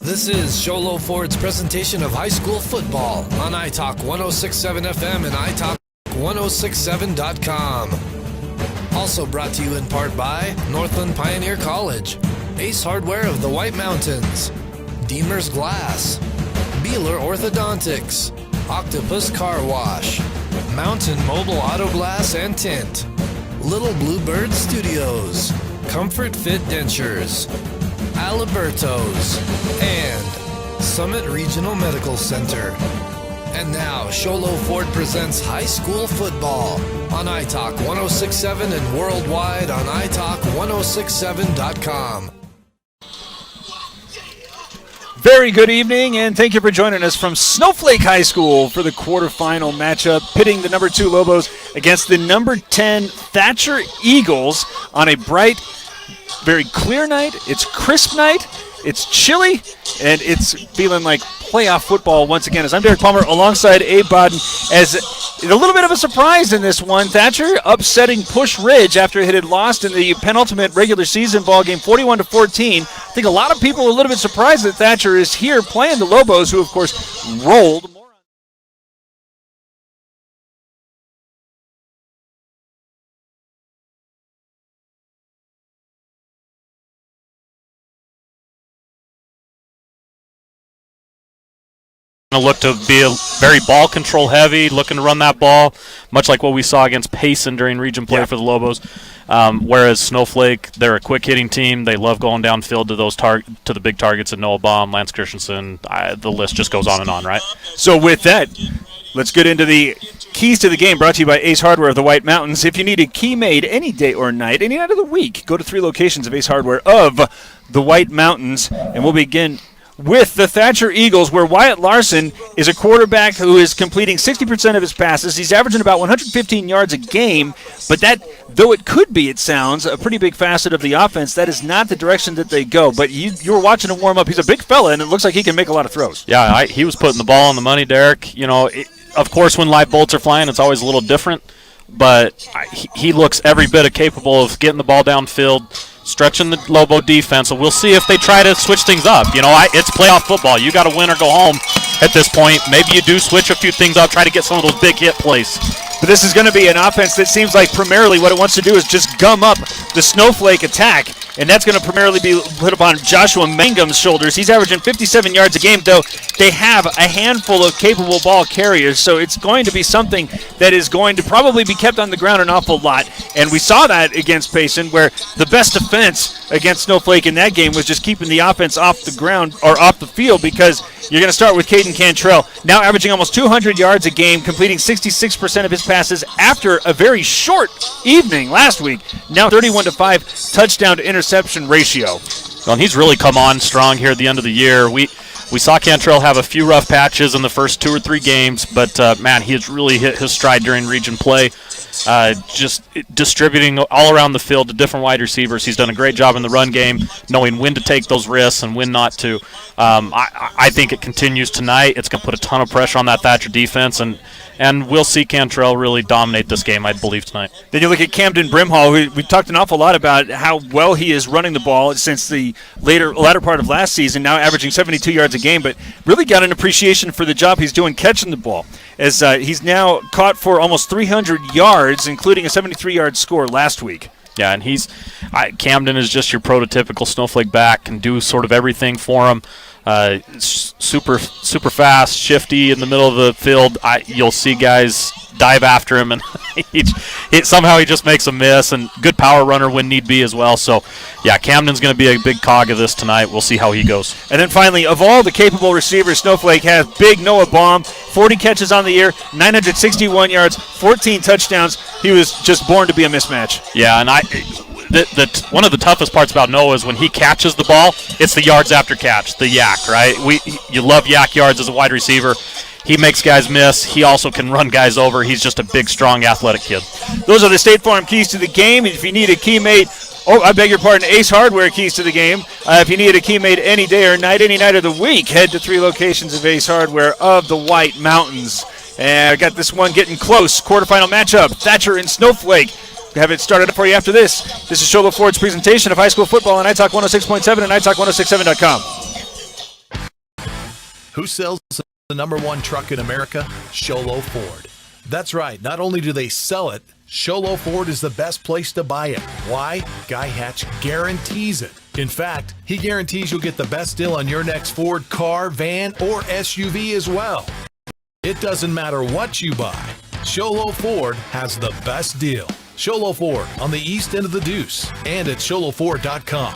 This is Sholo Ford's presentation of high school football on iTalk 106.7 FM and iTalk1067.com. Also brought to you in part by Northland Pioneer College, Ace Hardware of the White Mountains, Deemer's Glass, Beeler Orthodontics, Octopus Car Wash, Mountain Mobile Auto Glass and Tint, Little Bluebird Studios, Comfort Fit Dentures, Aliberto's, and Summit Regional Medical Center. And now, Sholo Ford presents high school football on iTalk 106.7 and worldwide on iTalk1067.com. Very good evening, and thank you for joining us from Snowflake High School for the quarterfinal matchup, pitting the number 2 Lobos against the number 10 Thatcher Eagles on a bright, very clear night. It's crisp night, it's chilly, and it's feeling like playoff football once again. As I'm Derek Palmer alongside Abe Bodden, as a little bit of a surprise in this one. Thatcher upsetting Pusch Ridge after it had lost in the penultimate regular season ball game 41-14. I think a lot of people are a little bit surprised that Thatcher is here playing the Lobos, who of course rolled. Look to be a very ball control heavy, looking to run that ball, much like what we saw against Payson during region play for the Lobos. Whereas Snowflake, they're a quick hitting team. They love going downfield to those to the big targets of Noah Baum, Lance Christensen. The list just goes on and on, right? So with that, let's get into the keys to the game, brought to you by Ace Hardware of the White Mountains. If you need a key made any day or night, any night of the week, go to 3 locations of Ace Hardware of the White Mountains, and we'll begin with the Thatcher Eagles, where Wyatt Larson is a quarterback who is completing 60% of his passes. He's averaging about 115 yards a game, but that, though it could be, it sounds, a pretty big facet of the offense, that is not the direction that they go. But you were watching him warm up. He's a big fella, and it looks like he can make a lot of throws. Yeah, he was putting the ball on the money, Derek. You know, of course, when live bolts are flying, it's always a little different, but he looks every bit capable of getting the ball downfield, stretching the Lobo defense, so we'll see if they try to switch things up. You know, it's playoff football. You got to win or go home at this point. Maybe you do switch a few things up, try to get some of those big hit plays. But this is going to be an offense that seems like primarily what it wants to do is just gum up the Snowflake attack, and that's going to primarily be put upon Joshua Mangum's shoulders. He's averaging 57 yards a game, though they have a handful of capable ball carriers, so it's going to be something that is going to probably be kept on the ground an awful lot. And we saw that against Payson, where the best defense against Snowflake in that game was just keeping the offense off the ground or off the field, because you're going to start with Kaden Cantrell, now averaging almost 200 yards a game, completing 66% of his passes after a very short evening last week. Now 31-5 touchdown to interception ratio. Well, and he's really come on strong here at the end of the year. We saw Cantrell have a few rough patches in the first 2 or 3 games, but man, he has really hit his stride during region play. Just distributing all around the field to different wide receivers. He's done a great job in the run game, knowing when to take those risks and when not to. I think it continues tonight. It's going to put a ton of pressure on that Thatcher defense, and we'll see Cantrell really dominate this game, I believe, tonight. Then you look at Camden Brimhall, who we talked an awful lot about how well he is running the ball since the latter part of last season, now averaging 72 yards a game, but really got an appreciation for the job he's doing catching the ball, as he's now caught for almost 300 yards, including a 73-yard score last week. Yeah, and Camden is just your prototypical Snowflake back, can do sort of everything for him. Super fast, shifty in the middle of the field. You'll see guys dive after him, and somehow he just makes a miss, and good power runner when need be as well. So, yeah, Camden's going to be a big cog of this tonight. We'll see how he goes. And then finally, of all the capable receivers, Snowflake has big Noah Baum, 40 catches on the year, 961 yards, 14 touchdowns. He was just born to be a mismatch. Yeah, and one of the toughest parts about Noah is when he catches the ball, it's the yards after catch, the yak, right? You love yak yards as a wide receiver. He makes guys miss. He also can run guys over. He's just a big, strong, athletic kid. Those are the State Farm keys to the game. If you need a key made, Ace Hardware keys to the game. If you need a key made any day or night, any night of the week, head to 3 locations of Ace Hardware of the White Mountains. And I got this one getting close. Quarterfinal matchup, Thatcher and Snowflake. Have it started up for you after this. This is Sholo Ford's presentation of high school football on iTalk 106.7 and iTalk1067.com. Who sells the #1 truck in America? Sholo Ford. That's right. Not only do they sell it, Sholo Ford is the best place to buy it. Why? Guy Hatch guarantees it. In fact, he guarantees you'll get the best deal on your next Ford car, van, or SUV as well. It doesn't matter what you buy. Sholo Ford has the best deal. Sholo Ford on the east end of the Deuce and at sholoford.com.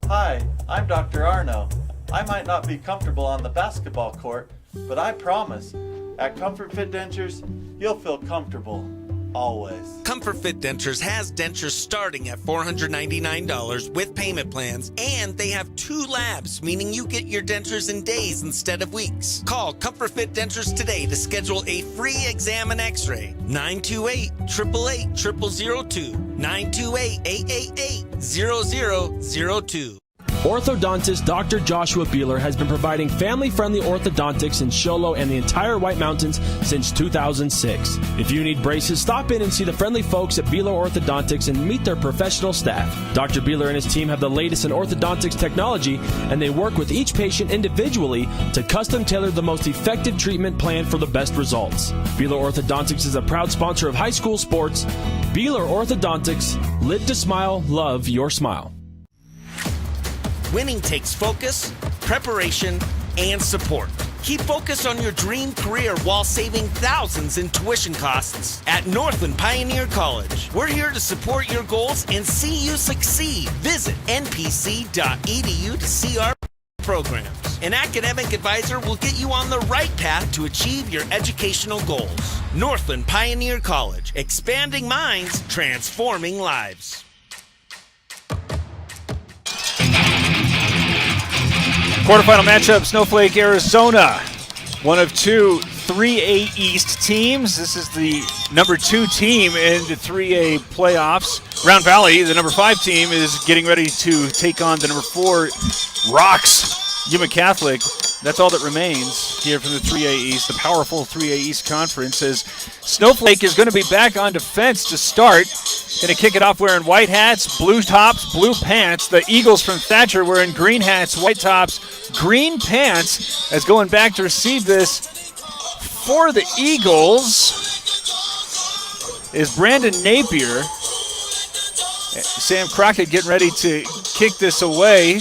Hi, I'm Dr. Arno. I might not be comfortable on the basketball court, but I promise, at Comfort Fit Dentures, you'll feel comfortable, always. Comfort Fit Dentures has dentures starting at $499 with payment plans, and they have 2 labs, meaning you get your dentures in days instead of weeks. Call Comfort Fit Dentures today to schedule a free exam and x-ray. 928-888-0002. 928-888-0002. Orthodontist Dr. Joshua Beeler has been providing family-friendly orthodontics in Show Low and the entire White Mountains since 2006. If you need braces, stop in and see the friendly folks at Beeler Orthodontics and meet their professional staff. Dr. Beeler and his team have the latest in orthodontics technology, and they work with each patient individually to custom tailor the most effective treatment plan for the best results. Beeler Orthodontics is a proud sponsor of high school sports. Beeler Orthodontics, live to smile, love your smile. Winning takes focus, preparation, and support. Keep focus on your dream career while saving thousands in tuition costs at Northland Pioneer College. We're here to support your goals and see you succeed. Visit npc.edu to see our programs. An academic advisor will get you on the right path to achieve your educational goals. Northland Pioneer College, expanding minds, transforming lives. Quarterfinal matchup, Snowflake, Arizona. One of 2 3A East teams. This is the number 2 team in the 3A playoffs. Round Valley, the number 5 team, is getting ready to take on the number 4 Rocks, Yuma Catholic. That's all that remains here from the 3A East, the powerful 3A East Conference, as Snowflake is going to be back on defense to start. Going to kick it off wearing white hats, blue tops, blue pants. The Eagles from Thatcher wearing green hats, white tops, green pants, as going back to receive this for the Eagles is Brandon Napier. Sam Crockett getting ready to kick this away,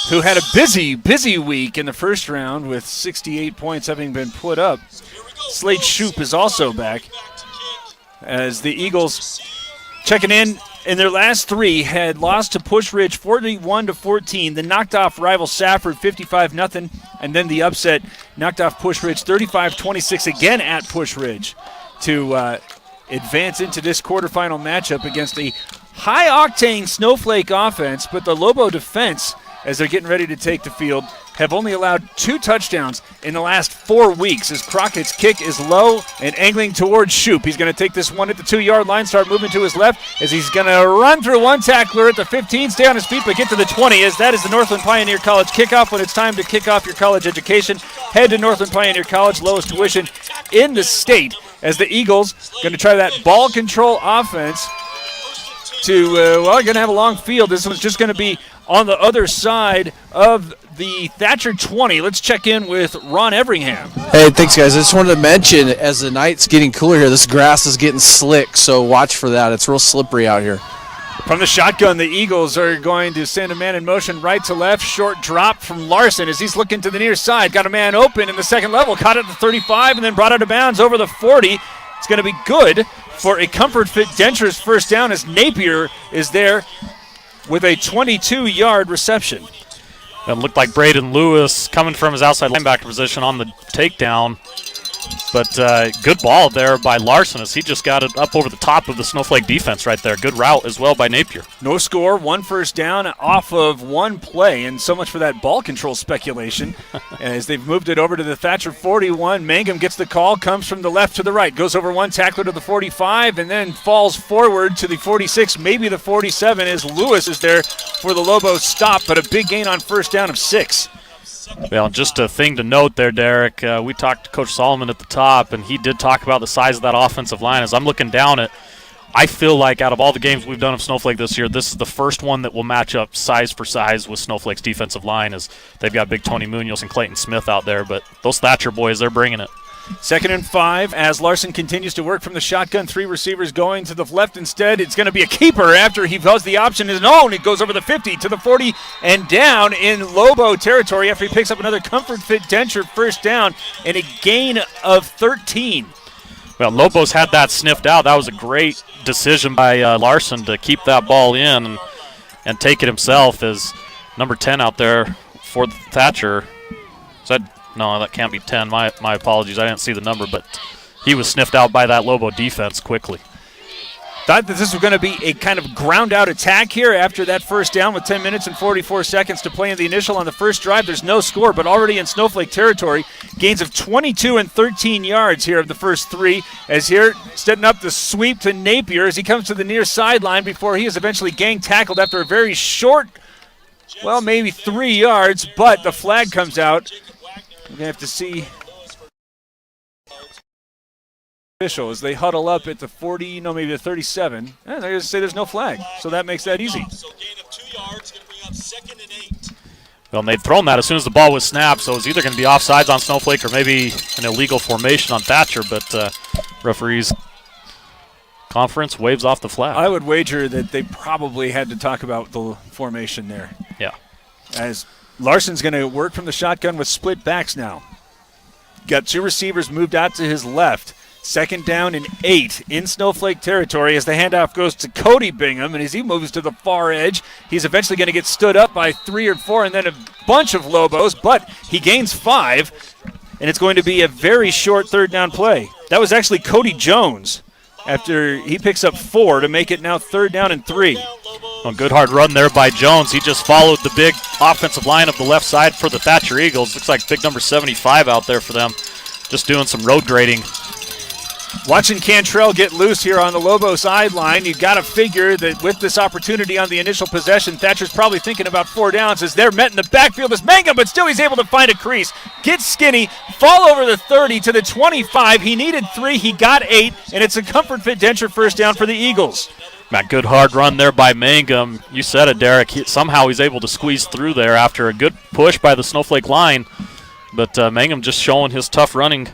who had a busy week in the first round with 68 points having been put up. Slade Shoup is also back, as the Eagles checking in their last 3 had lost to Pusch Ridge 41-14, then knocked off rival Safford 55-0, and then the upset knocked off Pusch Ridge 35-26 again at Pusch Ridge to advance into this quarterfinal matchup against a high-octane Snowflake offense, but the Lobo defense, as they're getting ready to take the field, have only allowed 2 touchdowns in the last 4 weeks, as Crockett's kick is low and angling towards Shoup. He's going to take this one at the 2-yard line, start moving to his left, as he's going to run through one tackler at the 15, stay on his feet, but get to the 20, as that is the Northland Pioneer College kickoff. When it's time to kick off your college education, head to Northland Pioneer College, lowest tuition in the state, as the Eagles going to try that ball control offense to, going to have a long field. This one's just going to be on the other side of the Thatcher 20. Let's check in with Ron Everingham. Hey, thanks, guys. I just wanted to mention, as the night's getting cooler here, this grass is getting slick, so watch for that. It's real slippery out here. From the shotgun, the Eagles are going to send a man in motion right to left. Short drop from Larson as he's looking to the near side. Got a man open in the second level. Caught it at the 35 and then brought it out of bounds over the 40. It's going to be good for a Comfort Fit Dentures first down, as Napier is there with a 22-yard reception. It looked like Braden Lewis coming from his outside linebacker position on the takedown. But good ball there by Larson, as he just got it up over the top of the Snowflake defense right there. Good route as well by Napier. No score, 1 first down off of 1 play, and so much for that ball control speculation. As they've moved it over to the Thatcher 41, Mangum gets the call, comes from the left to the right, goes over one tackler to the 45, and then falls forward to the 46, maybe the 47, as Lewis is there for the Lobos stop, but a big gain on first down of 6. Well, just a thing to note there, Derek. We talked to Coach Solomon at the top, and he did talk about the size of that offensive line. As I'm looking down at, I feel like out of all the games we've done of Snowflake this year, this is the first one that will match up size for size with Snowflake's defensive line, as they've got big Tony Munoz and Clayton Smith out there. But those Thatcher boys, they're bringing it. 2nd and 5 as Larson continues to work from the shotgun. 3 receivers going to the left instead. It's going to be a keeper after he has the option his own. It goes over the 50 to the 40 and down in Lobo territory after he picks up another comfort fit denture first down and a gain of 13. Well, Lobos had that sniffed out. That was a great decision by Larson to keep that ball in and take it himself, as number 10 out there for Thatcher. No, that can't be 10. My apologies. I didn't see the number, but he was sniffed out by that Lobo defense quickly. Thought that this was going to be a kind of ground-out attack here after that first down with 10 minutes and 44 seconds to play in the initial on the first drive. There's no score, but already in Snowflake territory, gains of 22 and 13 yards here of the first 3, as here setting up the sweep to Napier as he comes to the near sideline before he is eventually gang tackled after a very short, well, maybe 3 yards, but the flag comes out. We're going to have to see official as they huddle up at the 40, no, maybe the 37. They're going to say there's no flag, so that makes that easy. So gain of 2 yards, going to bring up 2nd and 8. Well, and they'd thrown that as soon as the ball was snapped, so it was either going to be offsides on Snowflake or maybe an illegal formation on Thatcher, but referees conference waves off the flag. I would wager that they probably had to talk about the formation there. Yeah. As Larson's going to work from the shotgun with split backs now. Got 2 receivers moved out to his left. 2nd down and 8 in Snowflake territory as the handoff goes to Cody Bingham, and as he moves to the far edge, he's eventually going to get stood up by 3 or 4 and then a bunch of Lobos, but he gains 5, and it's going to be a very short 3rd down play. That was actually Cody Jones after he picks up 4 to make it now 3rd down and 3. A good hard run there by Jones. He just followed the big offensive line of the left side for the Thatcher Eagles. Looks like big number 75 out there for them, just doing some road grading. Watching Cantrell get loose here on the Lobo sideline, you've got to figure that with this opportunity on the initial possession, Thatcher's probably thinking about 4 downs as they're met in the backfield as Mangum, but still he's able to find a crease. Gets skinny, fall over the 30 to the 25. He needed 3, he got 8, and it's a comfort fit denture first down for the Eagles. That good hard run there by Mangum. You said it, Derek. Somehow he's able to squeeze through there after a good push by the Snowflake line, but Mangum just showing his tough running.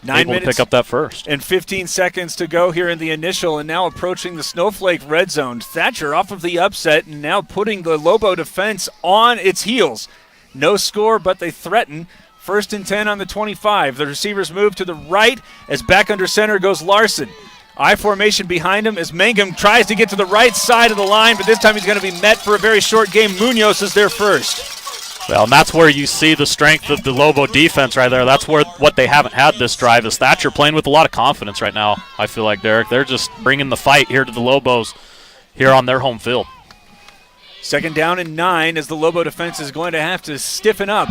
9 minutes to pick up that first. And 15 seconds to go here in the initial, and now approaching the Snowflake red zone. Thatcher off of the upset and now putting the Lobo defense on its heels. No score, but they threaten. 1st and 10 on the 25. The receivers move to the right as back under center goes Larson. I formation behind him as Mangum tries to get to the right side of the line, but this time he's going to be met for a very short game. Munoz is there first. Well, and that's where you see the strength of the Lobo defense right there. That's where what they haven't had this drive is Thatcher playing with a lot of confidence right now, I feel like, Derek. They're just bringing the fight here to the Lobos here on their home field. 2nd down and 9 as the Lobo defense is going to have to stiffen up.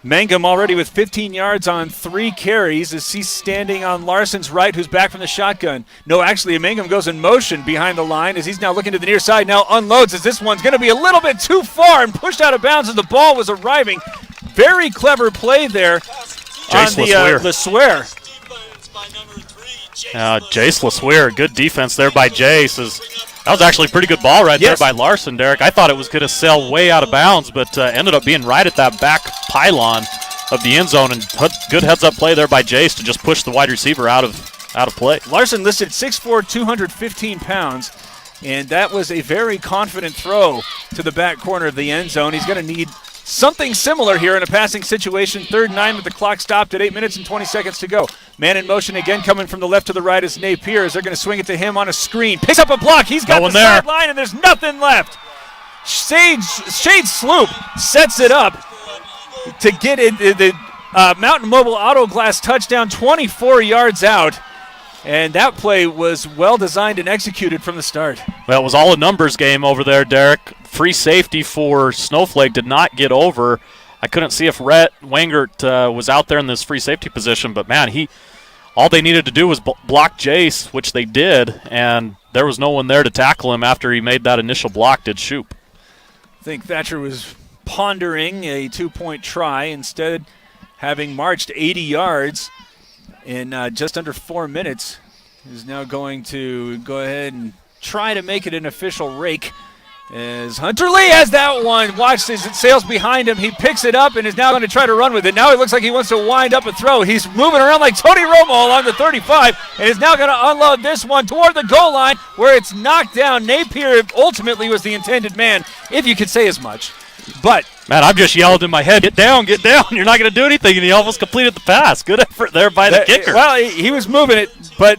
Mangum already with 15 yards on 3 carries as he's standing on Larson's right, who's back from the shotgun. No, actually, Mangum goes in motion behind the line as he's now looking to the near side, now unloads as this one's going to be a little bit too far and pushed out of bounds as the ball was arriving. Very clever play there on the LeSueur. Jace LeSueur, good defense there by Jace. That was actually a pretty good ball right there by Larson, Derek. I thought it was going to sail way out of bounds, but ended up being right at that back pylon of the end zone, and good heads-up play there by Jace to just push the wide receiver out of play. Larson listed 6'4", 215 pounds, and that was a very confident throw to the back corner of the end zone. He's going to need something similar here in a passing situation. 3rd and 9 with the clock stopped at 8 minutes and 20 seconds to go. Man in motion again coming from the left to the right is Napier as they're going to swing it to him on a screen. Picks up a block. He's got the sideline and there's nothing left. Shade Sloop sets it up to get it. The Mountain Mobile Auto Glass touchdown 24 yards out. And that play was well designed and executed from the start. Well, it was all a numbers game over there, Derek. Free safety for Snowflake did not get over. I couldn't see if Rhett Wangert was out there in this free safety position, but man, all they needed to do was block Jace, which they did, and there was no one there to tackle him after he made that initial block, did Shoop. I think Thatcher was pondering a 2-point try, instead having marched 80 yards in just under 4 minutes. is now going to go ahead and try to make it an official rake. As Hunter Lee has that one. Watch as it sails behind him. He picks it up and is now going to try to run with it. Now it looks like he wants to wind up a throw. He's moving around like Tony Romo along the 35 and is now going to unload this one toward the goal line where it's knocked down. Napier ultimately was the intended man, if you could say as much. But man, I've just yelled in my head, get down, get down. You're not going to do anything, and he almost completed the pass. Good effort there by the kicker. Well, he was moving it, but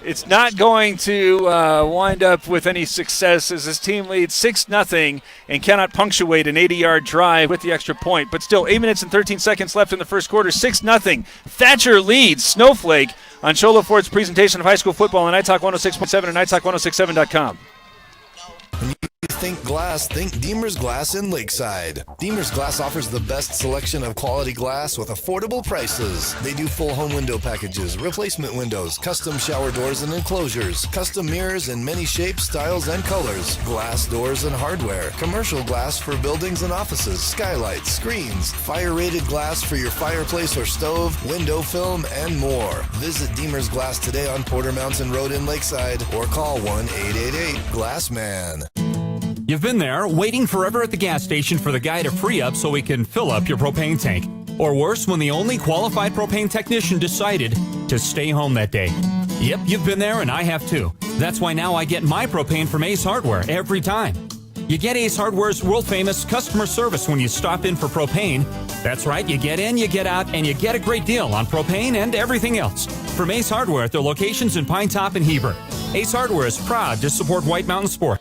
it's not going to wind up with any success as his team leads 6-0 and cannot punctuate an 80-yard drive with the extra point. But still, 8 minutes and 13 seconds left in the first quarter, 6-0. Thatcher leads Snowflake on Sholo Ford's presentation of high school football on iTalk 106.7 and iTalk1067.com. When you think glass, think Deemer's Glass in Lakeside. Deemer's Glass offers the best selection of quality glass with affordable prices. They do full home window packages, replacement windows, custom shower doors and enclosures, custom mirrors in many shapes, styles, and colors, glass doors and hardware, commercial glass for buildings and offices, skylights, screens, fire-rated glass for your fireplace or stove, window film, and more. Visit Deemer's Glass today on Porter Mountain Road in Lakeside or call 1-888-GLASSMAN. You've been there, waiting forever at the gas station for the guy to free up so he can fill up your propane tank. Or worse, when the only qualified propane technician decided to stay home that day. Yep, you've been there and I have too. That's why now I get my propane from Ace Hardware every time. You get Ace Hardware's world-famous customer service when you stop in for propane. That's right, you get in, you get out, and you get a great deal on propane and everything else. From Ace Hardware at their locations in Pine Top and Heber. Ace Hardware is proud to support White Mountain Sport.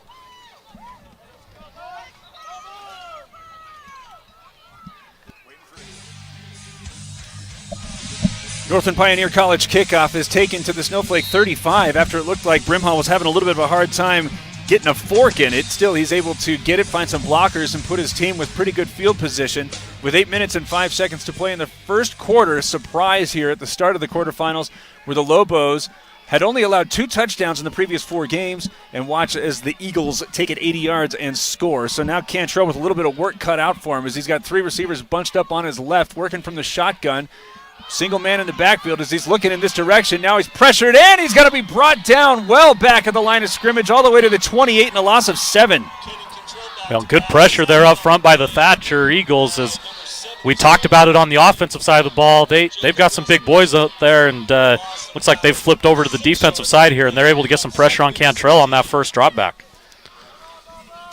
Northland Pioneer College kickoff is taken to the Snowflake 35 after it looked like Brimhall was having a little bit of a hard time getting a fork in it. Still, he's able to get it, find some blockers, and put his team with pretty good field position. With 8 minutes and 5 seconds to play in the first quarter, a surprise here at the start of the quarterfinals where the Lobos had only allowed 2 touchdowns in the previous 4 games, and watch as the Eagles take it 80 yards and score. So now Cantrell with a little bit of work cut out for him as he's got 3 receivers bunched up on his left, working from the shotgun. Single man in the backfield as he's looking in this direction. Now he's pressured in. He's got to be brought down well back at the line of scrimmage all the way to the 28 and a loss of 7. Well, good pressure there up front by the Thatcher Eagles. As we talked about it on the offensive side of the ball, they've got some big boys out there, and looks like they've flipped over to the defensive side here, and they're able to get some pressure on Cantrell on that first drop back.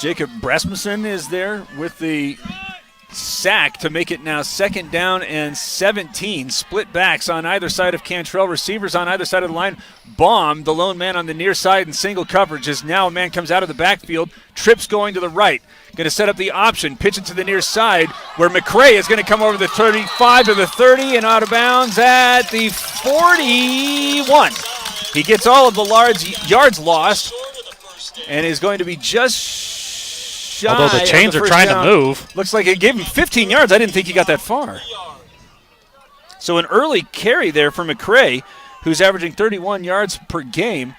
Jacob Rasmussen is there with the sack to make it now 2nd down and 17. Split backs on either side of Cantrell. Receivers on either side of the line. Baum, the lone man on the near side in single coverage, as now a man comes out of the backfield. Trips going to the right. Going to set up the option. Pitch it to the near side where McRae is going to come over the 35 to the 30 and out of bounds at the 41. He gets all of the yards lost and is going to be just shy. Although the chains are trying to move. Looks like it gave him 15 yards. I didn't think he got that far. So an early carry there for McRae, who's averaging 31 yards per game.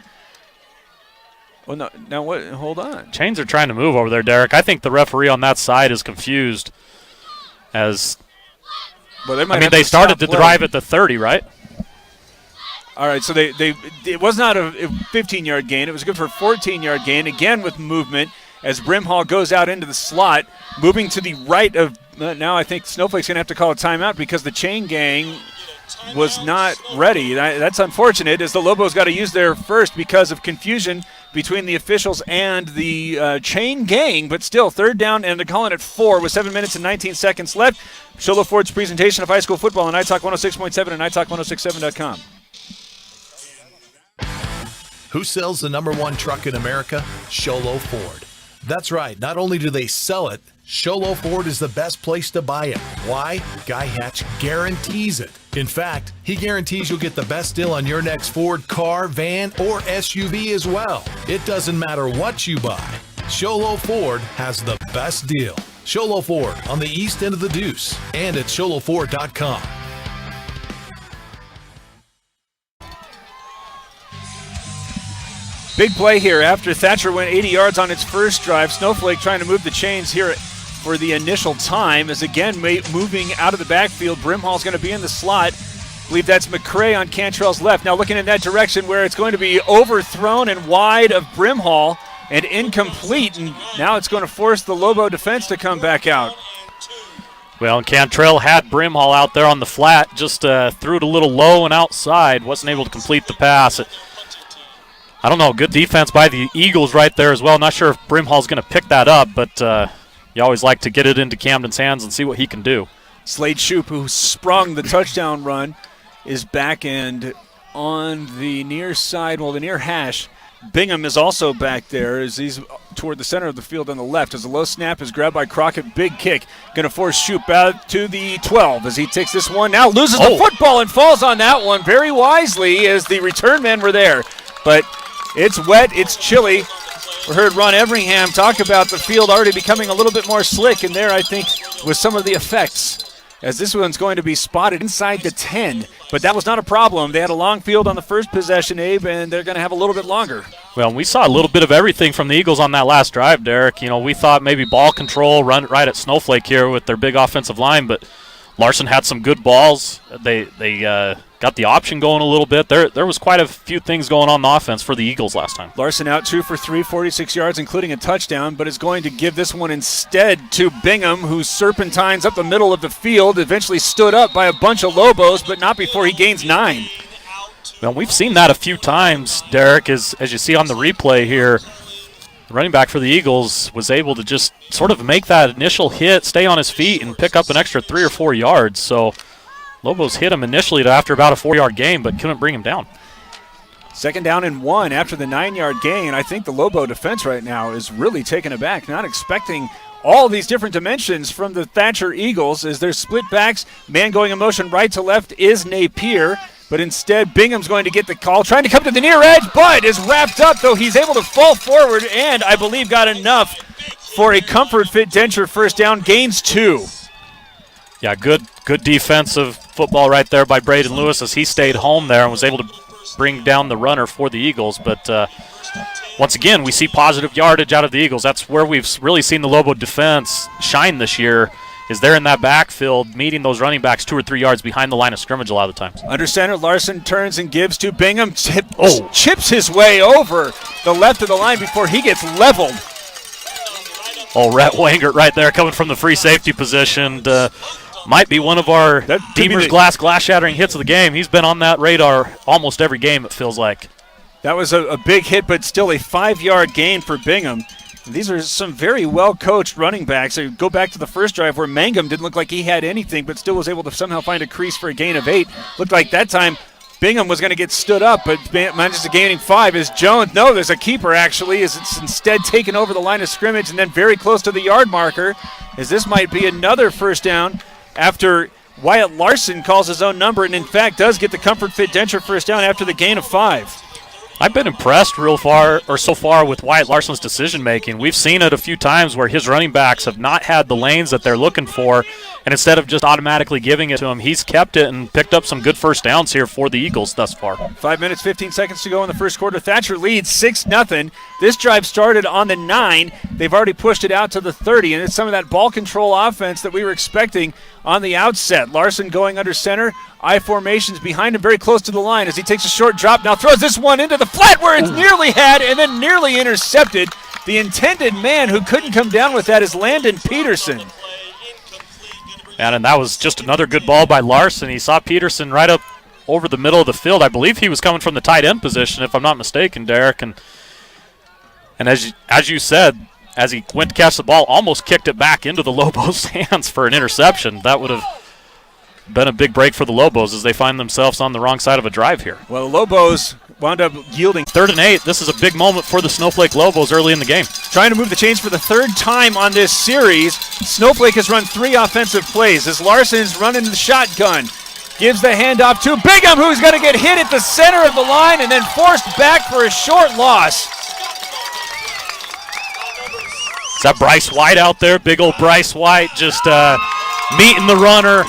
Well, no, now what? Hold on. Chains are trying to move over there, Derek. I think the referee on that side is confused. As well, they started to drive at the 30, right? All right, so it was not a 15-yard gain. It was good for a 14-yard gain, again with movement, as Brimhall goes out into the slot, moving to the right of now I think Snowflake's going to have to call a timeout because the chain gang was not ready. That's unfortunate, as the Lobos got to use their first because of confusion between the officials and the chain gang. But still, 3rd down, and they're calling it 4 with 7 minutes and 19 seconds left. Sholo Ford's presentation of high school football on iTalk 106.7 and iTalk1067.com. Who sells the #1 truck in America? Sholo Ford. That's right. Not only do they sell it, Sholo Ford is the best place to buy it. Why? Guy Hatch guarantees it. In fact, he guarantees you'll get the best deal on your next Ford car, van, or SUV as well. It doesn't matter what you buy. Sholo Ford has the best deal. Sholo Ford on the east end of the Deuce and at sholoford.com. Big play here after Thatcher went 80 yards on its first drive. Snowflake trying to move the chains here for the initial time, as again moving out of the backfield. Brimhall's going to be in the slot. I believe that's McCray on Cantrell's left. Now looking in that direction where it's going to be overthrown and wide of Brimhall and incomplete. And now it's going to force the Lobo defense to come back out. Well, and Cantrell had Brimhall out there on the flat, just threw it a little low and outside, wasn't able to complete the pass. I don't know, good defense by the Eagles right there as well. Not sure if Brimhall's going to pick that up, but you always like to get it into Camden's hands and see what he can do. Slade Shoup, who sprung the touchdown run, is back and on the near side, well, the near hash. Bingham is also back there as he's toward the center of the field on the left. As the low snap is grabbed by Crockett, big kick. Going to force Shoup out to the 12 as he takes this one. Now loses the football and falls on that one very wisely as the return men were there. But it's wet, it's chilly. We heard Ron Everingham talk about the field already becoming a little bit more slick, and there I think was some of the effects, as this one's going to be spotted inside the 10. But that was not a problem. They had a long field on the first possession, Abe, and they're going to have a little bit longer. Well, we saw a little bit of everything from the Eagles on that last drive, Derek. You know, we thought maybe ball control, run right at Snowflake here with their big offensive line, but Larson had some good balls. They got the option going a little bit. There was quite a few things going on the offense for the Eagles last time. Larson out 2 for 3, 46 yards, including a touchdown, but is going to give this one instead to Bingham, who serpentines up the middle of the field, eventually stood up by a bunch of Lobos, but not before he gains 9. Well, we've seen that a few times, Derek, as you see on the replay here. The running back for the Eagles was able to just sort of make that initial hit, stay on his feet, and pick up an extra 3 or 4 yards. So Lobos hit him initially after about a 4-yard gain, but couldn't bring him down. 2nd down and 1 after the 9-yard gain. I think the Lobo defense right now is really taken aback, not expecting all these different dimensions from the Thatcher Eagles as they're split backs. Man going in motion right to left is Napier. But instead, Bingham's going to get the call, trying to come to the near edge, but is wrapped up, though he's able to fall forward and, I believe, got enough for a comfort fit denture first down, gains 2. Yeah, good defensive football right there by Braden Lewis as he stayed home there and was able to bring down the runner for the Eagles. But once again, we see positive yardage out of the Eagles. That's where we've really seen the Lobo defense shine this year, is they're in that backfield meeting those running backs 2 or 3 yards behind the line of scrimmage a lot of the times. Under center, Larson turns and gives to Bingham. Chips his way over the left of the line before he gets leveled. Oh, Rhett Wangert right there coming from the free safety position. Might be one of our Deemer's glass shattering hits of the game. He's been on that radar almost every game, it feels like. That was a big hit, but still a 5-yard gain for Bingham. These are some very well-coached running backs. They go back to the first drive where Mangum didn't look like he had anything, but still was able to somehow find a crease for a gain of 8. Looked like that time Bingham was going to get stood up, but manages to gaining 5 as Jones. No, there's a keeper, actually, as it's instead taken over the line of scrimmage and then very close to the yard marker, as this might be another first down after Wyatt Larson calls his own number and, in fact, does get the comfort fit denture first down after the gain of 5. I've been impressed so far with Wyatt Larson's decision making. We've seen it a few times where his running backs have not had the lanes that they're looking for, and instead of just automatically giving it to him, he's kept it and picked up some good first downs here for the Eagles thus far. 5 minutes, 15 seconds to go in the first quarter. Thatcher leads 6-0. This drive started on the 9. They've already pushed it out to the 30, and it's some of that ball control offense that we were expecting on the outset. Larson going under center. I formations behind him, very close to the line as he takes a short drop. Now throws this one into the flat where it's nearly had and then nearly intercepted. The intended man who couldn't come down with that is Landon Peterson. And that was just another good ball by Larson. He saw Peterson right up over the middle of the field. I believe he was coming from the tight end position, if I'm not mistaken, Derek. And as you said, as he went to catch the ball, almost kicked it back into the Lobos' hands for an interception. That would have been a big break for the Lobos as they find themselves on the wrong side of a drive here. Well, the Lobos wound up yielding 3rd and 8. This is a big moment for the Snowflake Lobos early in the game. Trying to move the chains for the 3rd time on this series. Snowflake has run 3 offensive plays as Larson's running the shotgun. Gives the handoff to Bingham, who's going to get hit at the center of the line and then forced back for a short loss. Is that Bryce White out there? Big old Bryce White just meeting the runner.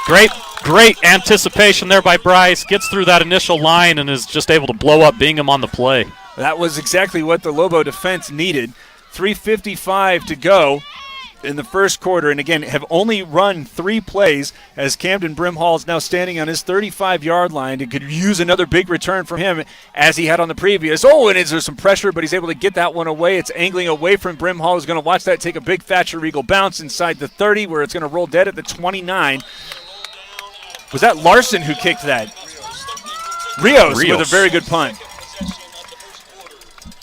Great anticipation there by Bryce. Gets through that initial line and is just able to blow up Bingham on the play. That was exactly what the Lobo defense needed. 3:55 to go in the first quarter, and again have only run 3 plays, as Camden Brimhall is now standing on his 35-yard line and could use another big return from him as he had on the previous. Oh, and is there some pressure, but he's able to get that one away. It's angling away from Brimhall, who's going to watch that take a big Thatcher Eagle bounce inside the 30, where it's going to roll dead at the 29. Was that Larson who kicked that? Rios with a very good punt.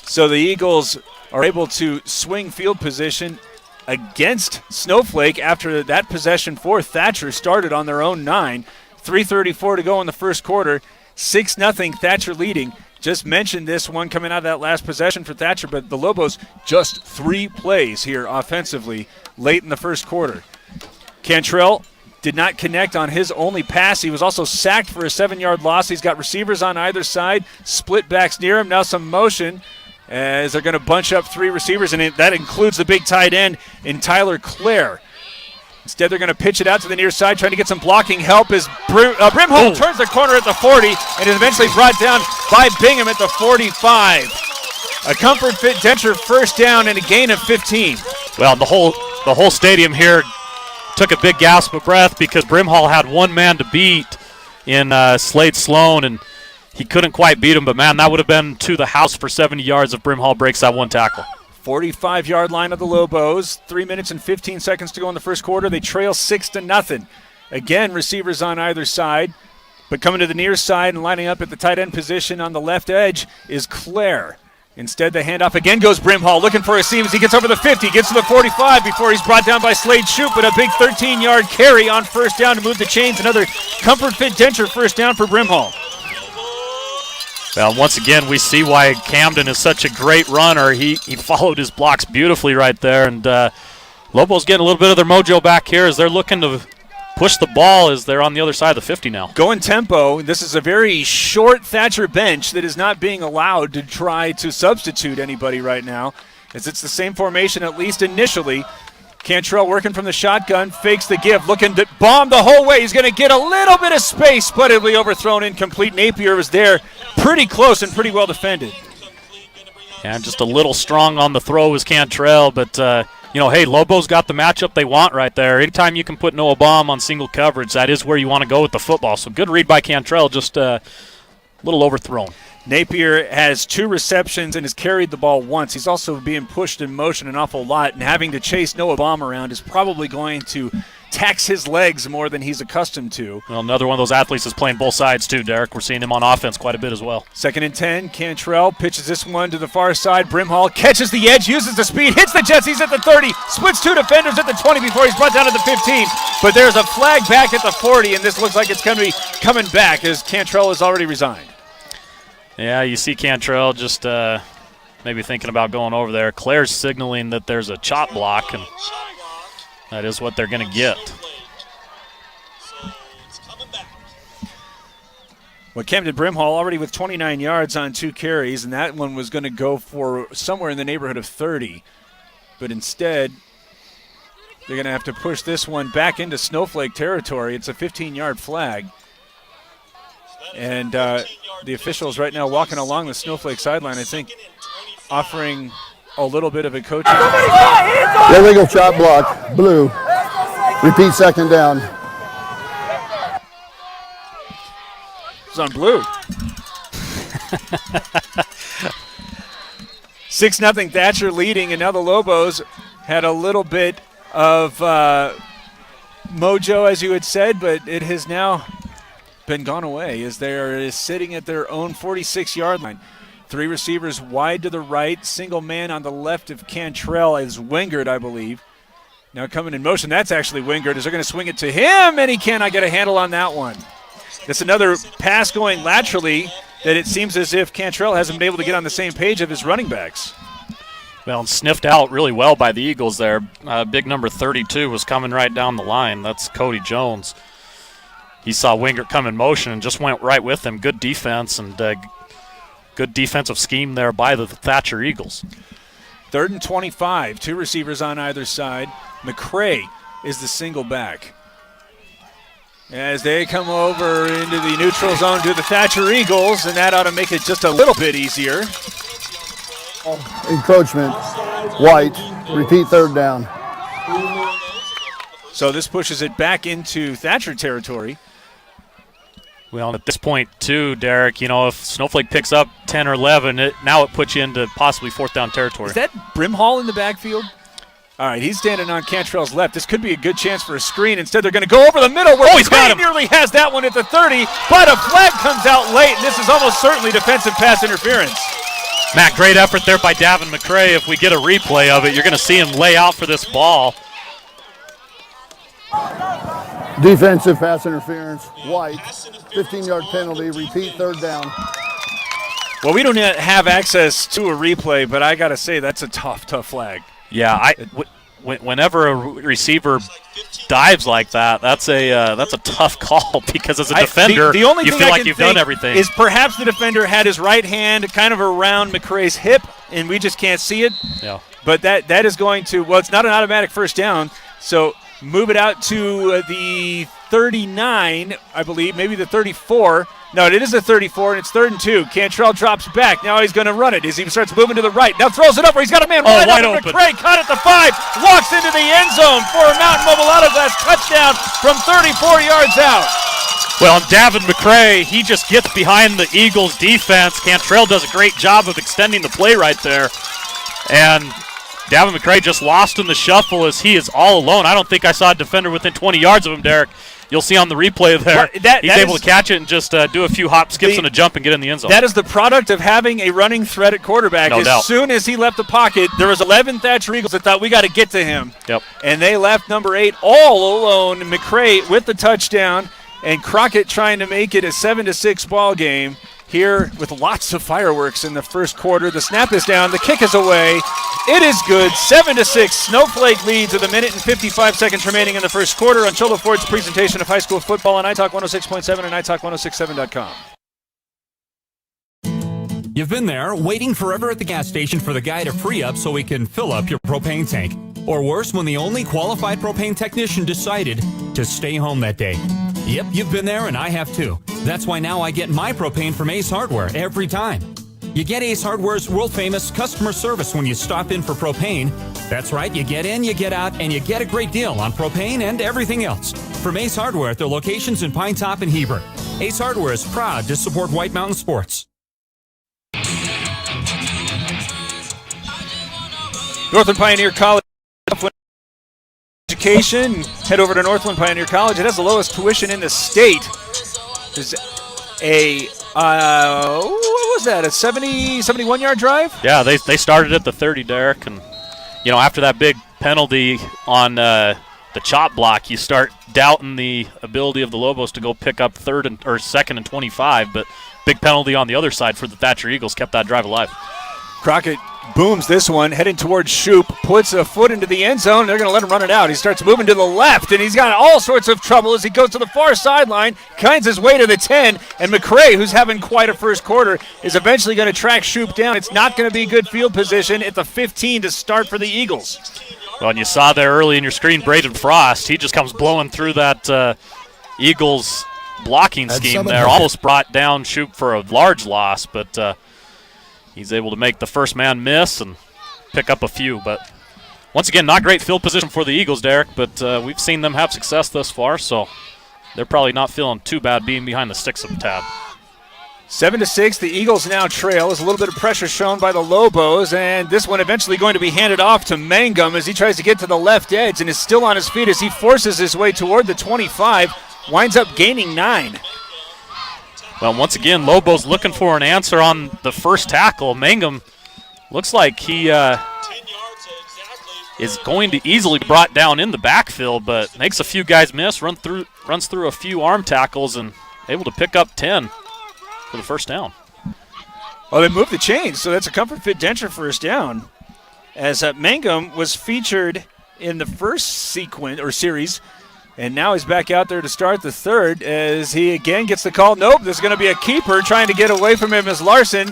So the Eagles are able to swing field position against Snowflake after that possession for Thatcher started on their own 9. 3:34 to go in the first quarter. 6-0 Thatcher leading. Just mentioned this one coming out of that last possession for Thatcher, but the Lobos just 3 plays here offensively late in the first quarter. Cantrell did not connect on his only pass. He was also sacked for a 7-yard loss. He's got receivers on either side, split backs near him. Now some motion as they're going to bunch up 3 receivers, and that includes the big tight end in Tyler Clare. Instead, they're going to pitch it out to the near side, trying to get some blocking help as Brimhall turns the corner at the 40 and is eventually brought down by Bingham at the 45. A comfort fit denture first down and a gain of 15. Well, the whole stadium here took a big gasp of breath because Brimhall had one man to beat in Slade Sloan, and he couldn't quite beat him, but man, that would have been to the house for 70 yards if Brimhall breaks that one tackle. 45-yard line of the Lobos. 3 minutes and 15 seconds to go in the first quarter. They trail 6-0. Again, receivers on either side, but coming to the near side and lining up at the tight end position on the left edge is Clare. Instead, the handoff again goes Brimhall, looking for a seam as he gets over the 50, gets to the 45 before he's brought down by Slade Shoup, but a big 13-yard carry on first down to move the chains. Another comfort fit denture first down for Brimhall. Well, once again, we see why Camden is such a great runner. He followed his blocks beautifully right there, and Lobos getting a little bit of their mojo back here as they're looking to push the ball as they're on the other side of the 50 now. Going tempo. This is a very short Thatcher bench that is not being allowed to try to substitute anybody right now, as it's the same formation at least initially. Cantrell working from the shotgun, fakes the give, looking to bomb the whole way. He's going to get a little bit of space, but it'll be overthrown incomplete. Napier was there pretty close and pretty well defended. And just a little strong on the throw was Cantrell, but, hey, Lobos got the matchup they want right there. Anytime you can put Noah Baum on single coverage, that is where you want to go with the football. So good read by Cantrell, just a little overthrown. Napier has 2 receptions and has carried the ball once. He's also being pushed in motion an awful lot, and having to chase Noah Baum around is probably going to tax his legs more than he's accustomed to. Well, another one of those athletes is playing both sides too, Derek. We're seeing him on offense quite a bit as well. 2nd and 10, Cantrell pitches this one to the far side. Brimhall catches the edge, uses the speed, hits the Jets. He's at the 30, splits 2 defenders at the 20 before he's brought down to the 15. But there's a flag back at the 40, and this looks like it's going to be coming back as Cantrell has already resigned. Yeah, you see Cantrell just maybe thinking about going over there. Claire's signaling that there's a chop block, and that is what they're going to get. Well, Camden Brimhall already with 29 yards on 2 carries, and that one was going to go for somewhere in the neighborhood of 30. But instead, they're going to have to push this one back into Snowflake territory. It's a 15-yard flag. And the officials right now walking along the Snowflake sideline, I think, offering a little bit of a coaching. Illegal chop block, blue. Repeat 2nd down. It's on blue. 6-0 Thatcher leading, and now the Lobos had a little bit of mojo, as you had said, but it has now been gone away as they are sitting at their own 46-yard line. 3 receivers wide to the right, single man on the left of Cantrell is Wingard, I believe. Now coming in motion, that's actually Wingard as they're going to swing it to him, and he cannot get a handle on that one. That's another pass going laterally that it seems as if Cantrell hasn't been able to get on the same page of his running backs. Well, and sniffed out really well by the Eagles there. Big number 32 was coming right down the line. That's Cody Jones. He saw Wingard come in motion and just went right with him. Good defense and good defensive scheme there by the Thatcher Eagles. 3rd and 25, 2 receivers on either side. McCray is the single back. As they come over into the neutral zone to the Thatcher Eagles, and that ought to make it just a little bit easier. Encroachment, white, repeat 3rd down. So this pushes it back into Thatcher territory. Well, at this point, too, Derek, if Snowflake picks up 10 or 11, now it puts you into possibly fourth down territory. Is that Brimhall in the backfield? All right, he's standing on Cantrell's left. This could be a good chance for a screen. Instead, they're going to go over the middle where he's got him. Nearly has that one at the 30, but a flag comes out late, and this is almost certainly defensive pass interference. Matt, great effort there by Davin McCray. If we get a replay of it, you're going to see him lay out for this ball. Defensive pass interference, white, 15-yard penalty, repeat, third down. Well, we don't have access to a replay, but I got to say that's a tough flag. Yeah, whenever a receiver dives like that, that's a tough call because as a defender, the only you thing feel I like can you've think done everything. Is perhaps the defender had his right hand kind of around McCray's hip, and we just can't see it. Yeah. But that is going to, well, it's not an automatic first down, so move it out to the 39, I believe, maybe the 34. No, it is a 34, and it's 3rd and 2. Cantrell drops back. Now he's going to run it as he starts moving to the right. Now throws it up where he's got a man wide open. McCray caught at the 5, walks into the end zone for a Mountain Mobile Autoglass touchdown from 34 yards out. Well, and Davin McCray, he just gets behind the Eagles' defense. Cantrell does a great job of extending the play right there. And Davin McCray just lost in the shuffle as he is all alone. I don't think I saw a defender within 20 yards of him, Derek. You'll see on the replay there, he's able to catch it and just do a few hop, skips, and a jump and get in the end zone. That is the product of having a running threat at quarterback. No doubt. As soon as he left the pocket, there was 11 Thatcher Eagles that thought we got to get to him. Yep. And they left number 8 all alone. McCray with the touchdown, and Crockett trying to make it a 7-6 ball game here with lots of fireworks in the first quarter. The snap is down. The kick is away. It is good. 7-6. Snowflake leads with 1 minute and 55 seconds remaining in the first quarter on Cholo Ford's presentation of high school football on iTalk 106.7 and iTalk1067.com. You've been there, waiting forever at the gas station for the guy to free up so he can fill up your propane tank. Or worse, when the only qualified propane technician decided to stay home that day. Yep, you've been there, and I have too. That's why now I get my propane from Ace Hardware every time. You get Ace Hardware's world-famous customer service when you stop in for propane. That's right, you get in, you get out, and you get a great deal on propane and everything else. From Ace Hardware at their locations in Pine Top and Heber. Ace Hardware is proud to support White Mountain Sports. Northland Pioneer College education. Head over to Northland Pioneer College. It has the lowest tuition in the state. There's a what was that? A 71-yard drive? Yeah, they started at the 30, Derek, and after that big penalty on the chop block, you start doubting the ability of the Lobos to go pick up 2nd and 25. But big penalty on the other side for the Thatcher Eagles kept that drive alive. Crockett booms this one, heading towards Shoup, puts a foot into the end zone. They're going to let him run it out. He starts moving to the left, and he's got all sorts of trouble as he goes to the far sideline, kinds his way to the 10, and McCray, who's having quite a first quarter, is eventually going to track Shoup down. It's not going to be good field position at the 15 to start for the Eagles. Well, and you saw there early in your screen, Braden Frost. He just comes blowing through that Eagles blocking scheme there. Almost brought down Shoup for a large loss, but he's able to make the first man miss and pick up a few. But once again, not great field position for the Eagles, Derek, but we've seen them have success thus far, so they're probably not feeling too bad being behind the sticks of Tab. 7-6, the Eagles now trail. There's a little bit of pressure shown by the Lobos, and this one eventually going to be handed off to Mangum as he tries to get to the left edge and is still on his feet as he forces his way toward the 25, winds up gaining 9. Well, once again, Lobos looking for an answer on the first tackle. Mangum looks like he is going to easily be brought down in the backfield, but makes a few guys miss, runs through a few arm tackles, and able to pick up 10 for the first down. Well, they moved the chains, so that's a Comfort Fit Denture first down. As Mangum was featured in the first series, and now he's back out there to start the third as he again gets the call. Nope, there's going to be a keeper trying to get away from him as Larson,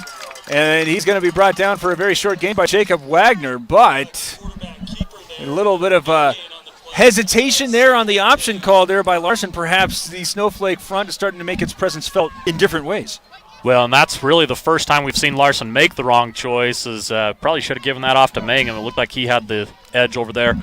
and he's going to be brought down for a very short gain by Jacob Wagner, but a little bit of hesitation there on the option call there by Larson. Perhaps the Snowflake front is starting to make its presence felt in different ways. Well, and that's really the first time we've seen Larson make the wrong choice. Probably should have given that off to Mangum. It looked like he had the edge over there.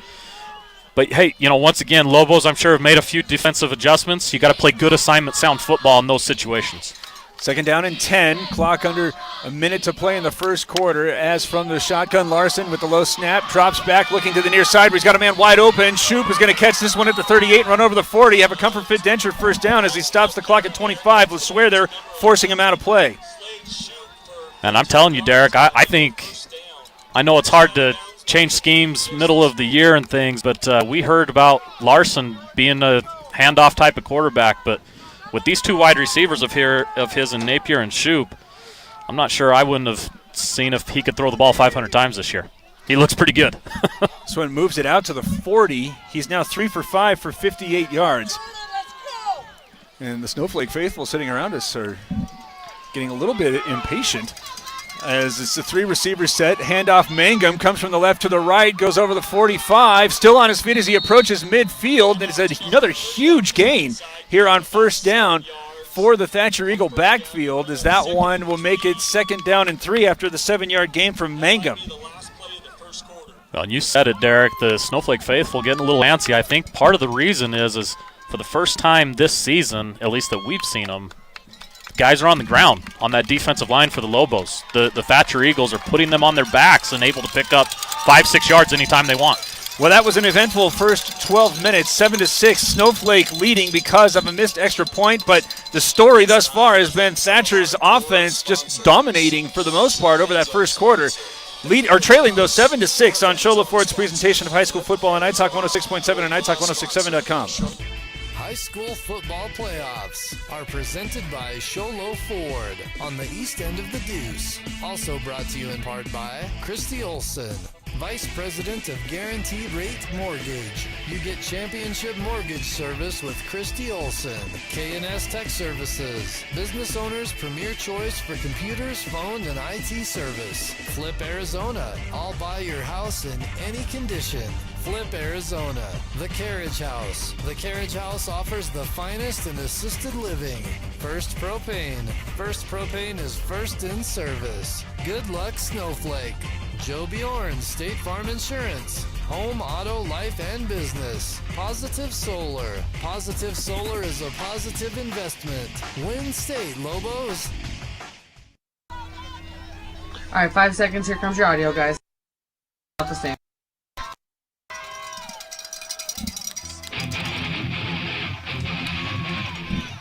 But, hey, once again, Lobos, I'm sure, have made a few defensive adjustments. You got to play good assignment sound football in those situations. Second down and 10. Clock under a minute to play in the first quarter. As from the shotgun, Larson with the low snap. Drops back, looking to the near side where he's got a man wide open. Shoop is going to catch this one at the 38 and run over the 40. Have a Comfort Fit Denture first down as he stops the clock at 25. Let's swear they're forcing him out of play. And I'm telling you, Derek, I know it's hard to change schemes middle of the year and things, but we heard about Larson being a handoff type of quarterback, but with these two wide receivers of his in Napier and Shoop, I'm not sure I wouldn't have seen if he could throw the ball 500 times this year. He looks pretty good. This one moves it out to the 40. He's now 3 for 5 for 58 yards. And the Snowflake faithful sitting around us are getting a little bit impatient as it's a 3-receiver set. Handoff, Mangum comes from the left to the right, goes over the 45, still on his feet as he approaches midfield, and it's another huge gain here on first down for the Thatcher Eagle backfield, as that one will make it second down and 3 after the 7-yard gain from Mangum. Well, and you said it, Derek, the Snowflake faithful getting a little antsy. I think part of the reason is for the first time this season, at least that we've seen them, guys are on the ground on that defensive line for the Lobos. The Thatcher Eagles are putting them on their backs and able to pick up 5-6 yards anytime they want. Well, that was an eventful first 12 minutes, 7-6. Snowflake leading because of a missed extra point, but the story thus far has been Thatcher's offense just dominating for the most part over that first quarter. Trailing though 7-6 on Shola Ford's presentation of high school football on iTalk 106.7 and iTalk1067.com. High school football playoffs are presented by Sholo Ford on the east end of the Deuce. Also brought to you in part by Christy Olson, Vice President of Guaranteed Rate Mortgage. You get championship mortgage service with Christy Olson. K&S Tech Services, business owners' premier choice for computers, phone, and IT service. Flip Arizona, I'll buy your house in any condition. Flip Arizona. The Carriage House. The Carriage House offers the finest in assisted living. First Propane. First Propane is first in service. Good Luck Snowflake. Joe Bjorn, State Farm Insurance. Home, auto, life, and business. Positive Solar. Positive Solar is a positive investment. Win State, Lobos. All right, 5 seconds. Here comes your audio, guys. Off the stand.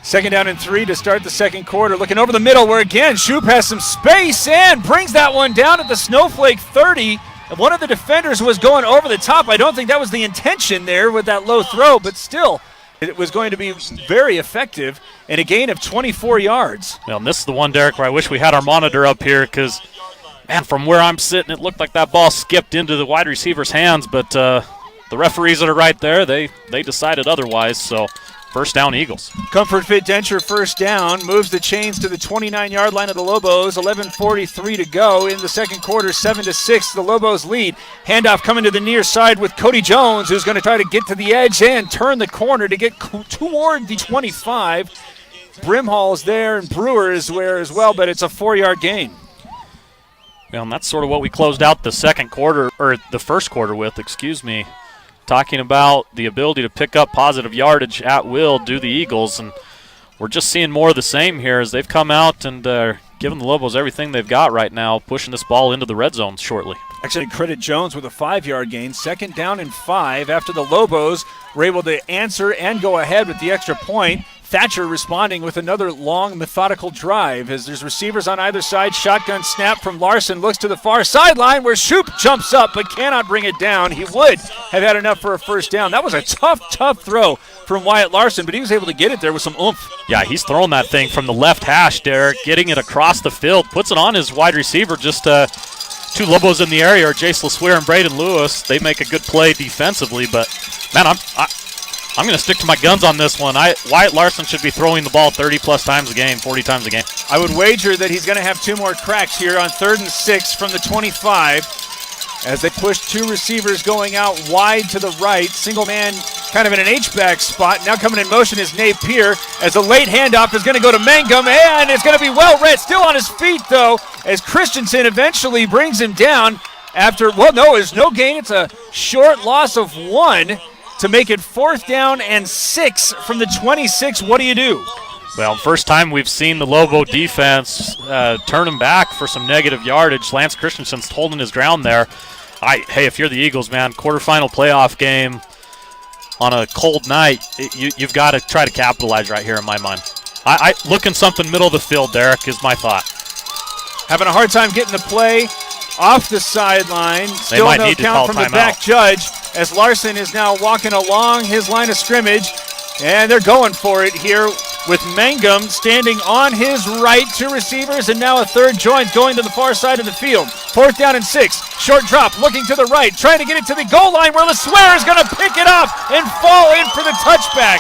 Second down and 3 to start the second quarter. Looking over the middle where, again, Shoop has some space and brings that one down at the Snowflake 30. And one of the defenders was going over the top. I don't think that was the intention there with that low throw, but still, it was going to be very effective and a gain of 24 yards. Well, and this is the one, Derek, where I wish we had our monitor up here because, man, from where I'm sitting, it looked like that ball skipped into the wide receiver's hands, but the referees that are right there, they decided otherwise, so first down, Eagles. Comfort Fit Denture first down, moves the chains to the 29-yard line of the Lobos. 11:43 to go in the second quarter, 7-6. The Lobos lead. Handoff coming to the near side with Cody Jones, who's going to try to get to the edge and turn the corner to get toward the 25. Brimhall's there and Brewer is there as well, but it's a 4-yard gain. Well, and that's sort of what we closed out the second quarter, or the first quarter with, talking about the ability to pick up positive yardage at will do the Eagles, and we're just seeing more of the same here as they've come out and giving the Lobos everything they've got right now, pushing this ball into the red zone shortly. Actually, credit Jones with a 5-yard gain. Second down and 5 after the Lobos were able to answer and go ahead with the extra point. Thatcher responding with another long, methodical drive as there's receivers on either side. Shotgun snap from Larson, looks to the far sideline where Shoop jumps up but cannot bring it down. He would have had enough for a first down. That was a tough throw from Wyatt Larson, but he was able to get it there with some oomph. Yeah, he's throwing that thing from the left hash, Derek, getting it across the field, puts it on his wide receiver. Just two Lobos in the area are Jace LeSwear and Braden Lewis. They make a good play defensively, but, man, I'm going to stick to my guns on this one. Wyatt Larson should be throwing the ball 30-plus times a game, 40 times a game. I would wager that he's going to have 2 more cracks here on 3rd and 6 from the 25 as they push 2 receivers going out wide to the right. Single man kind of in an H-back spot. Now coming in motion is Napier as a late handoff is going to go to Mangum, and it's going to be well read. Still on his feet, though, as Christensen eventually brings him down after, well, no, there's no gain. It's a short loss of 1. to make it 4th down and 6 from the 26. What do you do? Well, first time we've seen the Lobo defense turn him back for some negative yardage. Lance Christensen's holding his ground there. Hey, if you're the Eagles, man, quarterfinal playoff game on a cold night, you've got to try to capitalize right here in my mind. I looking something middle of the field, Derek, is my thought. Having a hard time getting the play off the sideline. Still no count from the back judge as Larson is now walking along his line of scrimmage, and they're going for it here with Mangum standing on his right, 2 receivers, and now a third joint going to the far side of the field. 4th down and 6. Short drop, looking to the right, trying to get it to the goal line where LeSueur is going to pick it up and fall in for the touchback.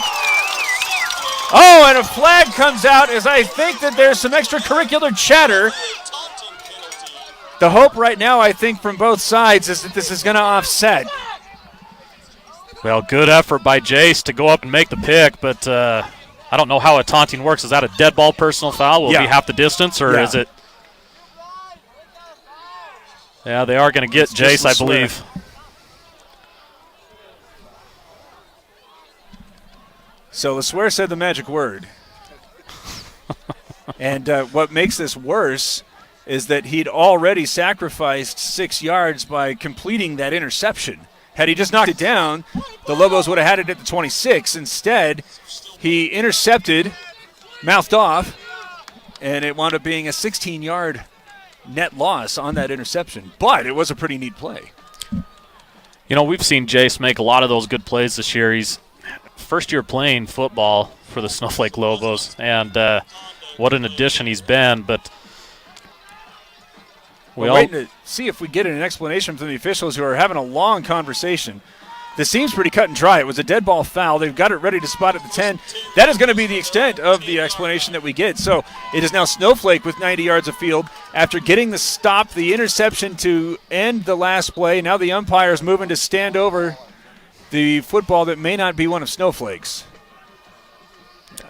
Oh, and a flag comes out as I think that there's some extracurricular chatter. The hope right now, I think, from both sides is that this is going to offset. Well, good effort by Jace to go up and make the pick, but I don't know how a taunting works. Is that a dead ball personal foul? Will it be half the distance, or is it? Yeah, they are going to get Jace, I believe. So LeSueur said the magic word. And what makes this worse is that he'd already sacrificed 6 yards by completing that interception. Had he just knocked it down, the Lobos would have had it at the 26. Instead, he intercepted, mouthed off, and it wound up being a 16-yard net loss on that interception. But it was a pretty neat play. You know, we've seen Jace make a lot of those good plays this year. He's first year playing football for the Snowflake Lobos, and what an addition he's been. But we're waiting to see if we get an explanation from the officials who are having a long conversation. This seems pretty cut and dry. It was a dead ball foul. They've got it ready to spot at the 10. That is going to be the extent of the explanation that we get. So it is now Snowflake with 90 yards of field after getting the stop, the interception to end the last play. Now the umpire is moving to stand over the football that may not be one of Snowflake's.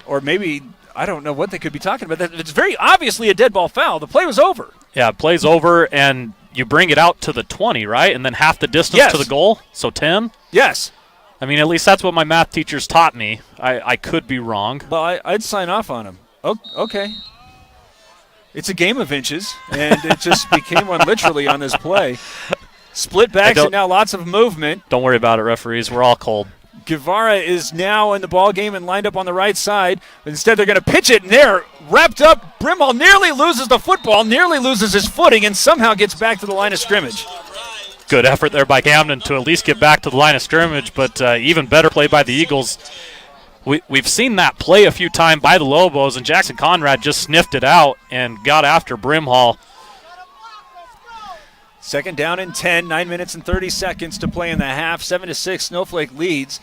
Or maybe, I don't know what they could be talking about. It's very obviously a dead ball foul. The play was over. Yeah, play's over, and you bring it out to the 20, right? And then half the distance to the goal, so 10? Yes. I mean, at least that's what my math teachers taught me. I could be wrong. Well, I'd sign off on him. Oh, okay. It's a game of inches, and it just became one literally on this play. Split backs and now lots of movement. Don't worry about it, referees. We're all cold. Guevara is now in the ball game and lined up on the right side. But instead, they're going to pitch it, and they're wrapped up. Brimhall nearly loses the football, nearly loses his footing, and somehow gets back to the line of scrimmage. Good effort there by Camden to at least get back to the line of scrimmage, but even better play by the Eagles. We've seen that play a few times by the Lobos, and Jackson Conrad just sniffed it out and got after Brimhall. 2nd down and 10, 9 minutes and 30 seconds to play in the half. 7-6, Snowflake leads.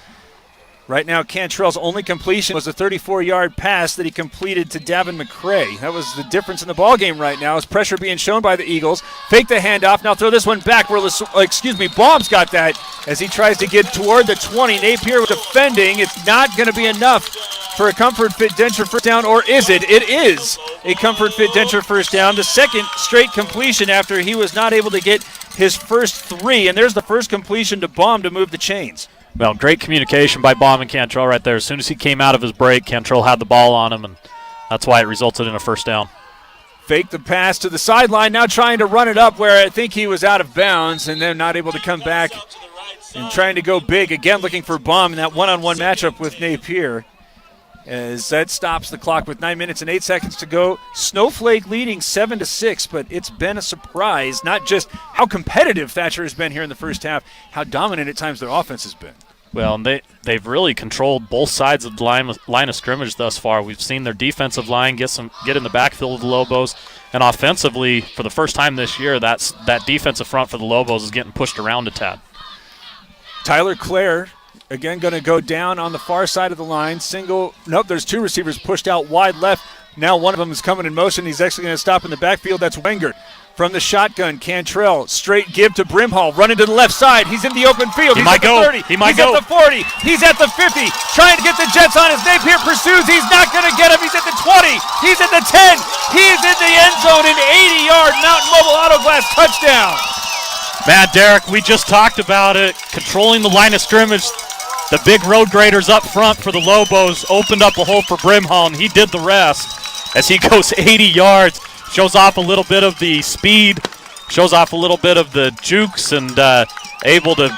Right now, Cantrell's only completion was a 34-yard pass that he completed to Davin McCray. That was the difference in the ballgame right now. As pressure being shown by the Eagles. Fake the handoff. Now throw this one back where, Baum's got that as he tries to get toward the 20. Napier defending. It's not going to be enough for a Comfort Fit Denture first down, or is it? It is a Comfort Fit Denture first down. The second straight completion after he was not able to get his first 3. And there's the first completion to Baum to move the chains. Well, great communication by Baum and Cantrell right there. As soon as he came out of his break, Cantrell had the ball on him, and that's why it resulted in a first down. Fake the pass to the sideline, now trying to run it up where I think he was out of bounds, and then not able to come back and trying to go big. Again, looking for Baum in that one-on-one matchup with Napier. As that stops the clock with 9 minutes and 8 seconds to go. Snowflake leading 7-6, but it's been a surprise, not just how competitive Thatcher has been here in the first half, how dominant at times their offense has been. Well, and they've really controlled both sides of the line of scrimmage thus far. We've seen their defensive line get in the backfield of the Lobos, and offensively, for the first time this year, that defensive front for the Lobos is getting pushed around a tad. Tyler Clare, again, going to go down on the far side of the line. There's 2 receivers pushed out wide left. Now one of them is coming in motion. He's actually going to stop in the backfield. That's Wenger. From the shotgun, Cantrell, straight give to Brimhall, running to the left side. He's in the open field. He's at the 30. He's at the 40. He's at the 50. Trying to get the Jets on his. Napier pursues. He's not going to get him. He's at the 20. He's at the 10. He's in the end zone. An 80-yard Mountain Mobile Auto Glass touchdown. Man, Derek, we just talked about it. Controlling the line of scrimmage. The big road graders up front for the Lobos opened up a hole for Brimhall, and he did the rest as he goes 80 yards. Shows off a little bit of the speed, shows off a little bit of the jukes, and able to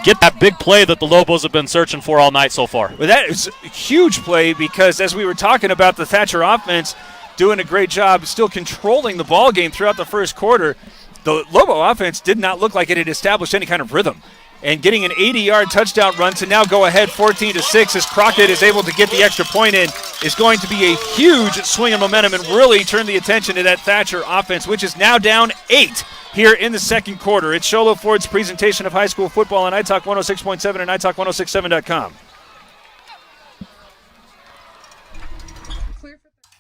get that big play that the Lobos have been searching for all night so far. Well, that is a huge play because as we were talking about the Thatcher offense doing a great job still controlling the ball game throughout the first quarter, the Lobo offense did not look like it had established any kind of rhythm. And getting an 80-yard touchdown run to now go ahead 14-6 as Crockett is able to get the extra point in is going to be a huge swing of momentum and really turn the attention to that Thatcher offense, which is now down 8 here in the second quarter. It's Sholo Ford's presentation of high school football on iTalk 106.7 and iTalk1067.com.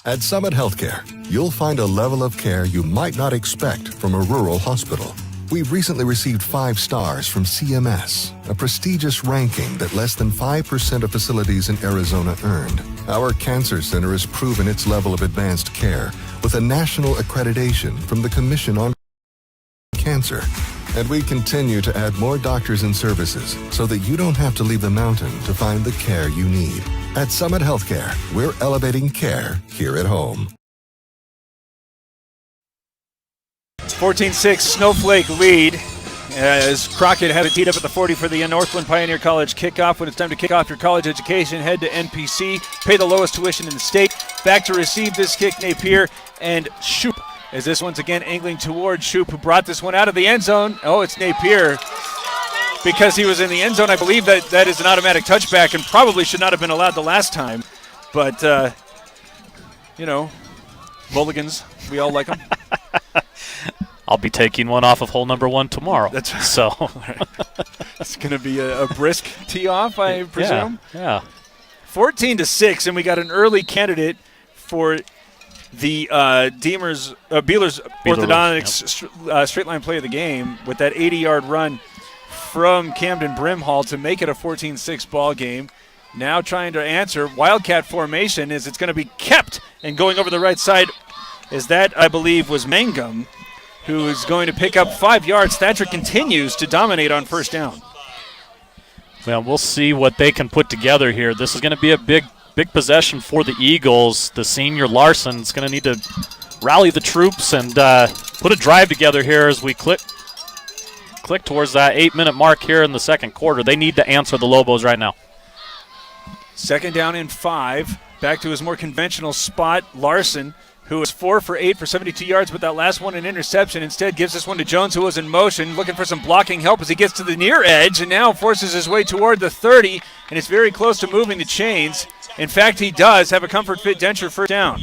At Summit Healthcare, you'll find a level of care you might not expect from a rural hospital. We've recently received 5 stars from CMS, a prestigious ranking that less than 5% of facilities in Arizona earned. Our cancer center has proven its level of advanced care with a national accreditation from the Commission on Cancer. And we continue to add more doctors and services so that you don't have to leave the mountain to find the care you need. At Summit Healthcare, we're elevating care here at home. 14-6 Snowflake lead as Crockett had it teed up at the 40 for the Northland Pioneer College kickoff. When it's time to kick off your college education, head to NPC, pay the lowest tuition in the state. Back to receive this kick, Napier and Shoop. As this once again angling toward Shoop, who brought this one out of the end zone. Oh, it's Napier. Because he was in the end zone, I believe that is an automatic touchback and probably should not have been allowed the last time. But, mulligans, we all like them. I'll be taking one off of hole number 1 tomorrow. That's right. So it's going to be a brisk tee off, I presume. Yeah. 14-6, and we got an early candidate for the Beeler's orthodontics straight line play of the game with that 80-yard run from Camden Brimhall to make it a 14-6 ball game. Now trying to answer Wildcat formation is it's going to be kept and going over the right side is that, I believe, was Mangum, who is going to pick up 5 yards. Thatcher continues to dominate on first down. Well, we'll see what they can put together here. This is going to be a big possession for the Eagles. The senior Larson's going to need to rally the troops and put a drive together here as we click towards that 8-minute mark here in the second quarter. They need to answer the Lobos right now. Second down and 5. Back to his more conventional spot. Larson, who was 4 for 8 for 72 yards, but that last one an interception. Instead gives this one to Jones, who was in motion, looking for some blocking help as he gets to the near edge and now forces his way toward the 30, and it's very close to moving the chains. In fact, he does have a comfort fit denture first down.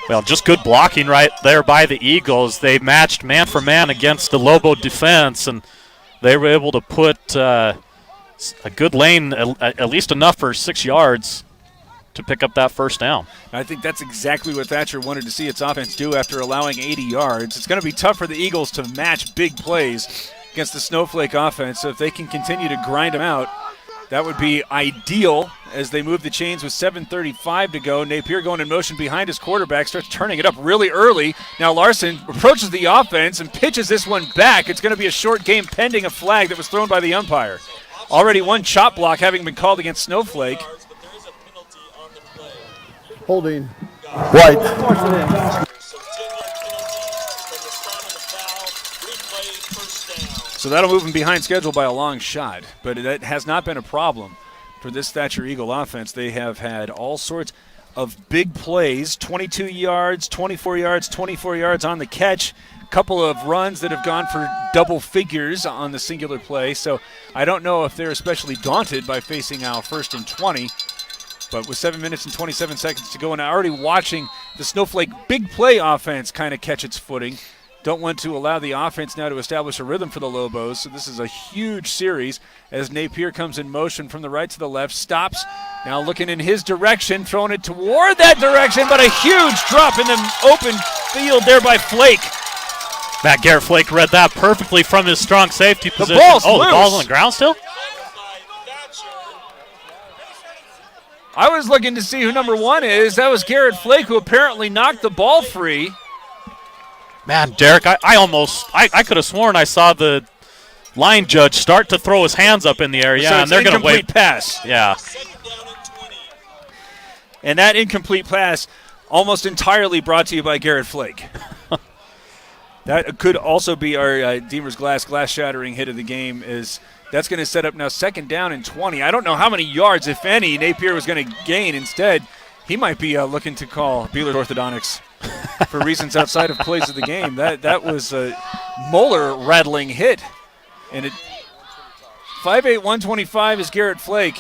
Well, just good blocking right there by the Eagles. They matched man for man against the Lobo defense, and they were able to put a good lane, at least enough for 6 yards to pick up that first down. I think that's exactly what Thatcher wanted to see its offense do after allowing 80 yards. It's going to be tough for the Eagles to match big plays against the Snowflake offense, so if they can continue to grind them out, that would be ideal as they move the chains with 7:35 to go. Napier going in motion behind his quarterback, starts turning it up really early. Now Larson approaches the offense and pitches this one back. It's going to be a short game pending a flag that was thrown by the umpire. Already one chop block having been called against Snowflake. Holding. White. So that'll move them behind schedule by a long shot, but that has not been a problem for this Thatcher Eagle offense. They have had all sorts of big plays, 22 yards, 24 yards, 24 yards on the catch, a couple of runs that have gone for double figures on the singular play. So I don't know if they're especially daunted by facing our 1st and 20, but with 7 minutes and 27 seconds to go and already watching the Snowflake big play offense kind of catch its footing. Don't want to allow the offense now to establish a rhythm for the Lobos. So this is a huge series as Napier comes in motion from the right to the left, stops, now looking in his direction, throwing it toward that direction, but a huge drop in the open field there by Flake. Matt Garrett Flake read that perfectly from his strong safety position. The ball's loose. The ball's on the ground still? I was looking to see who number 1 is. That was Garrett Flake, who apparently knocked the ball free. Man, Derek, I could have sworn I saw the line judge start to throw his hands up in the air. Yeah, so and they're going to wait. Incomplete pass. Yeah. And that incomplete pass almost entirely brought to you by Garrett Flake. That could also be our Deemer's glass shattering hit of the game. That's going to set up now 2nd down and 20. I don't know how many yards, if any, Napier was going to gain. Instead, he might be looking to call Beeler orthodontics for reasons outside of plays of the game. That was a molar-rattling hit. And 5'8", 125 is Garrett Flake.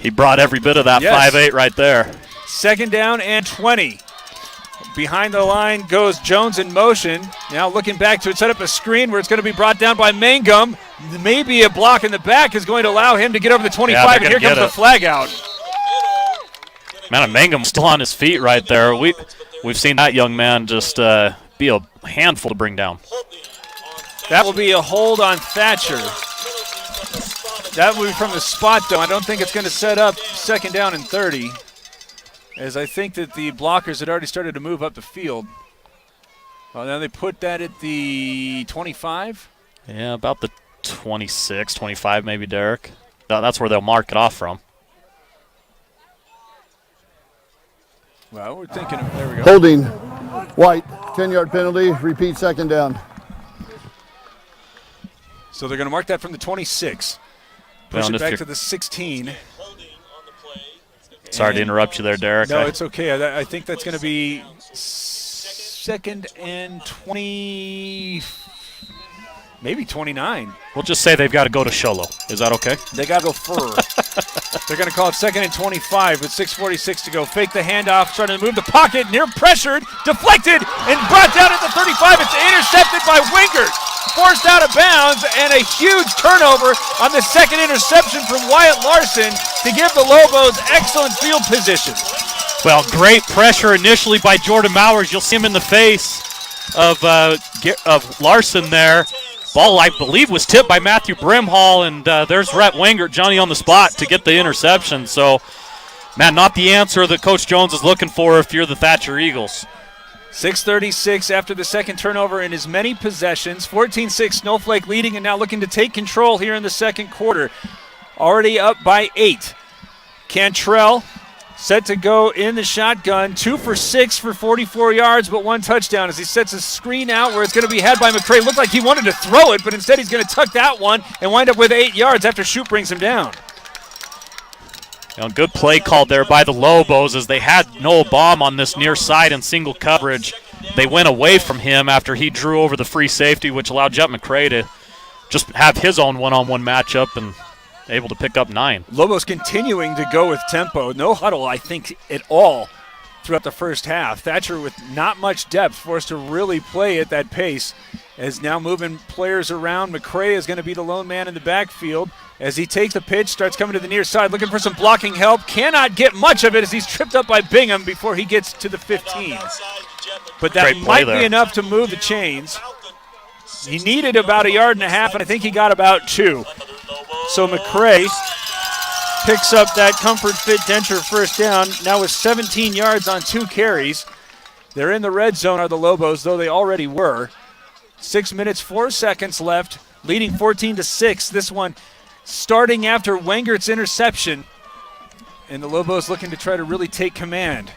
He brought every bit of that 5'8" right there. 2nd down and 20. Behind the line goes Jones in motion. Now looking back to set up a screen where it's going to be brought down by Mangum. Maybe a block in the back is going to allow him to get over the 25, and here comes the flag out. Man, Mangum's still on his feet right there. We've seen that young man just be a handful to bring down. That will be a hold on Thatcher. That will be from the spot, though. I don't think it's going to set up 2nd down and 30, as I think that the blockers had already started to move up the field. Well, now they put that at the 25? Yeah, about the 26, 25 maybe, Derek. That's where they'll mark it off from. Well, we're thinking of, there we go. Holding, White, 10-yard penalty, repeat 2nd down. So they're going to mark that from the 26. Push it back to the 16. Sorry to interrupt you there, Derek. No, it's okay. I think that's going to be 2nd and 20, maybe 29. We'll just say they've got to go to Sholo. Is that okay? They got to go fur. They're going to call it 2nd and 25 with 6:46 to go. Fake the handoff, starting to move the pocket, near pressured, deflected, and brought down at the 35. It's intercepted by Wingert. Forced out of bounds, and a huge turnover on the 2nd interception from Wyatt Larson to give the Lobos excellent field position. Well, great pressure initially by Jordan Mowers. You'll see him in the face of Larson there. Ball, I believe, was tipped by Matthew Brimhall, and there's Rhett Wingert, Johnny on the spot, to get the interception. So, man, not the answer that Coach Jones is looking for if you're the Thatcher Eagles. 6:36 after the 2nd turnover in as many possessions. 14-6 Snowflake leading and now looking to take control here in the 2nd quarter. Already up by 8. Cantrell set to go in the shotgun. 2 for 6 for 44 yards, but 1 touchdown as he sets a screen out where it's going to be had by McCray. Looked like he wanted to throw it, but instead he's going to tuck that one and wind up with 8 yards after Shoup brings him down. Good play called there by the Lobos as they had Noah Baum on this near side in single coverage. They went away from him after he drew over the free safety, which allowed Jet McCray to just have his own one-on-one matchup and able to pick up 9. Lobos continuing to go with tempo. No huddle, I think, at all throughout the first half. Thatcher with not much depth forced to really play at that pace as now moving players around. McCray is going to be the lone man in the backfield as he takes the pitch, starts coming to the near side, looking for some blocking help. Cannot get much of it as he's tripped up by Bingham before he gets to the 15. But that might be enough to move the chains. He needed about 1.5 yards, and I think he got about 2. So McCray picks up that Comfort Fit Denture first down, now with 17 yards on 2 carries. They're in the red zone, are the Lobos, though they already were. 6 minutes, 4 seconds left, leading 14-6. This one starting after Wengert's interception. And the Lobos looking to try to really take command.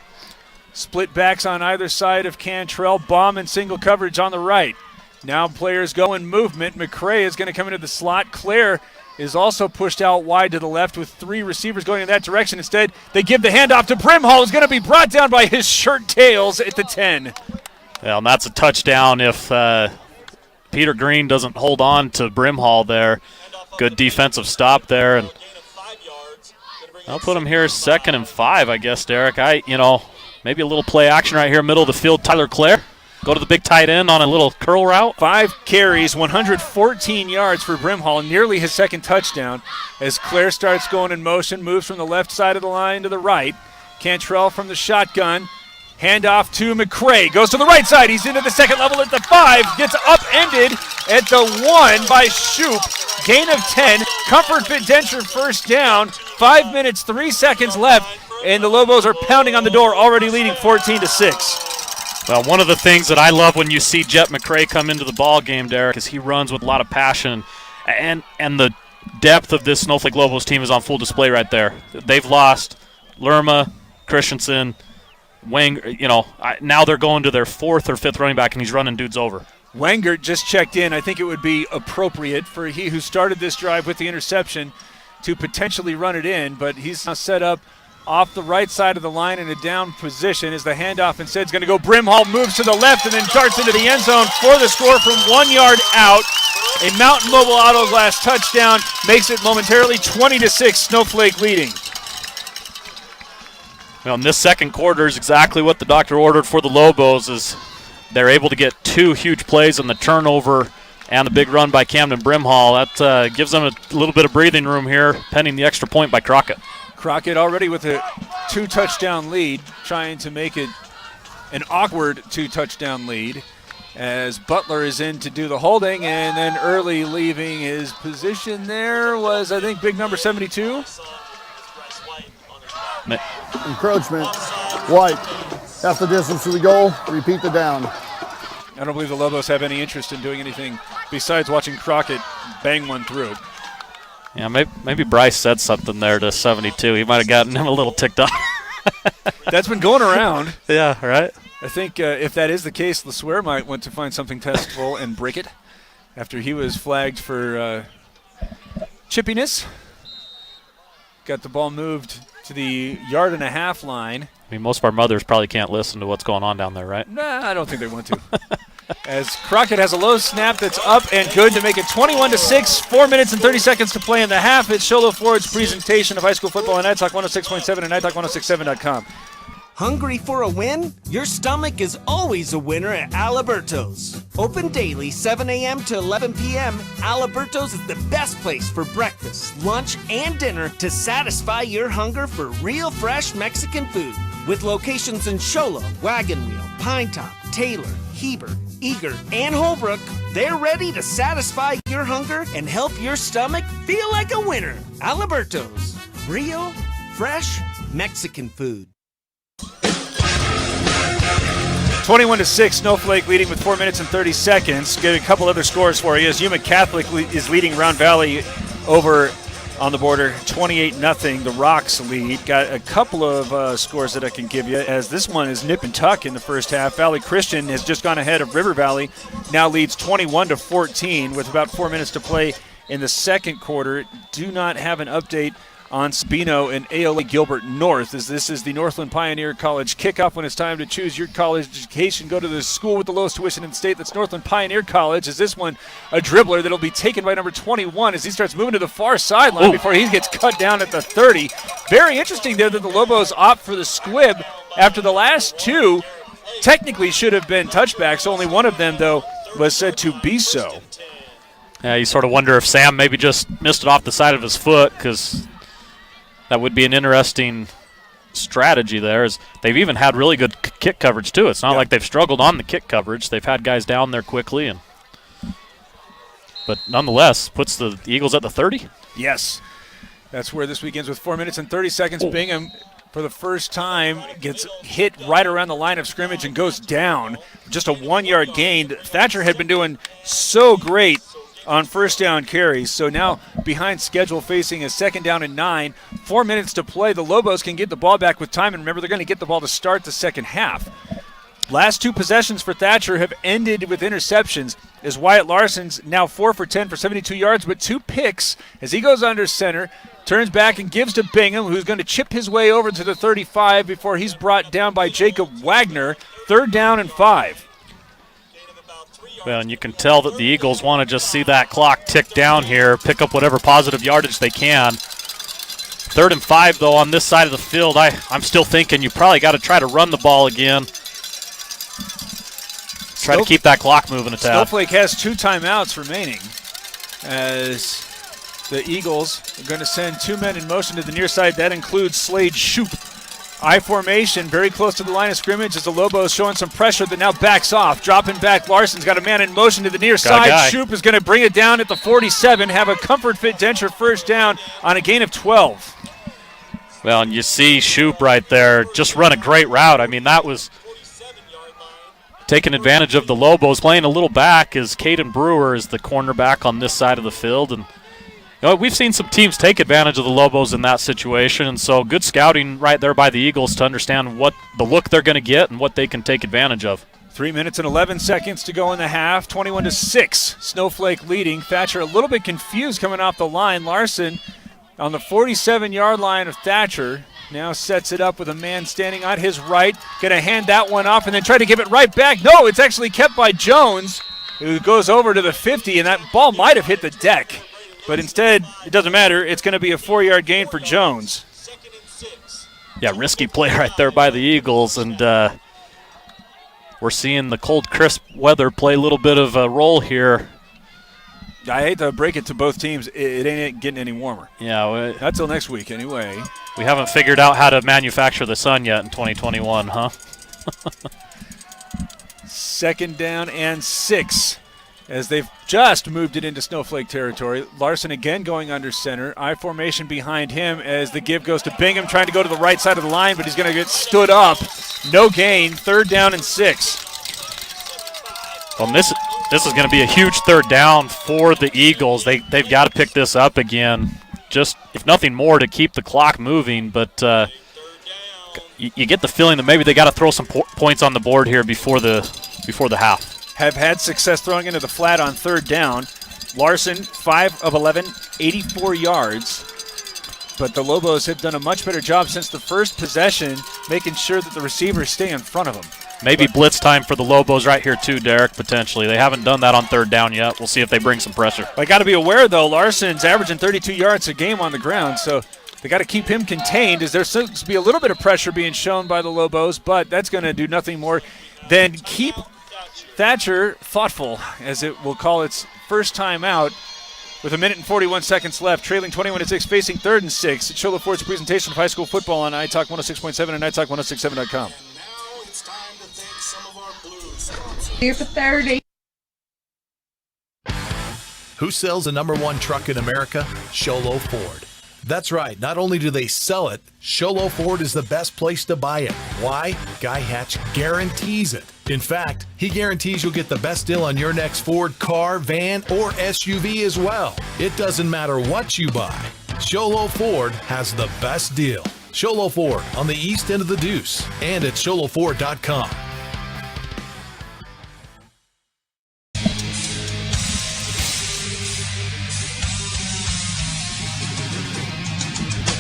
Split backs on either side of Cantrell. Baum in single coverage on the right. Now players go in movement. McCray is going to come into the slot. Claire is also pushed out wide to the left with 3 receivers going in that direction. Instead, they give the handoff to Brimhall, who's going to be brought down by his shirt tails at the 10. Well, and that's a touchdown if Peter Green doesn't hold on to Brimhall there. Good defensive stop there, and I'll put him here 2nd and 5, I guess, Derek. Maybe a little play action right here, middle of the field. Tyler Clare, go to the big tight end on a little curl route. 5 carries, 114 yards for Brimhall, nearly his 2nd touchdown. As Clare starts going in motion, moves from the left side of the line to the right. Cantrell from the shotgun. Handoff to McCray. Goes to the right side. He's into the 2nd level at the 5. Gets upended at the 1 by Shoup. Gain of 10. Comfort Fit Denture first down. 5 minutes, 3 seconds left. And the Lobos are pounding on the door, already leading 14-6. Well, one of the things that I love when you see Jet McCray come into the ball game, Derek, is he runs with a lot of passion. And the depth of this Snowflake Lobos team is on full display right there. They've lost Lerma, Christensen, Wang. Now they're going to their 4th or 5th running back, and he's running dudes over. Wangert just checked in. I think it would be appropriate for he who started this drive with the interception to potentially run it in, but he's now set up off the right side of the line in a down position as the handoff instead is going to go. Brimhall moves to the left and then darts into the end zone for the score from 1 yard out. A Mountain Mobile Auto Glass touchdown makes it momentarily 20-6, Snowflake leading. Well, in this second quarter is exactly what the doctor ordered for the Lobos. Is they're able to get 2 huge plays on the turnover and the big run by Camden Brimhall. That gives them a little bit of breathing room here, pending the extra point by Crockett. Crockett already with a 2-touchdown lead, trying to make it an awkward 2-touchdown lead as Butler is in to do the holding, and then early leaving his position there was, I think, big number 72. Encroachment. White. Half the distance to the goal. Repeat the down. I don't believe the Lobos have any interest in doing anything besides watching Crockett bang one through. Yeah, maybe Bryce said something there to 72. He might have gotten him a little ticked off. That's been going around. Yeah, right. I think if that is the case, LeSueur might want to find something testable and break it after he was flagged for chippiness. Got the ball moved to the 1.5 yard line. I mean, most of our mothers probably can't listen to what's going on down there, right? Nah, I don't think they want to. As Crockett has a low snap that's up and good to make it 21-6. 4 minutes and 30 seconds to play in the half. It's Sholo Ford's presentation of high school football on Night Talk 106.7 and NightTalk1067.com. Hungry for a win? Your stomach is always a winner at Aliberto's. Open daily 7 a.m. to 11 p.m., Aliberto's is the best place for breakfast, lunch, and dinner to satisfy your hunger for real fresh Mexican food. With locations in Sholo, Wagon Wheel, Pine Top, Taylor, Heber, Eager, and Holbrook, they're ready to satisfy your hunger and help your stomach feel like a winner. Aliberto's, real, fresh Mexican food. 21-6, Snowflake leading with 4 minutes and 30 seconds. Get a couple other scores for you. As Yuma Catholic is leading Round Valley over on the border, 28-0. The Rocks lead. Got a couple of scores that I can give you, as this one is nip and tuck in the first half. Valley Christian has just gone ahead of River Valley, now leads 21-14 with about 4 minutes to play in the second quarter. Do not have an update on Sabino and AOA Gilbert North, as this is the Northland Pioneer College kickoff. When it's time to choose your college education, go to the school with the lowest tuition in the state. That's Northland Pioneer College. Is this one a dribbler that'll be taken by number 21 as he starts moving to the far sideline before he gets cut down at the 30. Very interesting there that the Lobos opt for the squib after the last two technically should have been touchbacks. Only one of them, though, was said to be so. Yeah, you sort of wonder if Sam maybe just missed it off the side of his foot, because that would be an interesting strategy there. As they've even had really good kick coverage, too. It's not like they've struggled on the kick coverage. They've had guys down there quickly. But nonetheless, puts the Eagles at the 30. Yes. That's where this begins with 4 minutes and 30 seconds. Bingham, for the first time, gets hit right around the line of scrimmage and goes down. Just a 1 yard gain. Thatcher had been doing so great on first down carries. So now behind schedule, facing a 2nd down and 9. 4 minutes to play. The Lobos can get the ball back with time, and remember, they're going to get the ball to start the second half. Last two possessions for Thatcher have ended with interceptions, as Wyatt Larson's now 4 for 10 for 72 yards, but 2 picks as he goes under center, turns back and gives to Bingham, who's going to chip his way over to the 35 before he's brought down by Jacob Wagner. 3rd down and 5. Well, and you can tell that the Eagles want to just see that clock tick down here, pick up whatever positive yardage they can. 3rd and 5, though, on this side of the field. I'm still thinking you probably got to try to run the ball again. Try to keep that clock moving a tad. Snowflake has 2 timeouts remaining, as the Eagles are going to send 2 men in motion to the near side. That includes Slade Shoop. I formation, very close to the line of scrimmage, as the Lobos showing some pressure that now backs off. Dropping back, Larson's got a man in motion to the near side. Shoop is going to bring it down at the 47, have a Comfort Fit Denture first down on a gain of 12. Well, and you see Shoop right there just run a great route. I mean, that was taking advantage of the Lobos. Playing a little back is Caden Brewer is the cornerback on this side of the field. And we've seen some teams take advantage of the Lobos in that situation. And so good scouting right there by the Eagles to understand what the look they're going to get and what they can take advantage of. 3 minutes and 11 seconds to go in the half. 21-6. Snowflake leading. Thatcher a little bit confused coming off the line. Larson on the 47-yard line of Thatcher. Now sets it up with a man standing on his right. Going to hand that one off and then try to give it right back. No, it's actually kept by Jones, who goes over to the 50, and that ball might have hit the deck. But instead, it doesn't matter. It's going to be a 4-yard gain for Jones. Yeah, risky play right there by the Eagles, and we're seeing the cold, crisp weather play a little bit of a role here. I hate to break it to both teams. It ain't getting any warmer. Yeah. Not till next week anyway. We haven't figured out how to manufacture the sun yet in 2021, huh? 2nd down and 6 as they've just moved it into Snowflake territory. Larson again going under center. I formation behind him as the give goes to Bingham, trying to go to the right side of the line, but he's going to get stood up. No gain. 3rd down and 6. Well, this is going to be a huge 3rd down for the Eagles. They've got to pick this up again, just if nothing more to keep the clock moving. But you get the feeling that maybe they got to throw some points on the board here before the half. Have had success throwing into the flat on 3rd down. Larson, 5 of 11, 84 yards. But the Lobos have done a much better job since the first possession, making sure that the receivers stay in front of them. Maybe blitz time for the Lobos right here too, Derek, potentially. They haven't done that on 3rd down yet. We'll see if they bring some pressure. I got to be aware, though, Larson's averaging 32 yards a game on the ground, so they got to keep him contained as there seems to be a little bit of pressure being shown by the Lobos, but that's going to do nothing more than keep Thatcher thoughtful, as it will call its first time out with 1 minute and 41 seconds left, trailing 21-6, facing 3rd and 6. It's Shola Ford's presentation of high school football on iTalk 106.7 and iTalk1067.com. Here for 30. Who sells the #1 truck in America? Sholo Ford. That's right. Not only do they sell it, Sholo Ford is the best place to buy it. Why? Guy Hatch guarantees it. In fact, he guarantees you'll get the best deal on your next Ford car, van, or SUV as well. It doesn't matter what you buy. Sholo Ford has the best deal. Sholo Ford on the east end of the Deuce and at sholoford.com.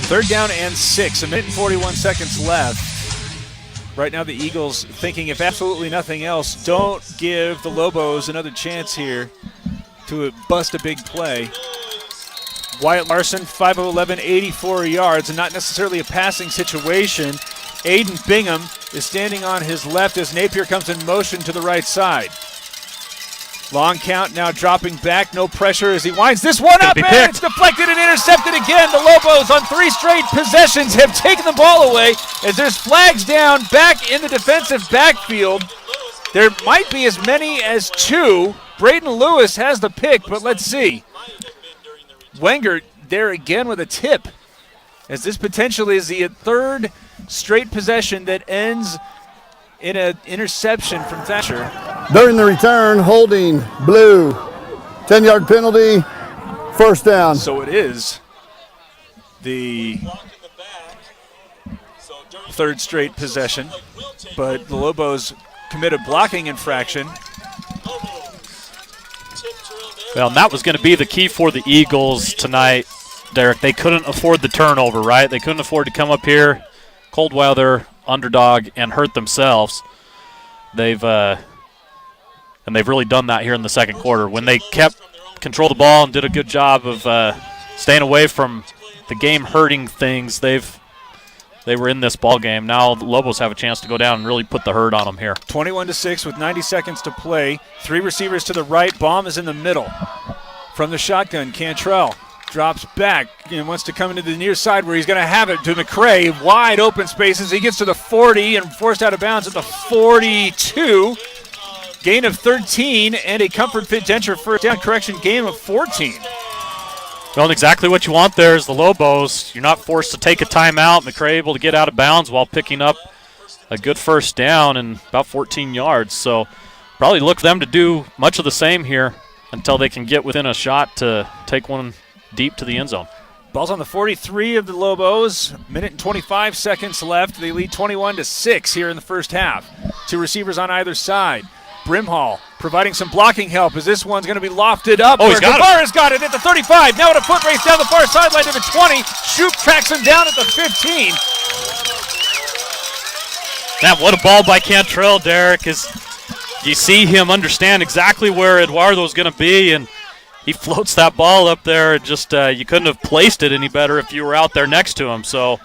Third down and 6, 1 minute and 41 seconds left. Right now the Eagles thinking, if absolutely nothing else, don't give the Lobos another chance here to bust a big play. Wyatt Larson, 5 of 11, 84 yards, and not necessarily a passing situation. Aiden Bingham is standing on his left as Napier comes in motion to the right side. Long count, now dropping back, no pressure as he winds this one up, and it's deflected and intercepted again. The Lobos on 3 straight possessions have taken the ball away as there's flags down back in the defensive backfield. There might be as many as 2. Braden Lewis has the pick, but let's see. Wenger there again with a tip, as this potentially is the 3rd straight possession that ends in an interception from Thatcher. During the return, holding blue. 10-yard penalty, 1st down. So it is the 3rd straight possession, but the Lobos commit a blocking infraction. Well, and that was going to be the key for the Eagles tonight, Derek. They couldn't afford the turnover, right? They couldn't afford to come up here, cold weather, underdog, and hurt themselves. They've really done that here in the second quarter. When they kept control of the ball and did a good job of staying away from the game-hurting things, they were in this ball game. Now the Lobos have a chance to go down and really put the hurt on them here. 21-6 with 90 seconds to play. 3 receivers to the right. Baum is in the middle. From the shotgun, Cantrell drops back and wants to come into the near side where he's going to have it to McCray. Wide open spaces. He gets to the 40 and forced out of bounds at the 42. Gain of 13 and a Comfort Fit Denture first down. Correction, gain of 14. Well, exactly what you want there is the Lobos. You're not forced to take a timeout. McCray able to get out of bounds while picking up a good first down and about 14 yards. So probably look for them to do much of the same here until they can get within a shot to take one deep to the end zone. Ball's on the 43 of the Lobos. Minute and 25 seconds left. They lead 21-6 here in the first half. Two receivers on either side. Brimhall providing some blocking help as this one's going to be lofted up. Oh, he's got it. Guevara's got it at the 35. Now at a foot race down the far sideline to the 20. Shoop tracks him down at the 15. Man, what a ball by Cantrell, Derek. You see him understand exactly where Eduardo's going to be, and he floats that ball up there. Just you couldn't have placed it any better if you were out there next to him. So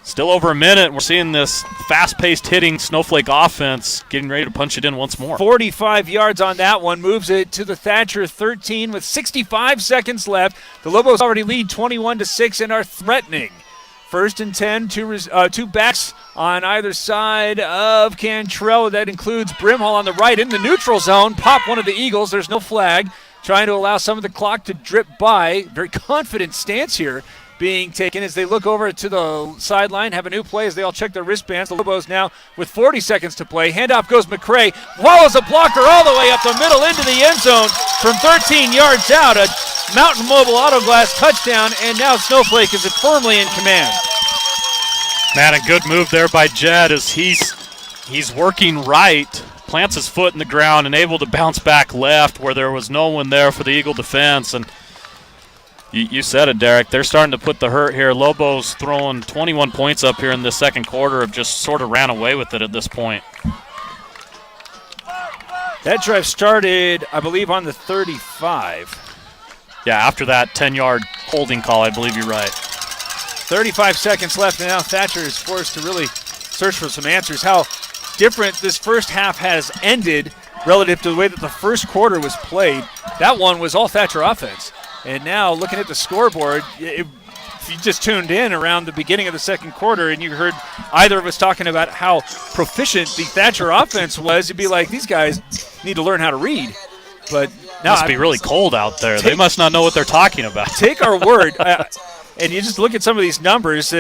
still over a minute. We're seeing this fast-paced hitting Snowflake offense getting ready to punch it in once more. 45 yards on that one. Moves it to the Thatcher 13 with 65 seconds left. The Lobos already lead 21-6 and are threatening. First and 10, two backs on either side of Cantrell. That includes Brimhall on the right in the neutral zone. Pop one of the Eagles. There's no flag. Trying to allow some of the clock to drip by. Very confident stance here being taken as they look over to the sideline, have a new play as they all check their wristbands. The Lobos now with 40 seconds to play. Handoff goes McCray. Wallows a blocker all the way up the middle into the end zone from 13 yards out. A Mountain Mobile Auto Glass touchdown, and now Snowflake is firmly in command. Man, a good move there by Jed as he's working right, plants his foot in the ground and able to bounce back left where there was no one there for the Eagle defense. And you said it, Derek. They're starting to put the hurt here. Lobos throwing 21 points up here in the second quarter have just sort of ran away with it at this point. That drive started, I believe, on the 35. Yeah, after that 10-yard holding call, I believe you're right. 35 seconds left, and now Thatcher is forced to really search for some answers. How different this first half has ended relative to the way that the first quarter was played. That one was all Thatcher offense. And now looking at the scoreboard, if you just tuned in around the beginning of the second quarter and you heard either of us talking about how proficient the Thatcher offense was, you'd be like, these guys need to learn how to read. But now must be really cold out there. They must not know what they're talking about. Take our word. And you just look at some of these numbers.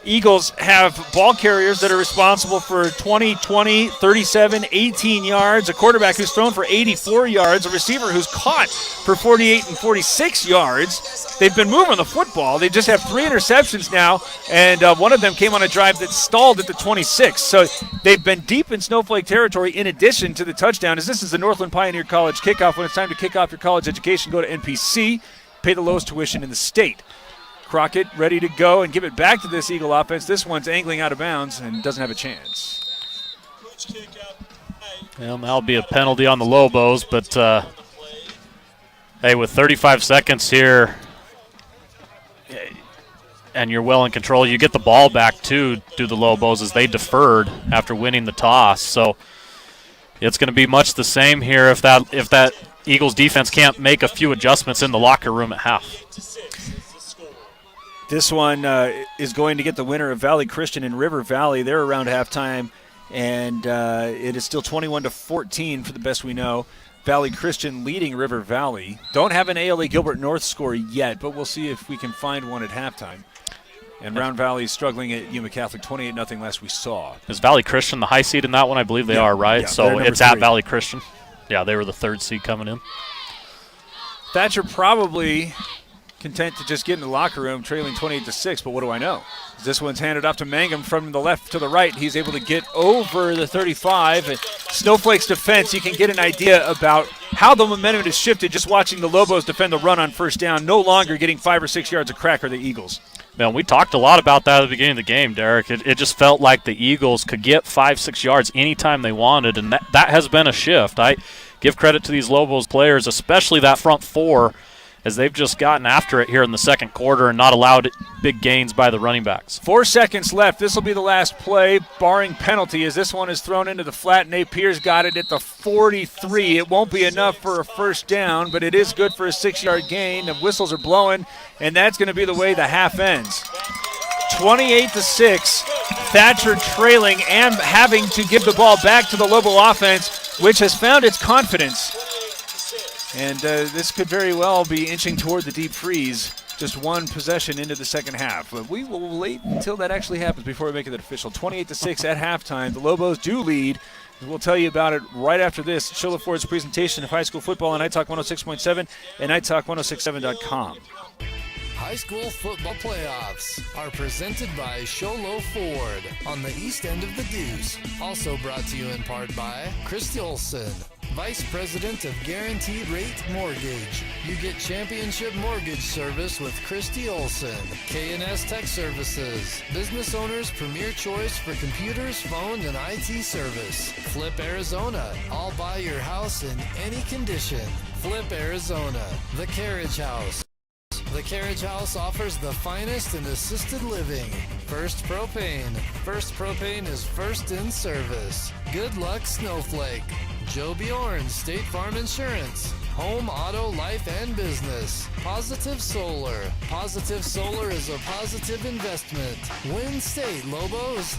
Eagles have ball carriers that are responsible for 20, 37, 18 yards, a quarterback who's thrown for 84 yards, a receiver who's caught for 48 and 46 yards. They've been moving the football. They just have 3 interceptions now, and one of them came on a drive that stalled at the 26. So they've been deep in Snowflake territory in addition to the touchdown, as this is the Northland Pioneer College kickoff. When it's time to kick off your college education, go to NPC, pay the lowest tuition in the state. Crockett ready to go and give it back to this Eagle offense. This one's angling out of bounds and doesn't have a chance. Well, that'll be a penalty on the Lobos, but hey, with 35 seconds here and you're well in control, you get the ball back to the Lobos as they deferred after winning the toss. So it's going to be much the same here if that Eagles defense can't make a few adjustments in the locker room at half. This one is going to get the winner of Valley Christian and River Valley. They're around halftime, and it is still 21-14 for the best we know. Valley Christian leading River Valley. Don't have an ALA Gilbert North score yet, but we'll see if we can find one at halftime. And Round Valley is struggling at Yuma Catholic, 28-0 last we saw. Is Valley Christian the high seed in that one? I believe they are, right? Yeah, so it's 3. At Valley Christian. Yeah, they were the 3rd seed coming in. Thatcher probably content to just get in the locker room trailing 28-6, but what do I know? This one's handed off to Mangum from the left to the right. He's able to get over the 35. And Snowflake's defense, you can get an idea about how the momentum has shifted just watching the Lobos defend the run on first down, no longer getting 5 or 6 yards of crack are the Eagles. Man, we talked a lot about that at the beginning of the game, Derek. It just felt like the Eagles could get 5-6 yards anytime they wanted, and that has been a shift. I give credit to these Lobos players, especially that front 4, as they've just gotten after it here in the second quarter and not allowed big gains by the running backs. 4 seconds left. This will be the last play, barring penalty, as this one is thrown into the flat. Napier's got it at the 43. It won't be enough for a first down, but it is good for a 6-yard gain. The whistles are blowing, and that's going to be the way the half ends. 28-6, Thatcher trailing and having to give the ball back to the Lobo offense, which has found its confidence. And this could very well be inching toward the deep freeze just one possession into the second half. But we will wait until that actually happens before we make it official. 28-6 at halftime. The Lobos do lead. We'll tell you about it right after this. Show La Ford's presentation of high school football on Night Talk 106.7 and NightTalk1067.com. High school football playoffs are presented by Sholo Ford on the east end of the Deuce. Also brought to you in part by Christy Olson, Vice President of Guaranteed Rate Mortgage. You get championship mortgage service with Christy Olson. K&S Tech Services, business owners' premier choice for computers, phone, and IT service. Flip Arizona, I'll buy your house in any condition. Flip Arizona, The Carriage House. The Carriage House offers the finest in assisted living. First Propane. First Propane is first in service. Good Luck Snowflake. Joe Bjorn, State Farm Insurance. Home, auto, life, and business. Positive Solar. Positive Solar is a positive investment. Win State, Lobos.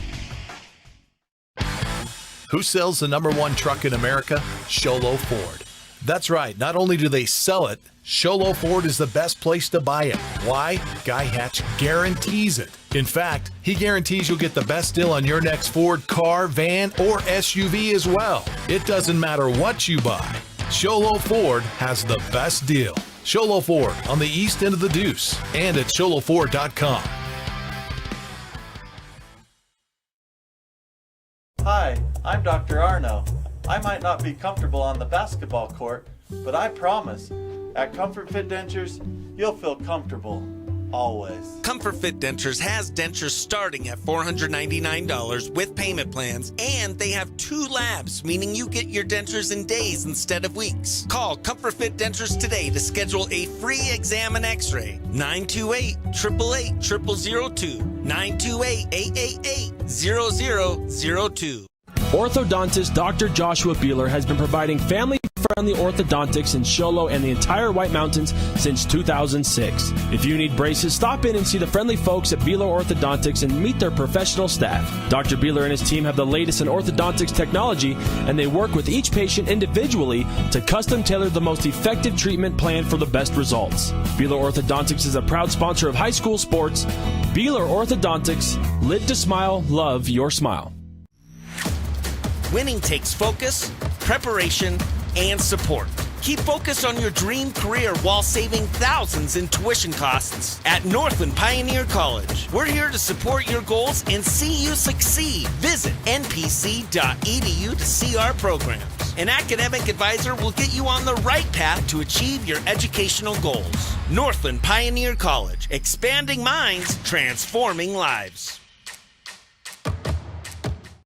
Who sells the #1 truck in America? Sholo Ford. That's right. Not only do they sell it, Sholo Ford is the best place to buy it. Why? Guy Hatch guarantees it. In fact, he guarantees you'll get the best deal on your next Ford car, van, or SUV as well. It doesn't matter what you buy. Sholo Ford has the best deal. Sholo Ford on the east end of the Deuce and at sholoford.com. Hi, I'm Dr. Arno. I might not be comfortable on the basketball court, but I promise, at Comfort Fit Dentures, you'll feel comfortable, always. Comfort Fit Dentures has dentures starting at $499 with payment plans, and they have 2 labs, meaning you get your dentures in days instead of weeks. Call Comfort Fit Dentures today to schedule a free exam and x-ray. 928-888-0002. 928-888-0002. Orthodontist Dr. Joshua Beeler has been providing family-friendly orthodontics in Show Low and the entire White Mountains since 2006. If you need braces, stop in and see the friendly folks at Beeler Orthodontics and meet their professional staff. Dr. Beeler and his team have the latest in orthodontics technology, and they work with each patient individually to custom tailor the most effective treatment plan for the best results. Beeler Orthodontics is a proud sponsor of high school sports. Beeler Orthodontics, lit to smile, love your smile. Winning takes focus, preparation, and support. Keep focused on your dream career while saving thousands in tuition costs at Northland Pioneer College. We're here to support your goals and see you succeed. Visit npc.edu to see our programs. An academic advisor will get you on the right path to achieve your educational goals. Northland Pioneer College, expanding minds, transforming lives.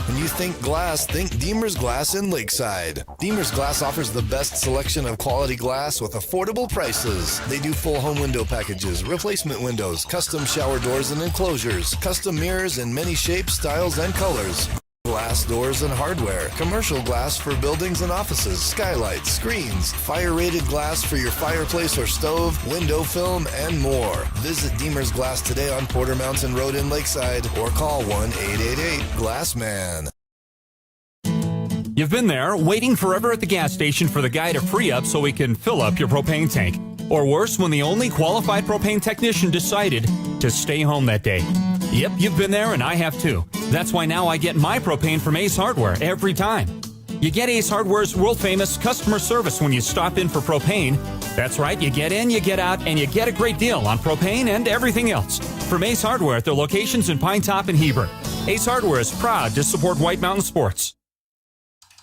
When you think glass, think Deemer's Glass in Lakeside. Deemer's Glass offers the best selection of quality glass with affordable prices. They do full home window packages, replacement windows, custom shower doors and enclosures, custom mirrors in many shapes, styles, and colors. Glass doors and hardware, commercial glass for buildings and offices, skylights, screens, fire-rated glass for your fireplace or stove, window film, and more. Visit Deemer's Glass today on Porter Mountain Road in Lakeside or call 1-888-GLASSMAN. You've been there, waiting forever at the gas station for the guy to free up so we can fill up your propane tank. Or worse, when the only qualified propane technician decided to stay home that day. Yep, you've been there and I have too. That's why now I get my propane from Ace Hardware every time. You get Ace Hardware's world-famous customer service when you stop in for propane. That's right, you get in, you get out, and you get a great deal on propane and everything else. From Ace Hardware at their locations in Pine Top and Heber. Ace Hardware is proud to support White Mountain Sports.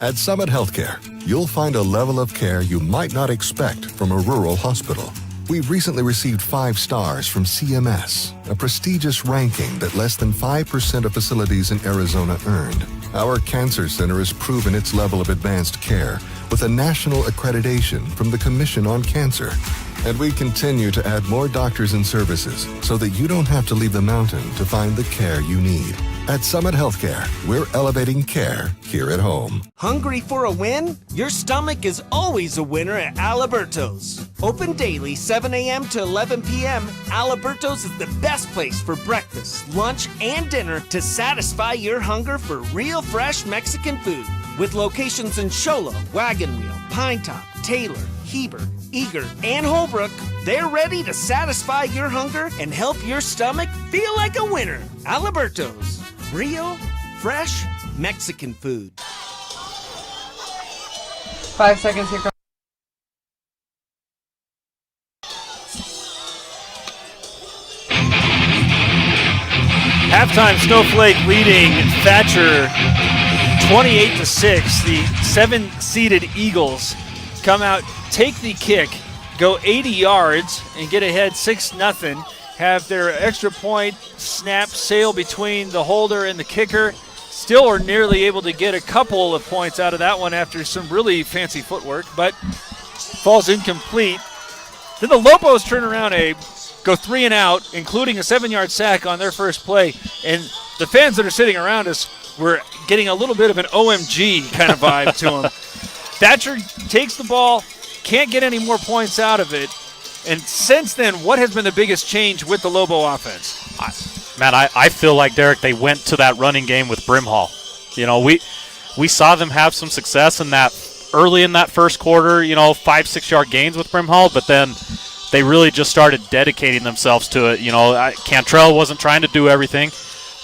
At Summit Healthcare, you'll find a level of care you might not expect from a rural hospital. We've recently received 5 stars from CMS, a prestigious ranking that less than 5% of facilities in Arizona earned. Our cancer center has proven its level of advanced care with a national accreditation from the Commission on Cancer. And we continue to add more doctors and services so that you don't have to leave the mountain to find the care you need. At Summit Healthcare, we're elevating care here at home. Hungry for a win? Your stomach is always a winner at Aliberto's. Open daily 7 a.m. to 11 p.m., Aliberto's is the best place for breakfast, lunch, and dinner to satisfy your hunger for real fresh Mexican food. With locations in Show Low, Wagon Wheel, Pine Top, Taylor, Heber, Eager, and Holbrook, they're ready to satisfy your hunger and help your stomach feel like a winner. Aliberto's, real, fresh, Mexican food. 5 seconds here. Halftime, Snowflake leading Thatcher 28-6. The 7-seeded Eagles come out, take the kick, go 80 yards, and get ahead 6-0. Have their extra point snap sail between the holder and the kicker. Still are nearly able to get a couple of points out of that one after some really fancy footwork, but falls incomplete. Then the Lobos turn around, go 3 and out, including a 7-yard sack on their first play. And the fans that are sitting around us were getting a little bit of an OMG kind of vibe to them. Thatcher takes the ball, can't get any more points out of it. And since then, what has been the biggest change with the Lobo offense? Man, I feel like, Derek, they went to that running game with Brimhall. You know, we saw them have some success in that early in that first quarter, 5-6 yard gains with Brimhall, but then they really just started dedicating themselves to it. Cantrell wasn't trying to do everything.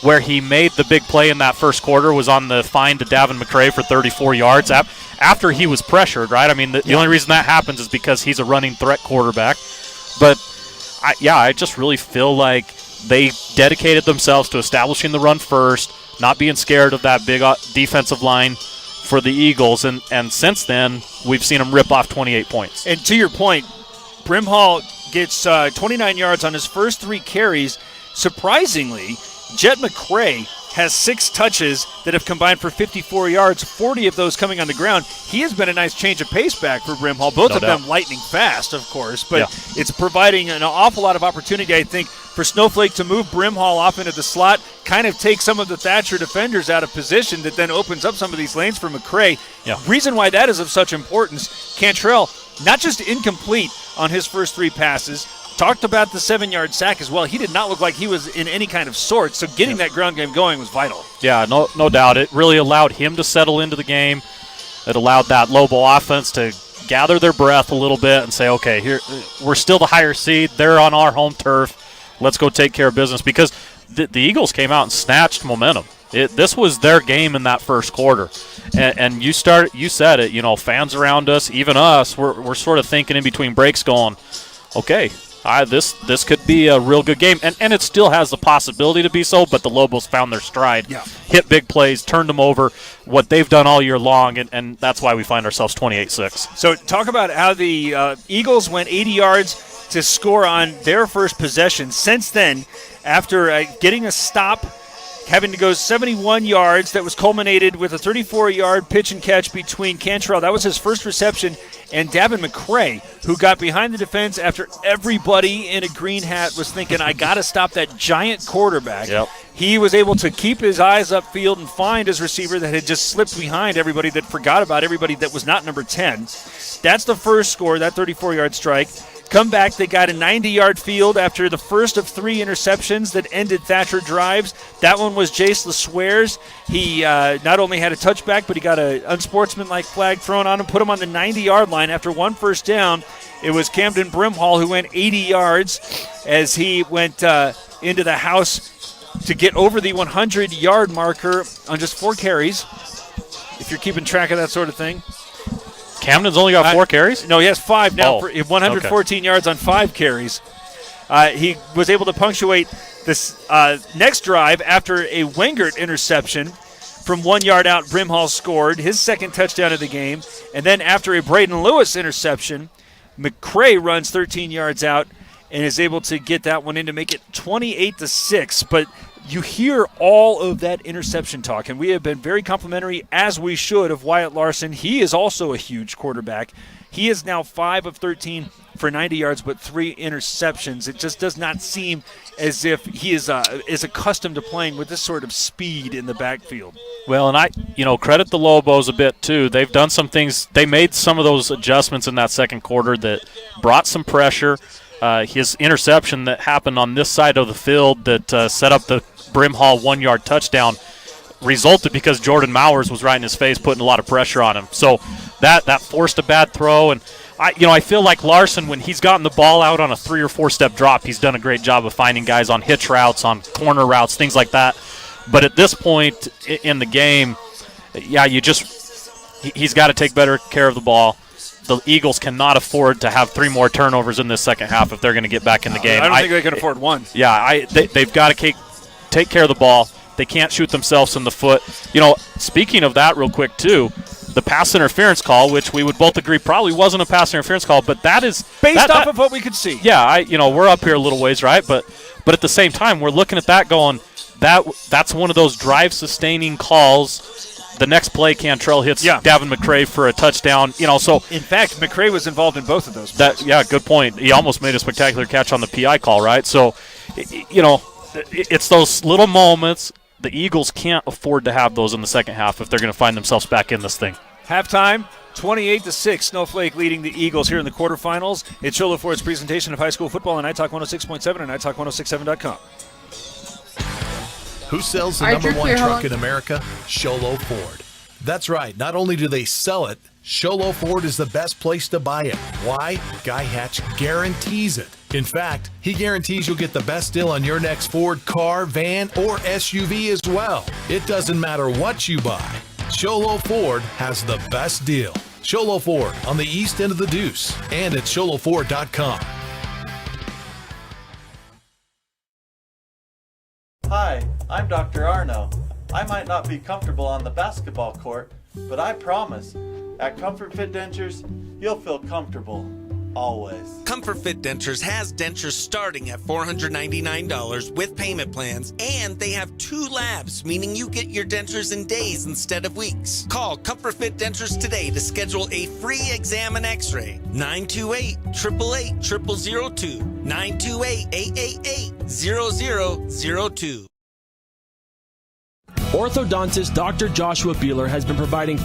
Where he made the big play in that first quarter was on the find to Davin McCray for 34 yards after he was pressured, right? I mean, the only reason that happens is because he's a running threat quarterback. But, I just really feel like they dedicated themselves to establishing the run first, not being scared of that big defensive line for the Eagles. And since then, we've seen them rip off 28 points. And to your point, Brimhall gets 29 yards on his first 3 carries. Surprisingly, Jet McCray has 6 touches that have combined for 54 yards, 40 of those coming on the ground. He has been a nice change of pace back for Brimhall, both of them lightning fast, of course, but it's providing an awful lot of opportunity, I think, for Snowflake to move Brimhall off into the slot, kind of take some of the Thatcher defenders out of position that then opens up some of these lanes for McCray. Reason why that is of such importance, Cantrell, not just incomplete on his first 3 passes, talked about the 7-yard sack as well. He did not look like he was in any kind of sort, so getting that ground game going was vital. Yeah, no doubt. It really allowed him to settle into the game. It allowed that Lobo offense to gather their breath a little bit and say, okay, here we're still the higher seed. They're on our home turf. Let's go take care of business, because the Eagles came out and snatched momentum. This was their game in that first quarter. And you said it, fans around us, even us, we're sort of thinking in between breaks going, okay, this could be a real good game, and it still has the possibility to be so, but the Lobos found their stride, hit big plays, turned them over, what they've done all year long, and that's why we find ourselves 28-6. So talk about how the Eagles went 80 yards to score on their first possession. Since then, after getting a stop, having to go 71 yards, that was culminated with a 34-yard pitch and catch between Cantrell. That was his first reception. And Davin McCray, who got behind the defense after everybody in a green hat was thinking, I got to stop that giant quarterback. He was able to keep his eyes upfield and find his receiver that had just slipped behind everybody, that forgot about everybody that was not number 10. That's the first score, that 34-yard strike. Come back, they got a 90-yard field after the first of 3 interceptions that ended Thatcher drives. That one was Jace LeSueur's. He not only had a touchback, but he got an unsportsmanlike flag thrown on him, put him on the 90-yard line. After 1 first down, it was Camden Brimhall who went 80 yards as he went into the house to get over the 100-yard marker on just 4 carries, if you're keeping track of that sort of thing. Camden's only got 4 carries? No, he has 5 now. For 114 yards on 5 carries. He was able to punctuate this next drive after a Wengert interception. From 1 yard out, Brimhall scored his second touchdown of the game. And then after a Braden Lewis interception, McCray runs 13 yards out and is able to get that one in to make it 28-6. But you hear all of that interception talk, and we have been very complimentary, as we should, of Wyatt Larson. He is also a huge quarterback. He is now 5 of 13 for 90 yards, but 3 interceptions. It just does not seem as if he is accustomed to playing with this sort of speed in the backfield. Well, and I credit the Lobos a bit too. They've done some things. They made some of those adjustments in that second quarter that brought some pressure. His interception that happened on this side of the field that set up the Brimhall 1-yard touchdown resulted because Jordan Mowers was right in his face, putting a lot of pressure on him. So that forced a bad throw, and I feel like Larson, when he's gotten the ball out on a 3 or 4 step drop, he's done a great job of finding guys on hitch routes, on corner routes, things like that. But at this point in the game, yeah, he's got to take better care of the ball. The Eagles cannot afford to have 3 more turnovers in this second half if they're going to get back in the game. I don't think they can afford one. Yeah, they've got to take care of the ball. They can't shoot themselves in the foot. Speaking of that real quick, too, the pass interference call, which we would both agree probably wasn't a pass interference call, but that is based off of what we could see. Yeah, we're up here a little ways, right? But at the same time, we're looking at that going, that's one of those drive-sustaining calls. The next play, Cantrell hits Davin McCray for a touchdown. So in fact, McCray was involved in both of those plays. Good point. He almost made a spectacular catch on the PI call, right? So, it's those little moments. The Eagles can't afford to have those in the second half if they're going to find themselves back in this thing. Halftime, 28-6. Snowflake leading the Eagles here in the quarterfinals. It's Sholo Ford's presentation of high school football on iTalk 106.7 and iTalk1067.com. Who sells the number one truck in America? Sholo Ford. That's right. Not only do they sell it, Sholo Ford is the best place to buy it. Why? Guy Hatch guarantees it. In fact, he guarantees you'll get the best deal on your next Ford car, van, or SUV as well. It doesn't matter what you buy. Sholo Ford has the best deal. Sholo Ford on the east end of the Deuce and at sholoford.com. Hi, I'm Dr. Arno. I might not be comfortable on the basketball court, but I promise, at Comfort Fit Dentures, you'll feel comfortable, always. Comfort Fit Dentures has dentures starting at $499 with payment plans, and they have 2 labs, meaning you get your dentures in days instead of weeks. Call Comfort Fit Dentures today to schedule a free exam and x-ray. 928-888-0002. 928-888-0002. Orthodontist Dr. Joshua Beeler has been providing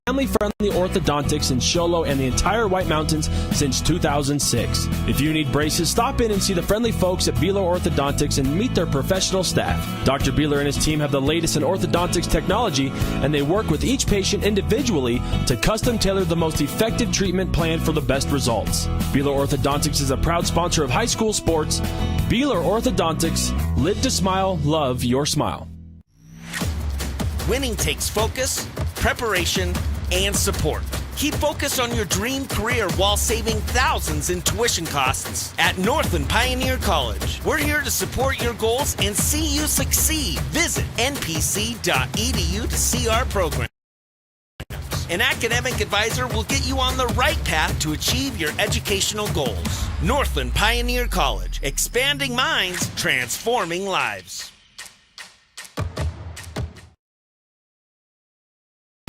family-friendly orthodontics in Show Low and the entire White Mountains since 2006. If you need braces, stop in and see the friendly folks at Beeler Orthodontics and meet their professional staff. Dr. Beeler and his team have the latest in orthodontics technology, and they work with each patient individually to custom tailor the most effective treatment plan for the best results. Beeler Orthodontics is a proud sponsor of high school sports. Beeler Orthodontics, live to smile, love your smile. Winning takes focus, preparation, and support. Keep focus on your dream career while saving thousands in tuition costs at Northland Pioneer College. We're here to support your goals and see you succeed. Visit npc.edu to see our program. An academic advisor will get you on the right path to achieve your educational goals. Northland Pioneer College, expanding minds, transforming lives.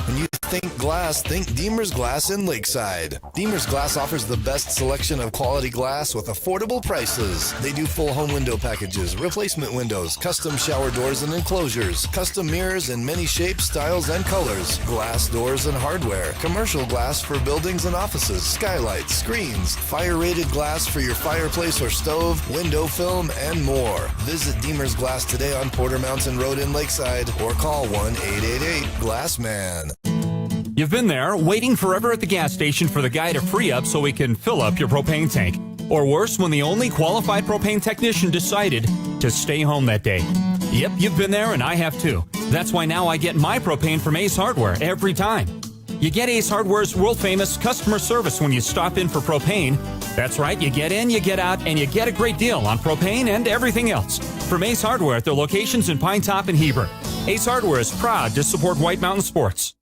When you think glass, think Deemer's Glass in Lakeside. Deemer's Glass offers the best selection of quality glass with affordable prices. They do full home window packages, replacement windows, custom shower doors and enclosures, custom mirrors in many shapes, styles, and colors, glass doors and hardware, commercial glass for buildings and offices, skylights, screens, fire-rated glass for your fireplace or stove, window film, and more. Visit Deemer's Glass today on Porter Mountain Road in Lakeside or call 1-888-GLASSMAN. You've been there, waiting forever at the gas station for the guy to free up so he can fill up your propane tank. Or worse, when the only qualified propane technician decided to stay home that day. Yep, you've been there and I have too. That's why now I get my propane from Ace Hardware every time. You get Ace Hardware's world-famous customer service when you stop in for propane. That's right, you get in, you get out, and you get a great deal on propane and everything else. From Ace Hardware at their locations in Pine Top and Heber. Ace Hardware is proud to support White Mountain Sports.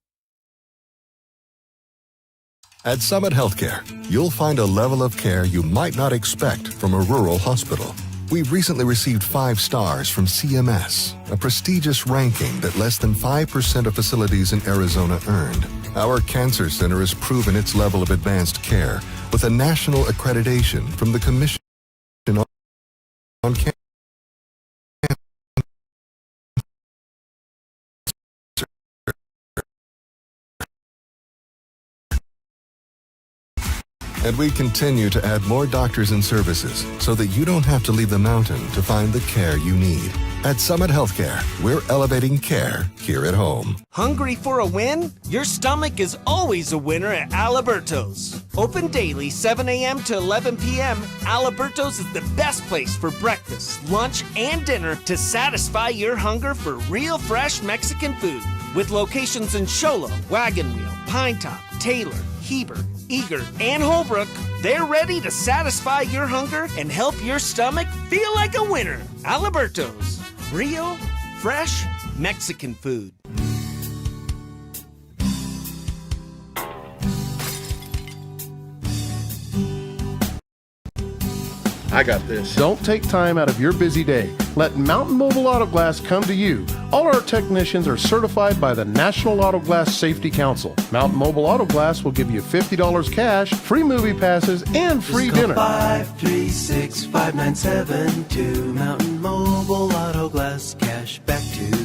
At Summit Healthcare, you'll find a level of care you might not expect from a rural hospital. We've recently received 5 stars from CMS, a prestigious ranking that less than 5% of facilities in Arizona earned. Our cancer center has proven its level of advanced care with a national accreditation from the Commission on Cancer. And we continue to add more doctors and services so that you don't have to leave the mountain to find the care you need. At Summit Healthcare, we're elevating care here at home. Hungry for a win? Your stomach is always a winner at Aliberto's. Open daily 7 a.m. to 11 p.m., Aliberto's is the best place for breakfast, lunch, and dinner to satisfy your hunger for real fresh Mexican food. With locations in Shola, Wagon Wheel, Pinetop, Taylor, Heber, Eager, and Holbrook, they're ready to satisfy your hunger and help your stomach feel like a winner. Aliberto's. Real, fresh Mexican food. I got this. Don't take time out of your busy day. Let Mountain Mobile Auto Glass come to you. All our technicians are certified by the National Auto Glass Safety Council. Mountain Mobile Auto Glass will give you $50 cash, free movie passes, and free dinner. 536-5972. Mountain Mobile Auto Glass, cash back to you.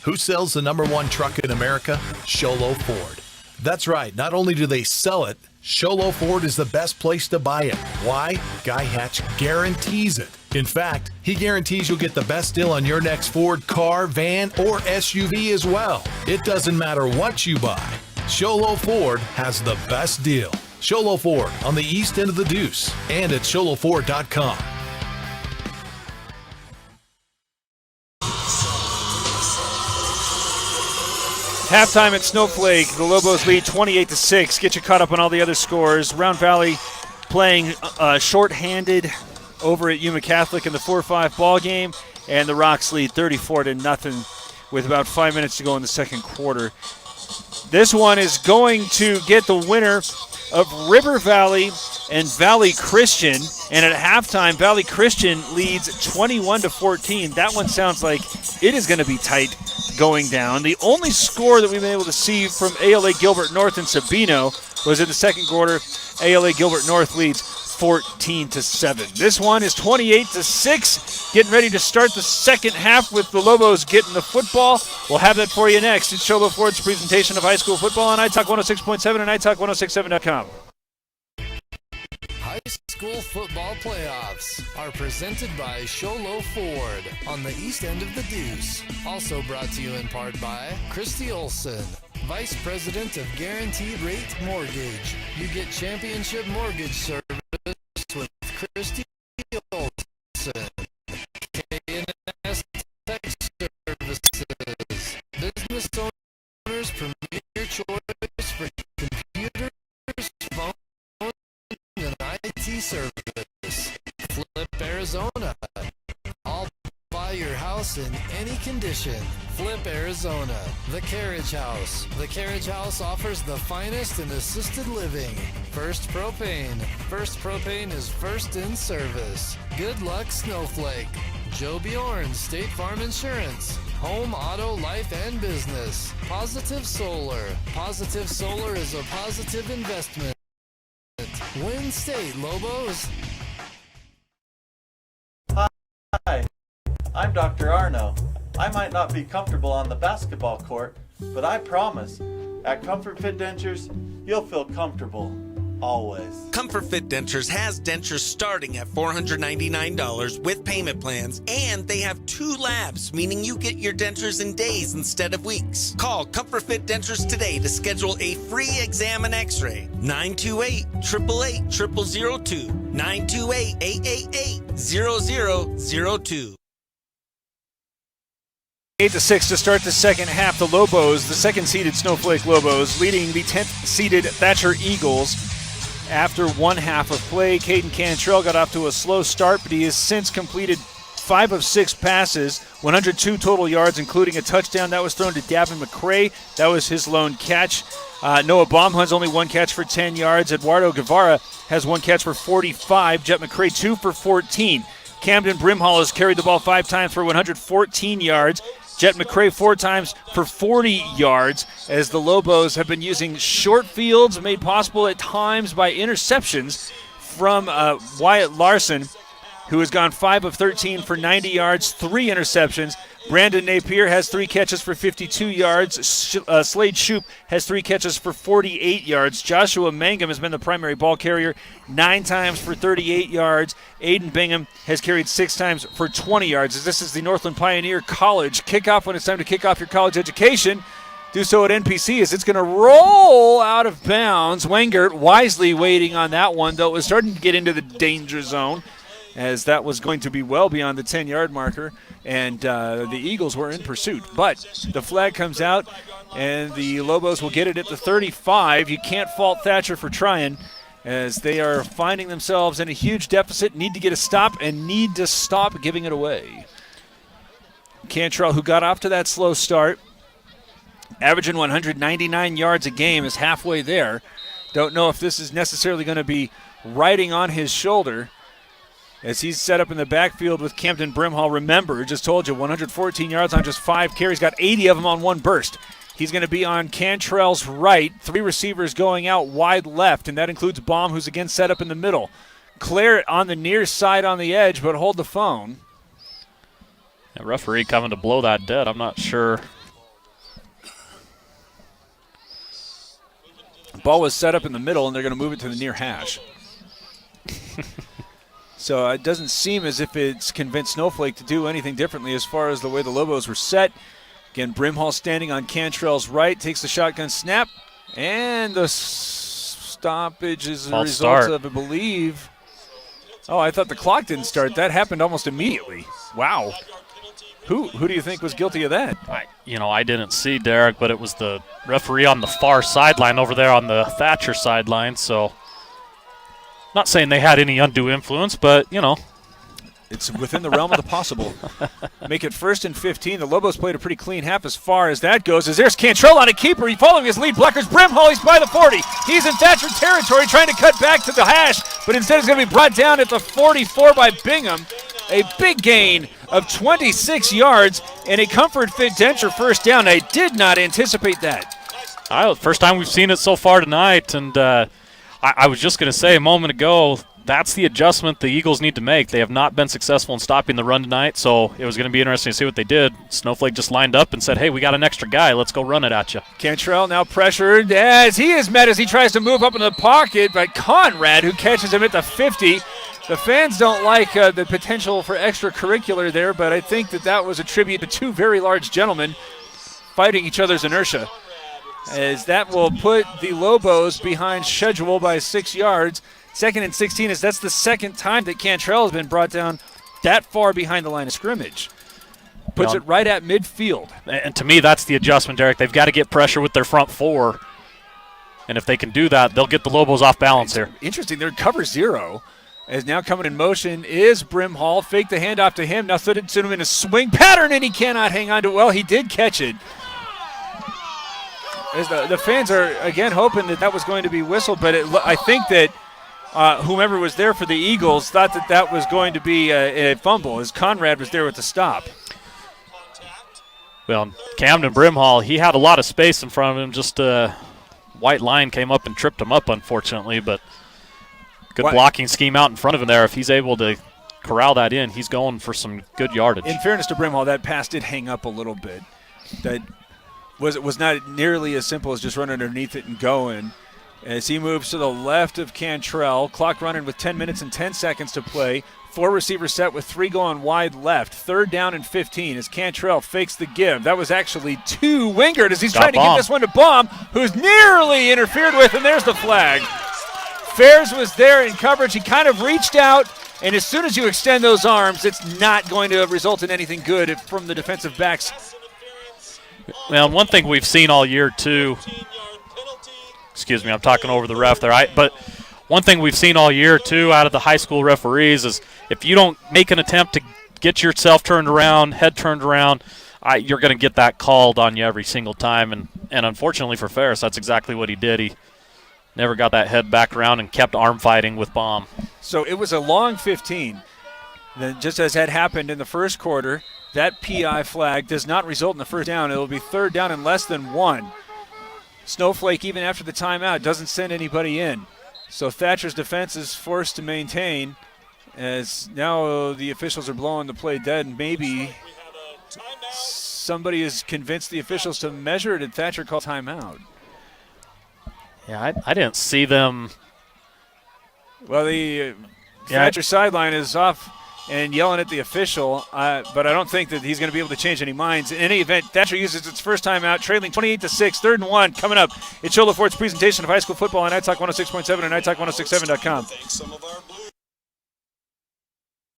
Who sells the #1 truck in America? Sholo Ford. That's right. Not only do they sell it, Sholo Ford is the best place to buy it. Why? Guy Hatch guarantees it. In fact, he guarantees you'll get the best deal on your next Ford car, van, or SUV as well. It doesn't matter what you buy. Sholo Ford has the best deal. Sholo Ford on the east end of the Deuce and at sholoford.com. Halftime at Snowflake, the Lobos lead 28-6. Get you caught up on all the other scores. Round Valley playing shorthanded over at Yuma Catholic in the 4-5 ball game, and the Rocks lead 34-0 with about 5 minutes to go in the second quarter. This one is going to get the winner of River Valley and Valley Christian, and at halftime, Valley Christian leads 21-14. That one sounds like it is going to be tight going down. The only score that we've been able to see from ALA Gilbert North and Sabino was in the second quarter. ALA Gilbert North leads 14-7. This one is 28-6. Getting ready to start the second half with the Lobos getting the football. We'll have that for you next. It's Sholo Ford's presentation of high school football on iTalk 106.7 and iTalk1067.com. High school football playoffs are presented by Sholo Ford on the east end of the Deuce. Also brought to you in part by Christy Olson, Vice President of Guaranteed Rate Mortgage. You get championship mortgage service with Christy Olson. K&S Tech Services. Business owners' premier choice for computers, phones, and IT service. Flip Arizona. I'll buy your house in any condition. Flip Arizona. The Carriage House. The Carriage House offers the finest in assisted living. First Propane. First Propane is first in service. Good Luck Snowflake. Joe Bjorn, State Farm Insurance. Home, auto, life, and business. Positive Solar. Positive Solar is a positive investment. Win State, Lobos. Hi, I'm Dr. Arno. I might not be comfortable on the basketball court, but I promise, at Comfort Fit Dentures, you'll feel comfortable. Always. Comfort Fit Dentures has dentures starting at $499 with payment plans, and they have 2 labs, meaning you get your dentures in days instead of weeks. Call Comfort Fit Dentures today to schedule a free exam and x-ray. 928-888-0002. 928-888-0002. 8-6 to start the second half. The Lobos, the second-seeded Snowflake Lobos, leading the 10th-seeded Thatcher Eagles. After one half of play, Kaden Cantrell got off to a slow start, but he has since completed 5 of 6 passes, 102 total yards, including a touchdown. That was thrown to Davin McCray. That was his lone catch. Noah Baumhun's only 1 catch for 10 yards. Eduardo Guevara has 1 catch for 45. Jet McCray 2 for 14. Camden Brimhall has carried the ball 5 times for 114 yards. Jet McCray 4 times for 40 yards, as the Lobos have been using short fields made possible at times by interceptions from Wyatt Larson, who has gone 5 of 13 for 90 yards, 3 interceptions. Brandon Napier has 3 catches for 52 yards. Slade Shoup has 3 catches for 48 yards. Joshua Mangum has been the primary ball carrier 9 times for 38 yards. Aiden Bingham has carried 6 times for 20 yards. This is the Northland Pioneer College kickoff. When it's time to kick off your college education, do so at NPC as it's going to roll out of bounds. Wengert wisely waiting on that one, though it was starting to get into the danger zone, as that was going to be well beyond the 10-yard marker, and the Eagles were in pursuit. But the flag comes out, and the Lobos will get it at the 35. You can't fault Thatcher for trying, as they are finding themselves in a huge deficit, need to get a stop, and need to stop giving it away. Cantrell, who got off to that slow start, averaging 199 yards a game, is halfway there. Don't know if this is necessarily going to be riding on his shoulder, as he's set up in the backfield with Camden Brimhall. Remember, just told you, 114 yards on just 5 carries, got 80 of them on one burst. He's going to be on Cantrell's right, 3 receivers going out wide left, and that includes Baum, who's again set up in the middle. Claret on the near side on the edge, but hold the phone. The referee coming to blow that dead. I'm not sure. Ball was set up in the middle, and they're going to move it to the near hash. So it doesn't seem as if it's convinced Snowflake to do anything differently as far as the way the Lobos were set. Again, Brimhall standing on Cantrell's right, takes the shotgun snap, and the stoppage is a result of, I believe. Oh, I thought the clock didn't start. That happened almost immediately. Wow. Who do you think was guilty of that? I didn't see Derek, but it was the referee on the far sideline over there on the Thatcher sideline. So, not saying they had any undue influence, but, it's within the realm of the possible. Make it 1st and 15. The Lobos played a pretty clean half as far as that goes, as there's Cantrell on a keeper. He's following his lead blockers. Brimhall, he's by the 40. He's in Thatcher territory trying to cut back to the hash, but instead it's going to be brought down at the 44 by Bingham. A big gain of 26 yards and a Comfort Fit Denture first down. I did not anticipate that. First time we've seen it so far tonight, and I was just going to say a moment ago, that's the adjustment the Eagles need to make. They have not been successful in stopping the run tonight, so it was going to be interesting to see what they did. Snowflake just lined up and said, hey, we got an extra guy. Let's go run it at you. Cantrell now pressured as he is met as he tries to move up into the pocket by Conrad, who catches him at the 50. The fans don't like the potential for extracurricular there, but I think that was a tribute to 2 very large gentlemen fighting each other's inertia, as that will put the Lobos behind schedule by 6 yards. 2nd and 16, as that's the second time that Cantrell has been brought down that far behind the line of scrimmage. Puts it right at midfield. And to me, that's the adjustment, Derek. They've got to get pressure with their front 4, and if they can do that, they'll get the Lobos off balance here. Interesting, they're cover 0. As now coming in motion is Brimhall. Fake the handoff to him. Now sent him in a swing pattern, and he cannot hang on to it. Well, he did catch it. As the fans are, again, hoping that was going to be whistled, but I think that whomever was there for the Eagles thought that was going to be a fumble, as Conrad was there with the stop. Well, Camden Brimhall, he had a lot of space in front of him. Just a white line came up and tripped him up, unfortunately, but good blocking scheme out in front of him there. If he's able to corral that in, he's going for some good yardage. In fairness to Brimhall, that pass did hang up a little bit. That was not nearly as simple as just running underneath it and going. As he moves to the left of Cantrell, clock running with 10 minutes and 10 seconds to play. 4 receivers set with 3 going wide left. 3rd down and 15 as Cantrell fakes the give. That was actually 2 Wingert as he's trying to get this one to Baum, who's nearly interfered with, and there's the flag. Fairs was there in coverage. He kind of reached out, and as soon as you extend those arms, it's not going to result in anything good from the defensive backs. Well, one thing we've seen all year, too, excuse me, I'm talking over the ref there, but one thing we've seen all year, too, out of the high school referees is if you don't make an attempt to get yourself turned around, head turned around, you're going to get that called on you every single time. And unfortunately for Ferris, that's exactly what he did. He never got that head back around and kept arm fighting with Baum. So it was a long 15. Then just as had happened in the first quarter, that PI flag does not result in the first down. It will be 3rd down and less than 1. Snowflake, even after the timeout, doesn't send anybody in. So Thatcher's defense is forced to maintain as now the officials are blowing the play dead, and maybe somebody has convinced the officials to measure it, and Thatcher called timeout. Yeah, I didn't see them. Well, the Thatcher sideline is off and yelling at the official, but I don't think that he's going to be able to change any minds. In any event, Thatcher uses its first timeout, trailing 28-6, 3rd and 1. Coming up, it's Shola Ford's presentation of high school football on iTalk 106.7 and iTalk1067.com.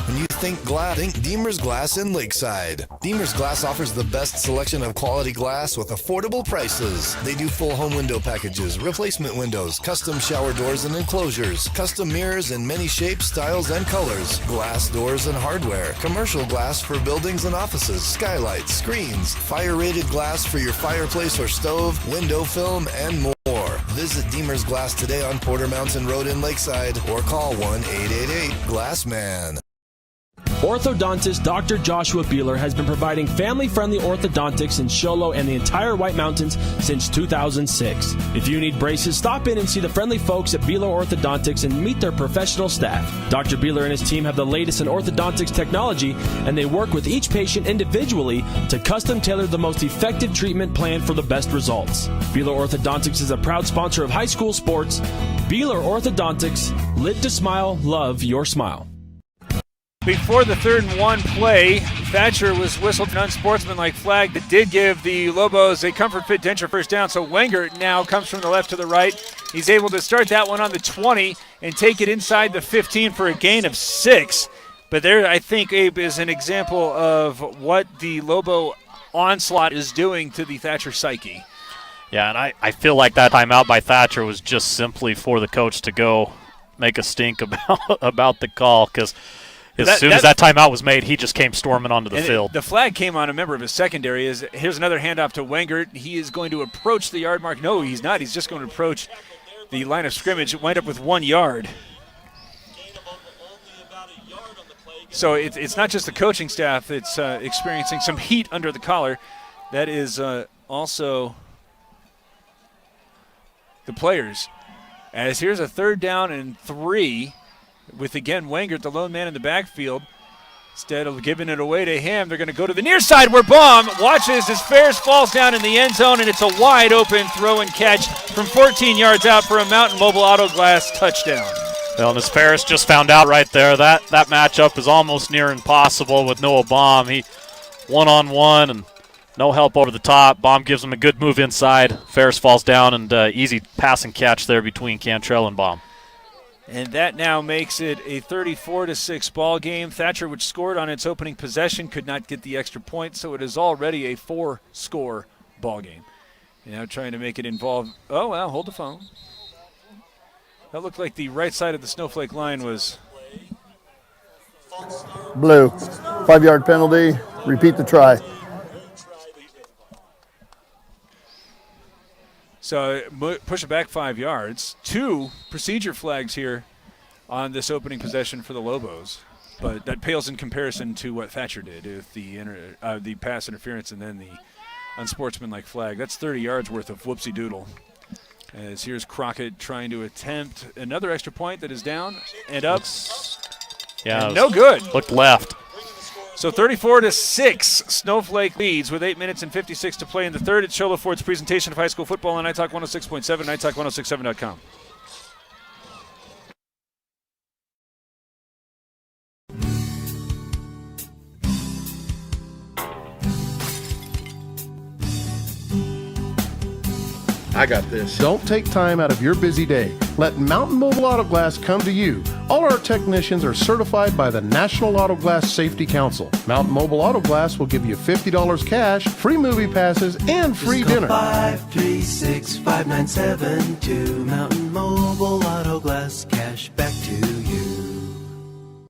When you think glass, think Deemer's Glass in Lakeside. Deemer's Glass offers the best selection of quality glass with affordable prices. They do full home window packages, replacement windows, custom shower doors and enclosures, custom mirrors in many shapes, styles, and colors, glass doors and hardware, commercial glass for buildings and offices, skylights, screens, fire-rated glass for your fireplace or stove, window film, and more. Visit Deemer's Glass today on Porter Mountain Road in Lakeside or call 1-888-GLASSMAN. Orthodontist Dr. Joshua Beeler has been providing family-friendly orthodontics in Sholo and the entire White Mountains since 2006. If you need braces, stop in and see the friendly folks at Beeler Orthodontics and meet their professional staff. Dr. Beeler and his team have the latest in orthodontics technology, and they work with each patient individually to custom tailor the most effective treatment plan for the best results. Beeler Orthodontics is a proud sponsor of high school sports. Beeler Orthodontics, lit to smile, love your smile. Before the 3rd and 1 play, Thatcher was whistled an unsportsmanlike flag that did give the Lobos a comfort fit denture first down. So Wenger now comes from the left to the right. He's able to start that one on the 20 and take it inside the 15 for a gain of 6. But there, I think, Abe, is an example of what the Lobo onslaught is doing to the Thatcher psyche. Yeah, and I feel like that timeout by Thatcher was just simply for the coach to go make a stink about the call, because as soon as that timeout was made, he just came storming onto the field. The flag came on a member of his secondary. Here's another handoff to Wenger. He is going to approach the yard mark. No, he's not. He's just going to approach the line of scrimmage. It wind up with 1 yard. So it's not just the coaching staff that's experiencing some heat under the collar. That is also the players. As here's a 3rd down and 3. With, again, Wenger, the lone man in the backfield. Instead of giving it away to him, they're going to go to the near side where Baum watches as Ferris falls down in the end zone, and it's a wide-open throw and catch from 14 yards out for a Mountain Mobile Auto Glass touchdown. Well, and as Ferris just found out right there, that matchup is almost near impossible with Noah Baum. He one-on-one and no help over the top. Baum gives him a good move inside. Ferris falls down, and easy pass and catch there between Cantrell and Baum. And that now makes it a 34-6 ball game. Thatcher, which scored on its opening possession, could not get the extra point, so it is already a 4-score ball game. Now trying to make it involve. Oh, well, hold the phone. That looked like the right side of the Snowflake line was blue. 5-yard penalty. Repeat the try. So push it back 5 yards. 2 procedure flags here on this opening possession for the Lobos. But that pales in comparison to what Thatcher did with the pass interference and then the unsportsmanlike flag. That's 30 yards worth of whoopsie-doodle. As here's Crockett trying to attempt another extra point that is down and up. Yeah, and no good. Looked left. So 34-6, Snowflake leads with 8 minutes and 56 to play in the third. It's Shola Ford's presentation of high school football on iTalk 106.7 and iTalk1067.com. I got this. Don't take time out of your busy day. Let Mountain Mobile Auto Glass come to you. All our technicians are certified by the National Auto Glass Safety Council. Mountain Mobile Auto Glass will give you $50 cash, free movie passes, and free dinner. 536-5972. Mountain Mobile Auto Glass, cash back to you.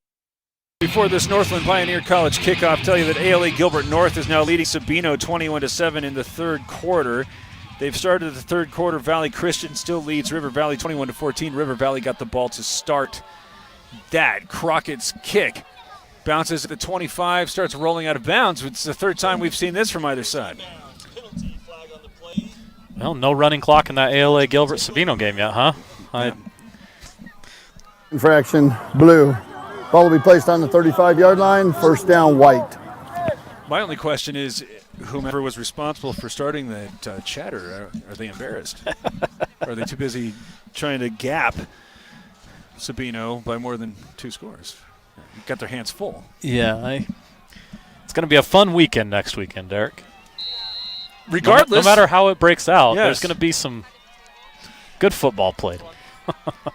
Before this Northland Pioneer College kickoff, tell you that ALA Gilbert North is now leading Sabino 21-7 in the third quarter. They've started the third quarter. Valley Christian still leads River Valley 21-14. River Valley got the ball to start that. Crockett's kick bounces at the 25, starts rolling out of bounds. It's the third time we've seen this from either side. Well, no running clock in that ALA Gilbert Sabino game yet, huh? Infraction, blue. Ball will be placed on the 35-yard line. First down, White. My only question is, whomever was responsible for starting that chatter, are they embarrassed? Or are they too busy trying to gap Sabino by more than 2 scores? Got their hands full. Yeah, it's going to be a fun weekend next weekend, Derek. Regardless. No matter how it breaks out, yes, there's going to be some good football played.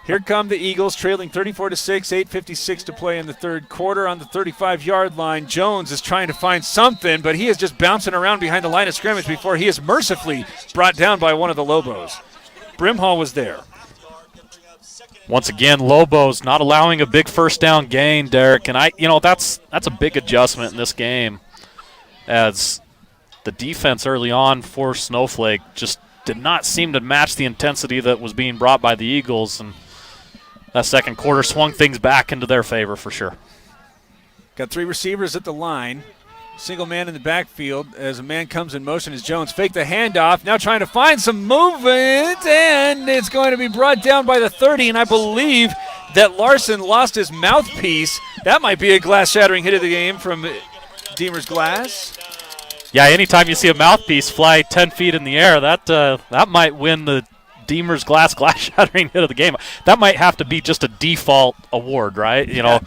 Here come the Eagles, trailing 34-6, 8:56 to play in the third quarter on the 35-yard line. Jones is trying to find something, but he is just bouncing around behind the line of scrimmage before he is mercifully brought down by one of the Lobos. Brimhall was there. Once again, Lobos not allowing a big first down gain, Derek, and that's a big adjustment in this game, as the defense early on for Snowflake just did not seem to match the intensity that was being brought by the Eagles, and that second quarter swung things back into their favor for sure. Got 3 receivers at the line. Single man in the backfield as a man comes in motion as Jones faked the handoff. Now trying to find some movement, and it's going to be brought down by the 30, and I believe that Larson lost his mouthpiece. That might be a glass-shattering hit of the game from Deemer's glass. Yeah, anytime you see a mouthpiece fly 10 feet in the air, that might win the Deemer's glass shattering hit of the game. That might have to be just a default award, right? You know,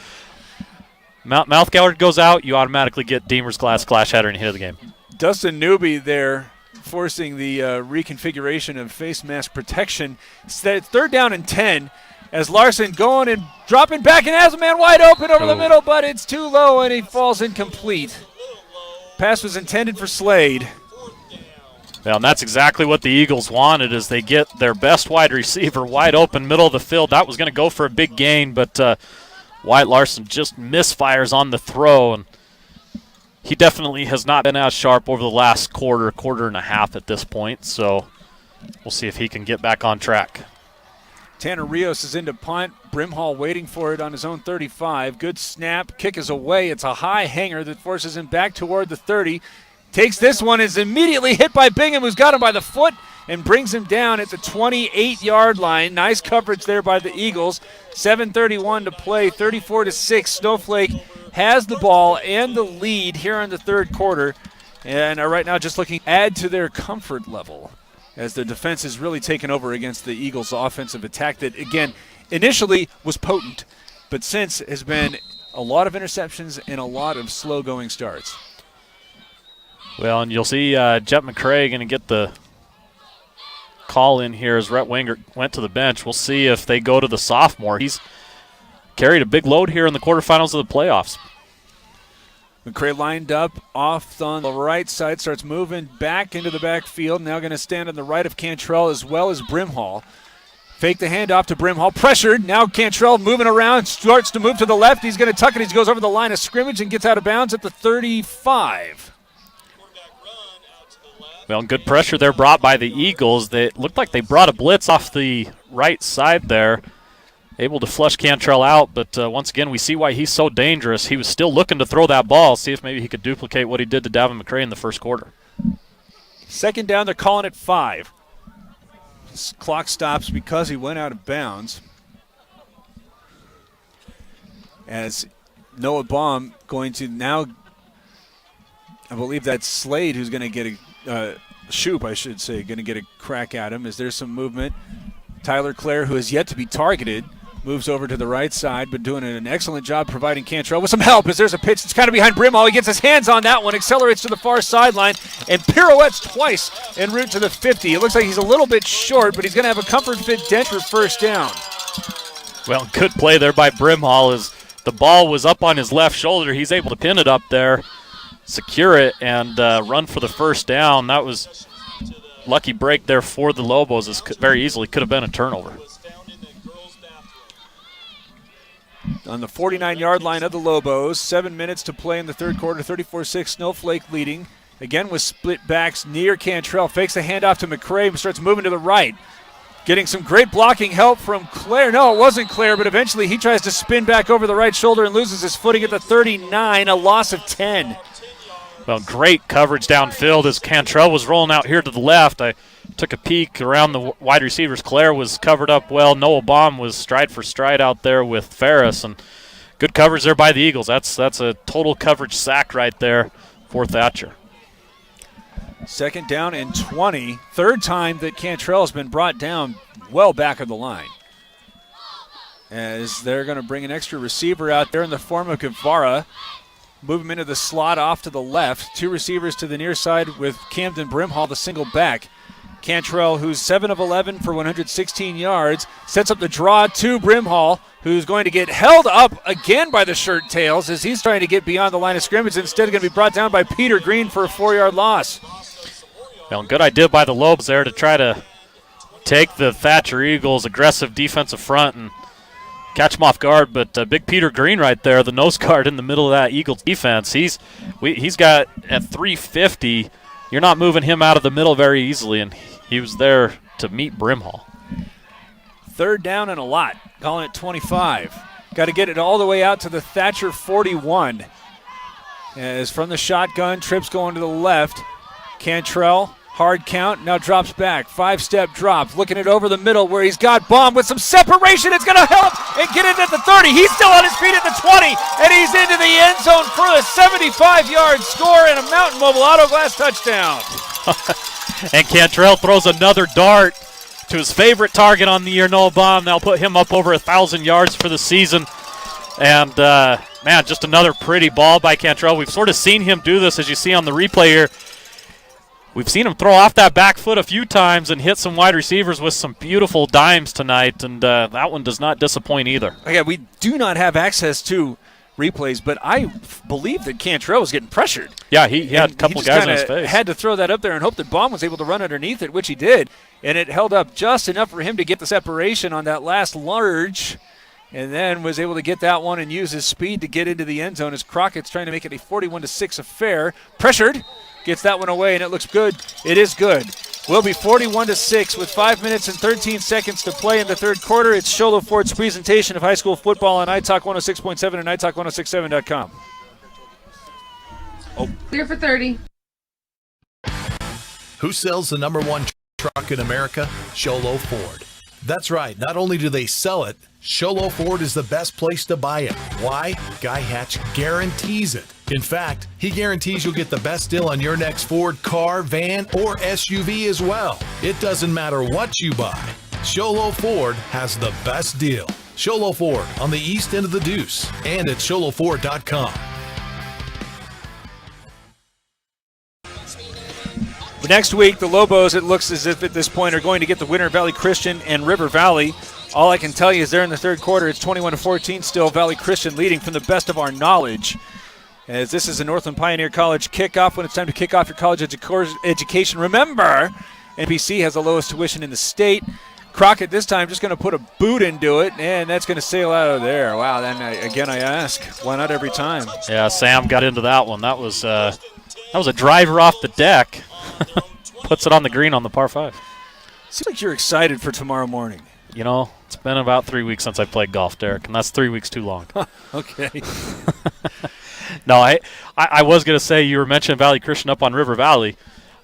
mouth guard goes out, you automatically get Deemer's glass shattering hit of the game. Dustin Newby there forcing the reconfiguration of face mask protection. Third down and 10 as Larson going and dropping back and has a man wide open over the middle, but it's too low and he falls incomplete. Pass was intended for Slade. Well, and that's exactly what the Eagles wanted, is they get their best wide receiver wide open, middle of the field. That was going to go for a big gain, but Wyatt Larson just misfires on the throw, and he definitely has not been as sharp over the last quarter and a half at this point, so we'll see if he can get back on track. Tanner Rios is into punt. Brimhall waiting for it on his own 35. Good snap. Kick is away. It's a high hanger that forces him back toward the 30. Takes this one, is immediately hit by Bingham, who's got him by the foot and brings him down at the 28-yard line. Nice coverage there by the Eagles. 7:31 to play, 34-6. Snowflake has the ball and the lead here in the third quarter, and are right now just looking to add to their comfort level as the defense is really taken over against the Eagles' offensive attack that, again, initially was potent, but since has been a lot of interceptions and a lot of slow-going starts. Well, and you'll see Jet McCray going to get the call in here as Rhett Wenger went to the bench. We'll see if they go to the sophomore. He's carried a big load here in the quarterfinals of the playoffs. McCray lined up off on the right side, starts moving back into the backfield. Now going to stand on the right of Cantrell as well as Brimhall. Fake the handoff to Brimhall, pressured. Now Cantrell moving around, starts to move to the left. He's going to tuck it. He goes over the line of scrimmage and gets out of bounds at the 35. Well, good pressure there brought by the Eagles. They looked like they brought a blitz off the right side there. Able to flush Cantrell out, but once again, we see why he's so dangerous. He was still looking to throw that ball, see if maybe he could duplicate what he did to Davin McCray in the first quarter. Second down, they're calling it 5. This clock stops because he went out of bounds. As Noah Baum going to now, I believe that's Slade who's going to get Shoop, I should say, going to get a crack at him as there's some movement. Tyler Clare, who has yet to be targeted, moves over to the right side, but doing an excellent job providing Cantrell with some help as there's a pitch that's kind of behind Brimhall. He gets his hands on that one, accelerates to the far sideline, and pirouettes twice en route to the 50. It looks like he's a little bit short, but he's going to have a comfort fit denture first down. Well, good play there by Brimhall as the ball was up on his left shoulder. He's able to pin it up there, secure it, and run for the first down. That was lucky break there for the Lobos. This very easily could have been a turnover. On the 49-yard line of the Lobos, 7 minutes to play in the third quarter, 34-6, Snowflake leading. Again with split backs near Cantrell. Fakes the handoff to McCray, starts moving to the right. Getting some great blocking help from Clare. No, it wasn't Clare, but eventually he tries to spin back over the right shoulder and loses his footing at the 39, a loss of 10. Well, great coverage downfield as Cantrell was rolling out here to the left. I took a peek around the wide receivers. Clare was covered up well. Noah Baum was stride for stride out there with Ferris, and Good coverage there by the Eagles. That's a total coverage sack right there for Thatcher. 2nd down and 20. Third time that Cantrell has been brought down well back of the line. As they're going to bring an extra receiver out there in the form of Guevara. Move him into the slot off to the left. 2 receivers to the near side with Camden Brimhall, the single back. Cantrell, who's 7 of 11 for 116 yards, sets up the draw to Brimhall, who's going to get held up again by the shirt tails as he's trying to get beyond the line of scrimmage. Instead, going to be brought down by Peter Green for a 4-yard loss. Well, good idea by the Lobos there to try to take the Thatcher Eagles' aggressive defensive front and catch him off guard. But big Peter Green right there, the nose guard in the middle of that Eagles defense, he's got at 350. You're not moving him out of the middle very easily, and he was there to meet Brimhall. 3rd down and a lot, calling it 25. Got to get it all the way out to the Thatcher 41. As from the shotgun, trips going to the left. Cantrell, hard count, now drops back. 5-step drop, looking it over the middle where he's got Baum with some separation. It's going to help and get it at the 30. He's still on his feet at the 20, and he's into the end zone for a 75-yard score and a Mountain Mobile Auto Glass touchdown. And Cantrell throws another dart to his favorite target on the year, Noah Baum. That'll put him up over 1,000 yards for the season. And, man, just another pretty ball by Cantrell. We've sort of seen him do this, as you see on the replay here. We've seen him throw off that back foot a few times and hit some wide receivers with some beautiful dimes tonight, and that one does not disappoint either. Okay, we do not have access to replays, but I believe that Cantrell was getting pressured. Yeah, he had a couple guys in his face. Had to throw that up there and hope that Baum was able to run underneath it, which he did, and it held up just enough for him to get the separation on that last large, and then was able to get that one and use his speed to get into the end zone as Crockett's trying to make it a 41-6 affair. Pressured. Gets that one away, and it looks good. It is good. We'll be 41-6 with 5 minutes and 13 seconds to play in the third quarter. It's Sholo Ford's presentation of high school football on iTalk 106.7 and iTalk1067.com. Clear for 30. Who sells the #1 truck in America? Sholo Ford. That's right. Not only do they sell it, Sholo Ford is the best place to buy it. Why? Guy Hatch guarantees it. In fact, he guarantees you'll get the best deal on your next Ford car, van, or SUV as well. It doesn't matter what you buy. Sholo Ford has the best deal. Sholo Ford on the east end of the Deuce and at sholoford.com. Next week, the Lobos, it looks as if at this point, are going to get the winner, Valley Christian and River Valley. All I can tell you is they're in the third quarter. It's 21-14 still. Valley Christian leading from the best of our knowledge. As this is a Northland Pioneer College kickoff. When it's time to kick off your college education, remember, NPC has the lowest tuition in the state. Crockett this time just going to put a boot into it, and that's going to sail out of there. Wow, then again I ask, why not every time? Yeah, Sam got into that one. That was a driver off the deck. Puts it on the green on the par 5. Seems like you're excited for tomorrow morning. You know, it's been about 3 weeks since I played golf, Derek, and that's 3 weeks too long. Okay. No, I was going to say, you were mentioning Valley Christian up on River Valley.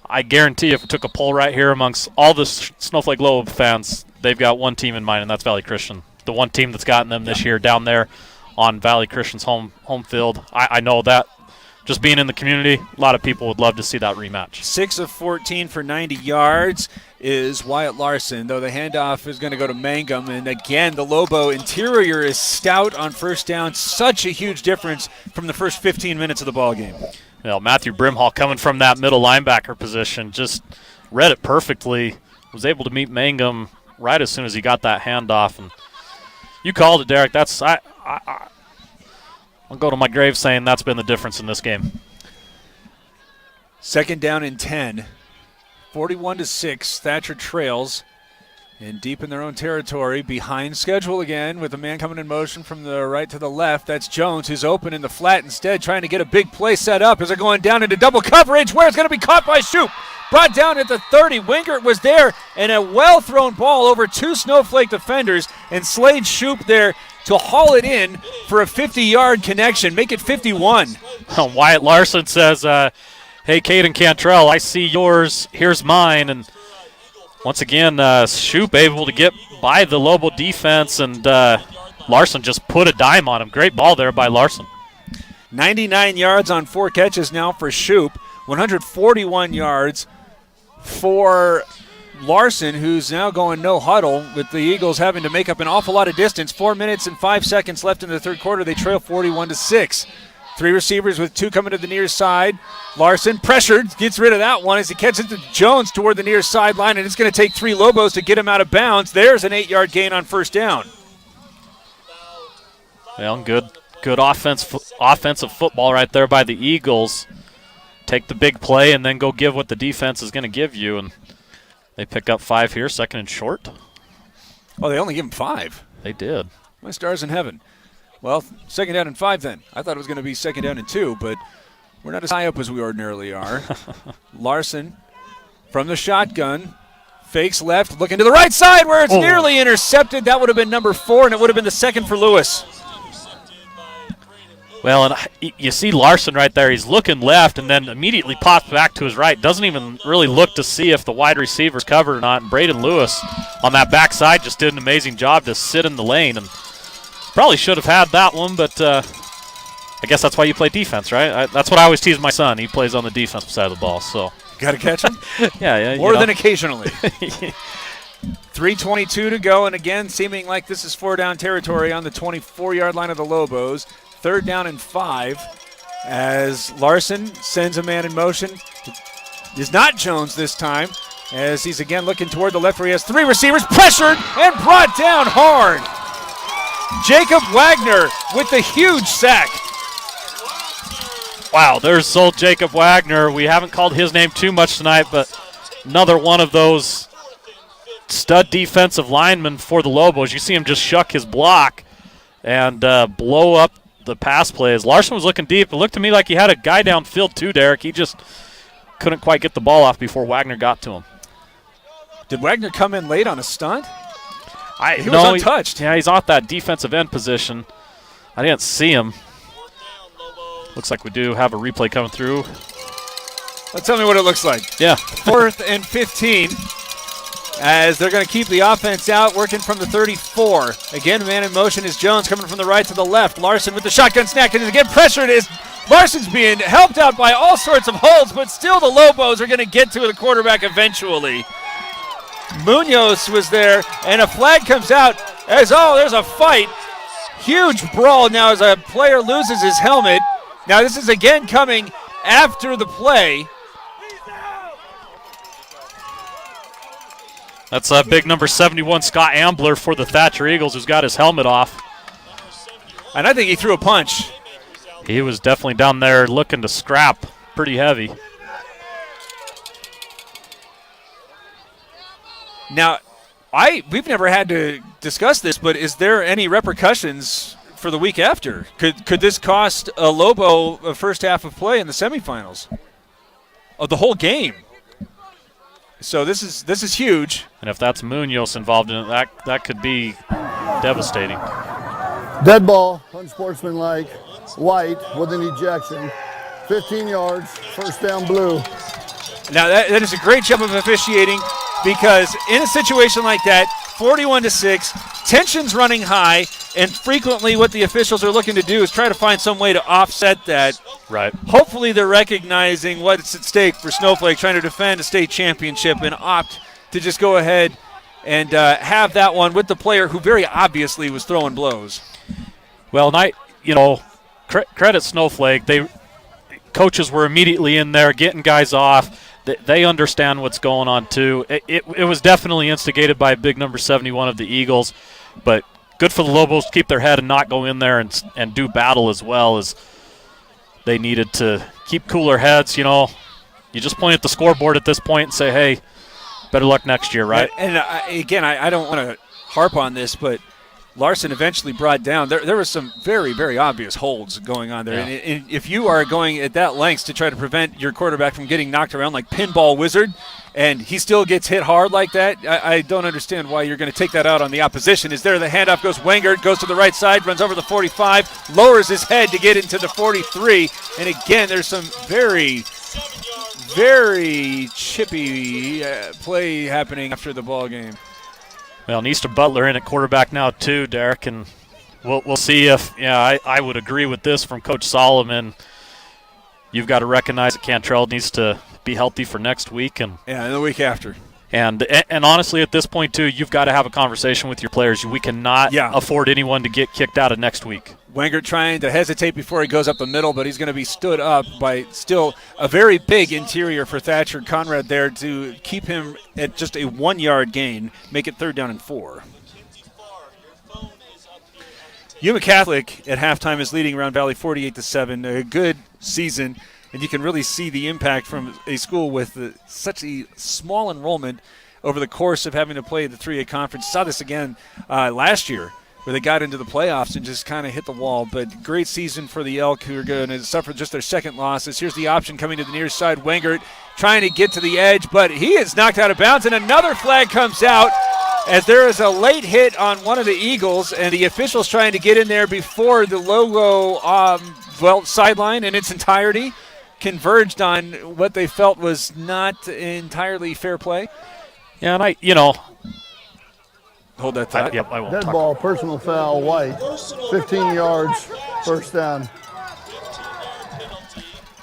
I guarantee if we took a poll right here amongst all the Snowflake Lobo fans, they've got one team in mind, and that's Valley Christian. The one team that's gotten them this year down there on Valley Christian's home field. I know that. Just being in the community, a lot of people would love to see that rematch. 6 of 14 for 90 yards is Wyatt Larson, though the handoff is going to go to Mangum. And again, the Lobo interior is stout on first down. Such a huge difference from the first 15 minutes of the ball game. Well, Matthew Brimhall coming from that middle linebacker position just read it perfectly. Was able to meet Mangum right as soon as he got that handoff. And you called it, Derek. That's I'll go to my grave saying that's been the difference in this game. 2nd down and 10. 41-6. Thatcher trails and deep in their own territory. Behind schedule again with a man coming in motion from the right to the left. That's Jones, who's open in the flat instead, trying to get a big play set up as they're going down into double coverage where it's going to be caught by Shoup. Brought down at the 30. Wingert was there, and a well-thrown ball over 2 Snowflake defenders, and Slade Shoup there to haul it in for a 50-yard connection, make it 51. Wyatt Larson says, hey, Kaden Cantrell, I see yours, here's mine. And once again, Shoup able to get by the Lobo defense and Larson just put a dime on him. Great ball there by Larson. 99 yards on 4 catches now for Shoup. 141 yards for Larson, who's now going no huddle, with the Eagles having to make up an awful lot of distance. 4 minutes and 5 seconds left in the third quarter. They trail 41-6. 3 receivers with 2 coming to the near side. Larson pressured, gets rid of that one as he catches it to Jones toward the near sideline, and it's going to take 3 Lobos to get him out of bounds. There's an 8-yard gain on first down. Well, good offensive football right there by the Eagles. Take the big play and then go give what the defense is going to give you, and they pick up 5 here, second and short. Oh, they only give him 5. They did. My stars in heaven. Well, second down and 5 then. I thought it was going to be second down and 2, but we're not as high up as we ordinarily are. Larson from the shotgun. Fakes left, looking to the right side where it's nearly intercepted. That would have been number 4, and it would have been the second for Lewis. Well, and you see Larson right there. He's looking left and then immediately pops back to his right. Doesn't even really look to see if the wide receiver's covered or not. And Braden Lewis on that backside just did an amazing job to sit in the lane. And probably should have had that one, but I guess that's why you play defense, right? That's what I always tease my son. He plays on the defensive side of the ball. So got to catch him? Yeah. More than occasionally. 3:22 to go, and again, seeming like this is 4-down territory on the 24-yard line of the Lobos. 3rd down and 5 as Larson sends a man in motion. Is not Jones this time, as he's again looking toward the left where he has 3 receivers, pressured and brought down hard. Jacob Wagner with the huge sack. Wow, there's old Jacob Wagner. We haven't called his name too much tonight, but another one of those stud defensive linemen for the Lobos. You see him just shuck his block and blow up the pass plays. Larson was looking deep. It looked to me like he had a guy downfield too, Derek. He just couldn't quite get the ball off before Wagner got to him. Did Wagner come in late on a stunt? He was untouched. He's off that defensive end position. I didn't see him. Looks like we do have a replay coming through. Well, tell me what it looks like. Yeah. 4th and 15. As they're going to keep the offense out, working from the 34. Again, man in motion is Jones coming from the right to the left. Larson with the shotgun snack, and again pressured as Larson's being helped out by all sorts of holds, but still the Lobos are going to get to the quarterback eventually. Munoz was there, and a flag comes out as, there's a fight. Huge brawl now as a player loses his helmet. Now this is again coming after the play. That's big number 71, Scott Ambler, for the Thatcher Eagles, who's got his helmet off. And I think he threw a punch. He was definitely down there looking to scrap pretty heavy. Now, we've never had to discuss this, but is there any repercussions for the week after? Could this cost a Lobo a first half of play in the semifinals of the whole game? So this is huge. And if that's Munoz involved in it, that could be devastating. Dead ball, unsportsmanlike, White with an ejection. 15 yards, first down Blue. Now that is a great job of officiating, because in a situation like that, 41-6, tension's running high, and frequently what the officials are looking to do is try to find some way to offset that. Right. Hopefully they're recognizing what's at stake for Snowflake, trying to defend a state championship, and opt to just go ahead and have that one with the player who very obviously was throwing blows. Well, credit Snowflake. Coaches were immediately in there getting guys off. They understand what's going on, too. It was definitely instigated by big number 71 of the Eagles, but good for the Lobos to keep their head and not go in there and do battle as well, as they needed to keep cooler heads. You just point at the scoreboard at this point and say, hey, better luck next year, right? And again, I don't want to harp on this, but Larson eventually brought down. There were some very, very obvious holds going on there. Yeah. And if you are going at that lengths to try to prevent your quarterback from getting knocked around like Pinball Wizard, and he still gets hit hard like that, I don't understand why you're going to take that out on the opposition. Is there the handoff goes Wengert, goes to the right side, runs over the 45, lowers his head to get into the 43. And again, there's some very, very chippy play happening after the ball game. Well, and Easter Butler in at quarterback now too, Derek, and We'll see if, I would agree with this from Coach Solomon. You've got to recognize that Cantrell needs to be healthy for next week. And the week after. And honestly, at this point, too, you've got to have a conversation with your players. We cannot afford anyone to get kicked out of next week. Wenger trying to hesitate before he goes up the middle, but he's going to be stood up by still a very big interior for Thatcher Conrad there to keep him at just a 1-yard gain, make it 3rd down and 4. Yuma Catholic at halftime is leading Round Valley 48-7. A good season, and you can really see the impact from a school with such a small enrollment over the course of having to play the 3A conference. Saw this again last year, where they got into the playoffs and just kind of hit the wall. But great season for the Elk, who are going to suffer just their 2nd losses. Here's the option coming to the near side. Wengert trying to get to the edge, but he is knocked out of bounds, and another flag comes out as there is a late hit on one of the Eagles, and the officials trying to get in there before the logo sideline in its entirety converged on what they felt was not entirely fair play. Yeah, and hold that thought. I won't Dead talk. ball, personal foul, White. 15 yards, 1st down.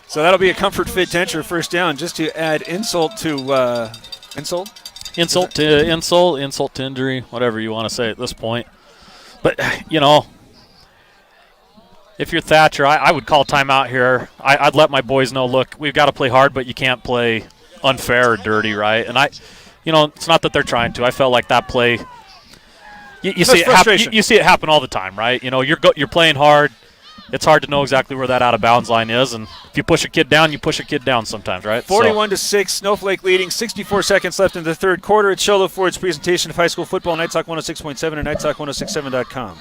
So that'll be a Comfort Fit Denture 1st down, just to add insult to insult? Insult to insult, insult to injury, whatever you want to say at this point. But, if you're Thatcher, I would call timeout here. I'd let my boys know, look, we've got to play hard, but you can't play unfair or dirty, right? And it's not that they're trying to. I felt like that play, you see it happen all the time, right? You're playing hard. It's hard to know exactly where that out-of-bounds line is, and if you push a kid down, you push a kid down sometimes, right? 41-6, Snowflake leading, 64 seconds left in the 3rd quarter. It's Sholo Ford's presentation of high school football, Night Talk 106.7 and NightTalk1067.com.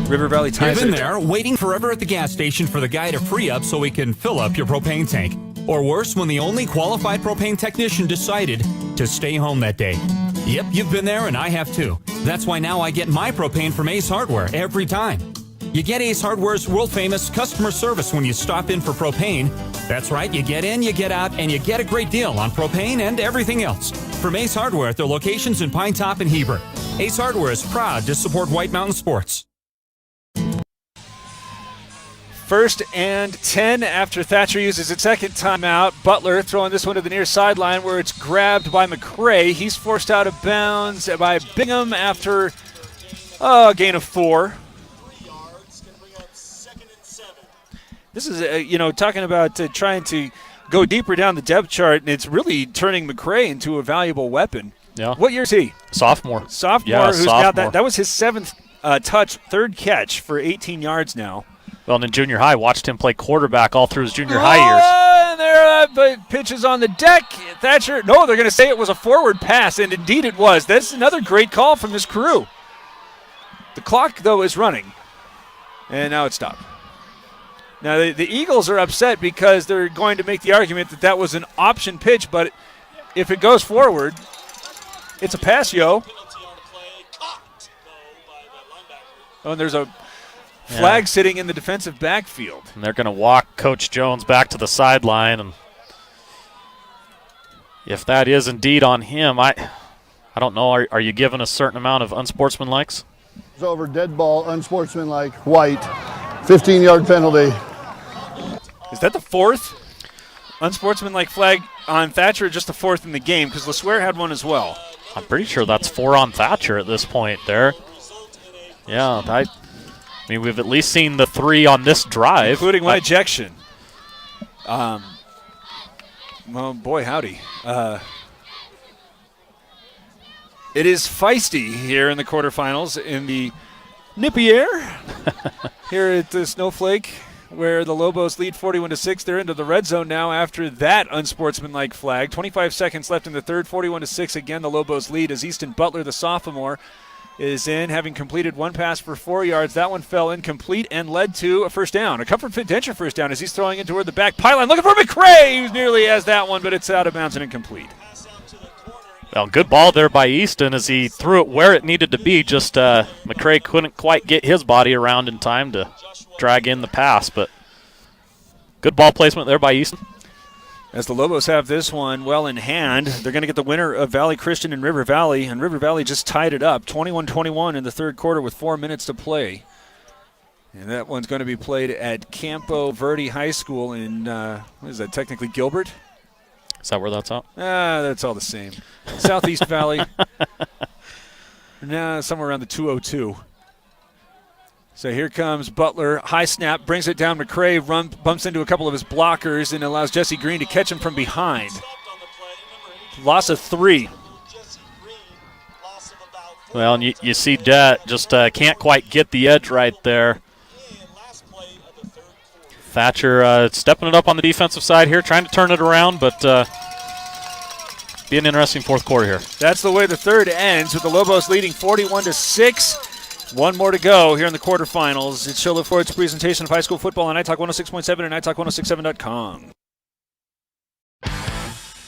River Valley ties You've been it. there, waiting forever at the gas station for the guy to free up so he can fill up your propane tank. Or worse, when the only qualified propane technician decided to stay home that day. Yep, you've been there, and I have too. That's why now I get my propane from Ace Hardware every time. You get Ace Hardware's world-famous customer service when you stop in for propane. That's right, you get in, you get out, and you get a great deal on propane and everything else. From Ace Hardware at their locations in Pine Top and Heber. Ace Hardware is proud to support White Mountain Sports. 1st and 10 after Thatcher uses its 2nd timeout. Butler throwing this one to the near sideline where it's grabbed by McCray. He's forced out of bounds by Bingham after a gain of 4. This is, talking about trying to go deeper down the depth chart, and it's really turning McCray into a valuable weapon. Yeah. What year is he? Sophomore. Yeah, who's now that was his 7th touch, 3rd catch for 18 yards now. Well, and in junior high, watched him play quarterback all through his junior high years. And there, pitches on the deck. Thatcher, no, they're going to say it was a forward pass, and indeed it was. That's another great call from this crew. The clock, though, is running, and now it's stopped. Now, the Eagles are upset because they're going to make the argument that was an option pitch, but if it goes forward, it's a pass, yo. Oh, and there's a flag sitting in the defensive backfield. And they're going to walk Coach Jones back to the sideline. And if that is indeed on him, I don't know. Are you given a certain amount of unsportsmanlikes? It's over, dead ball, unsportsmanlike, White. 15-yard penalty. Is that the 4th unsportsmanlike flag on Thatcher, or just the 4th in the game? Because LeSueur had one as well. I'm pretty sure that's 4 on Thatcher at this point there. Yeah, I mean, we've at least seen the 3 on this drive. Including one ejection. Well, boy, howdy. It is feisty here in the quarterfinals in the nippy air here at the Snowflake, where the Lobos lead 41-6. They're into the red zone now after that unsportsmanlike flag. 25 seconds left in the 3rd, 41-6. Again, the Lobos lead as Easton Butler, the sophomore, is in, having completed one pass for 4 yards. That one fell incomplete and led to a 1st down. A Comfort Fit Denture 1st down as he's throwing it toward the back pylon. Looking for McCray, who nearly has that one, but it's out of bounds and incomplete. Well, good ball there by Easton as he threw it where it needed to be. Just McCray couldn't quite get his body around in time to drag in the pass, but good ball placement there by Easton. as the Lobos have this one well in hand. They're going to get the winner of Valley Christian and River Valley just tied it up 21-21 in the third quarter with 4 minutes to play. And that one's going to be played at Campo Verde High School in, what is that, technically Gilbert? Is that where that's at? That's all the same. Southeast Valley. Somewhere around the 202. So here comes Butler. High snap, brings it down. McCray bumps into a couple of his blockers and allows Jesse Green to catch him from behind. Loss of 3. Well, and you see Det just can't quite get the edge right there. Thatcher stepping it up on the defensive side here, trying to turn it around, but be an interesting fourth quarter here. That's the way the third ends, with the Lobos leading 41-6. One more to go here in the quarterfinals. It's Show Ford's presentation of high school football on iTalk 106.7 and iTalk1067.com.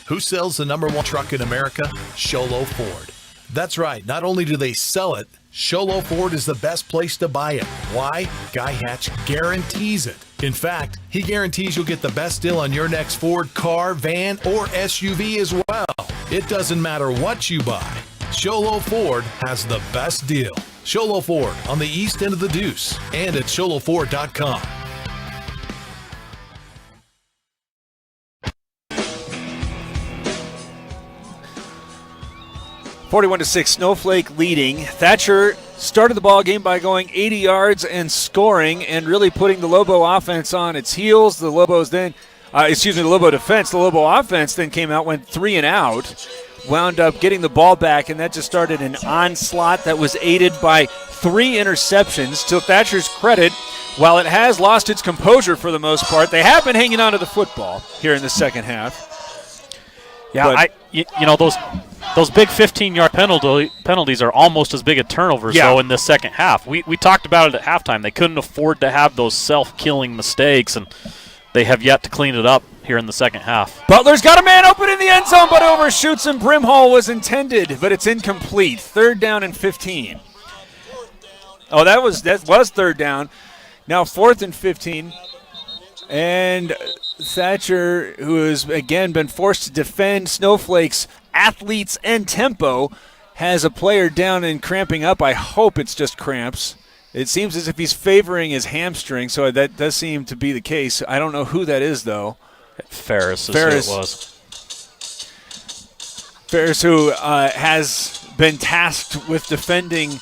Who sells the #1 truck in America? Sholo Ford. That's right. Not only do they sell it, Sholo Ford is the best place to buy it. Why? Guy Hatch guarantees it. In fact, he guarantees you'll get the best deal on your next Ford car, van, or SUV as well. It doesn't matter what you buy. Sholo Ford has the best deal. Sholo Ford on the east end of the Deuce and at sholoford.com. (41-6), Snowflake leading. Thatcher started the ball game by going 80 yards and scoring and really putting the Lobo offense on its heels. The Lobos then, the Lobo defense, the Lobo offense then came out, went 3 and out, wound up getting the ball back, and that just started an onslaught that was aided by 3 interceptions. To Thatcher's credit, while it has lost its composure for the most part, they have been hanging on to the football here in the second half. Yeah, those big 15-yard penalties are almost as big a turnovers, though, in the second half. We talked about it at halftime. They couldn't afford to have those self-killing mistakes, and they have yet to clean it up here in the second half. Butler's got a man open in the end zone, but overshoots him. Brimhall was intended, but it's incomplete. 3rd down and 15. Oh, that was third down. Now 4th and 15. And Thatcher, who has, again, been forced to defend Snowflake's athletes and tempo, has a player down and cramping up. I hope it's just cramps. It seems as if he's favoring his hamstring, so that does seem to be the case. I don't know who that is, though. Ferris is who it was. Ferris, who has been tasked with defending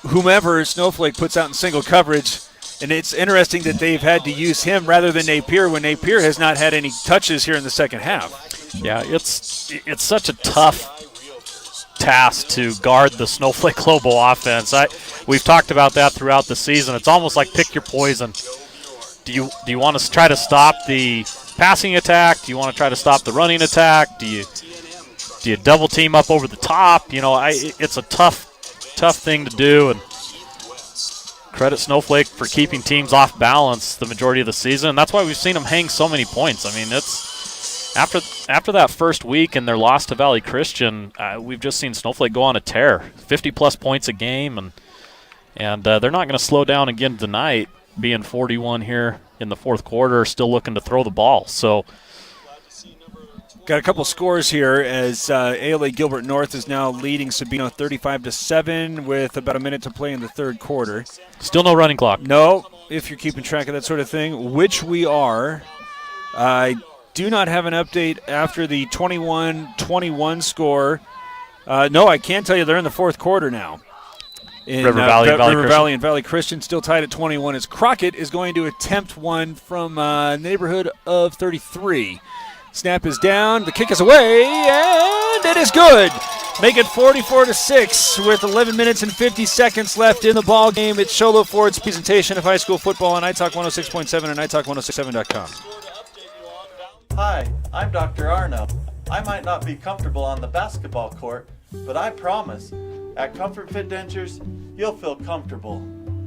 whomever Snowflake puts out in single coverage. And it's interesting that they've had to use him rather than Napier when Napier has not had any touches here in the second half. Yeah, it's such a tough task to guard the Snowflake Lobo offense. We've talked about that throughout the season. It's almost like pick your poison. Do you want to try to stop the passing attack? Do you want to try to stop the running attack? Do you double team up over the top? It's a tough thing to do, and credit Snowflake for keeping teams off balance the majority of the season. And that's why we've seen them hang so many points. I mean, it's after that first week and their loss to Valley Christian, we've just seen Snowflake go on a tear, 50-plus points a game, and they're not going to slow down again tonight, being 41 here in the fourth quarter, still looking to throw the ball. So, got a couple scores here as ALA Gilbert North is now leading Sabino 35-7 with about a minute to play in the third quarter. Still no running clock. No, if you're keeping track of that sort of thing, which we are. I do not have an update after the 21-21 score. No, I can tell you they're in the fourth quarter now. River Valley and Valley Christian still tied at 21 as Crockett is going to attempt one from neighborhood of 33. Snap is down, the kick is away, and it is good. Make it 44-6 with 11 minutes and 50 seconds left in the ball game. It's Sholo Ford's presentation of high school football on iTalk 106.7 and iTalk1067.com. Hi, I'm Dr. Arno. I might not be comfortable on the basketball court, but I promise, at Comfort Fit Dentures, you'll feel comfortable.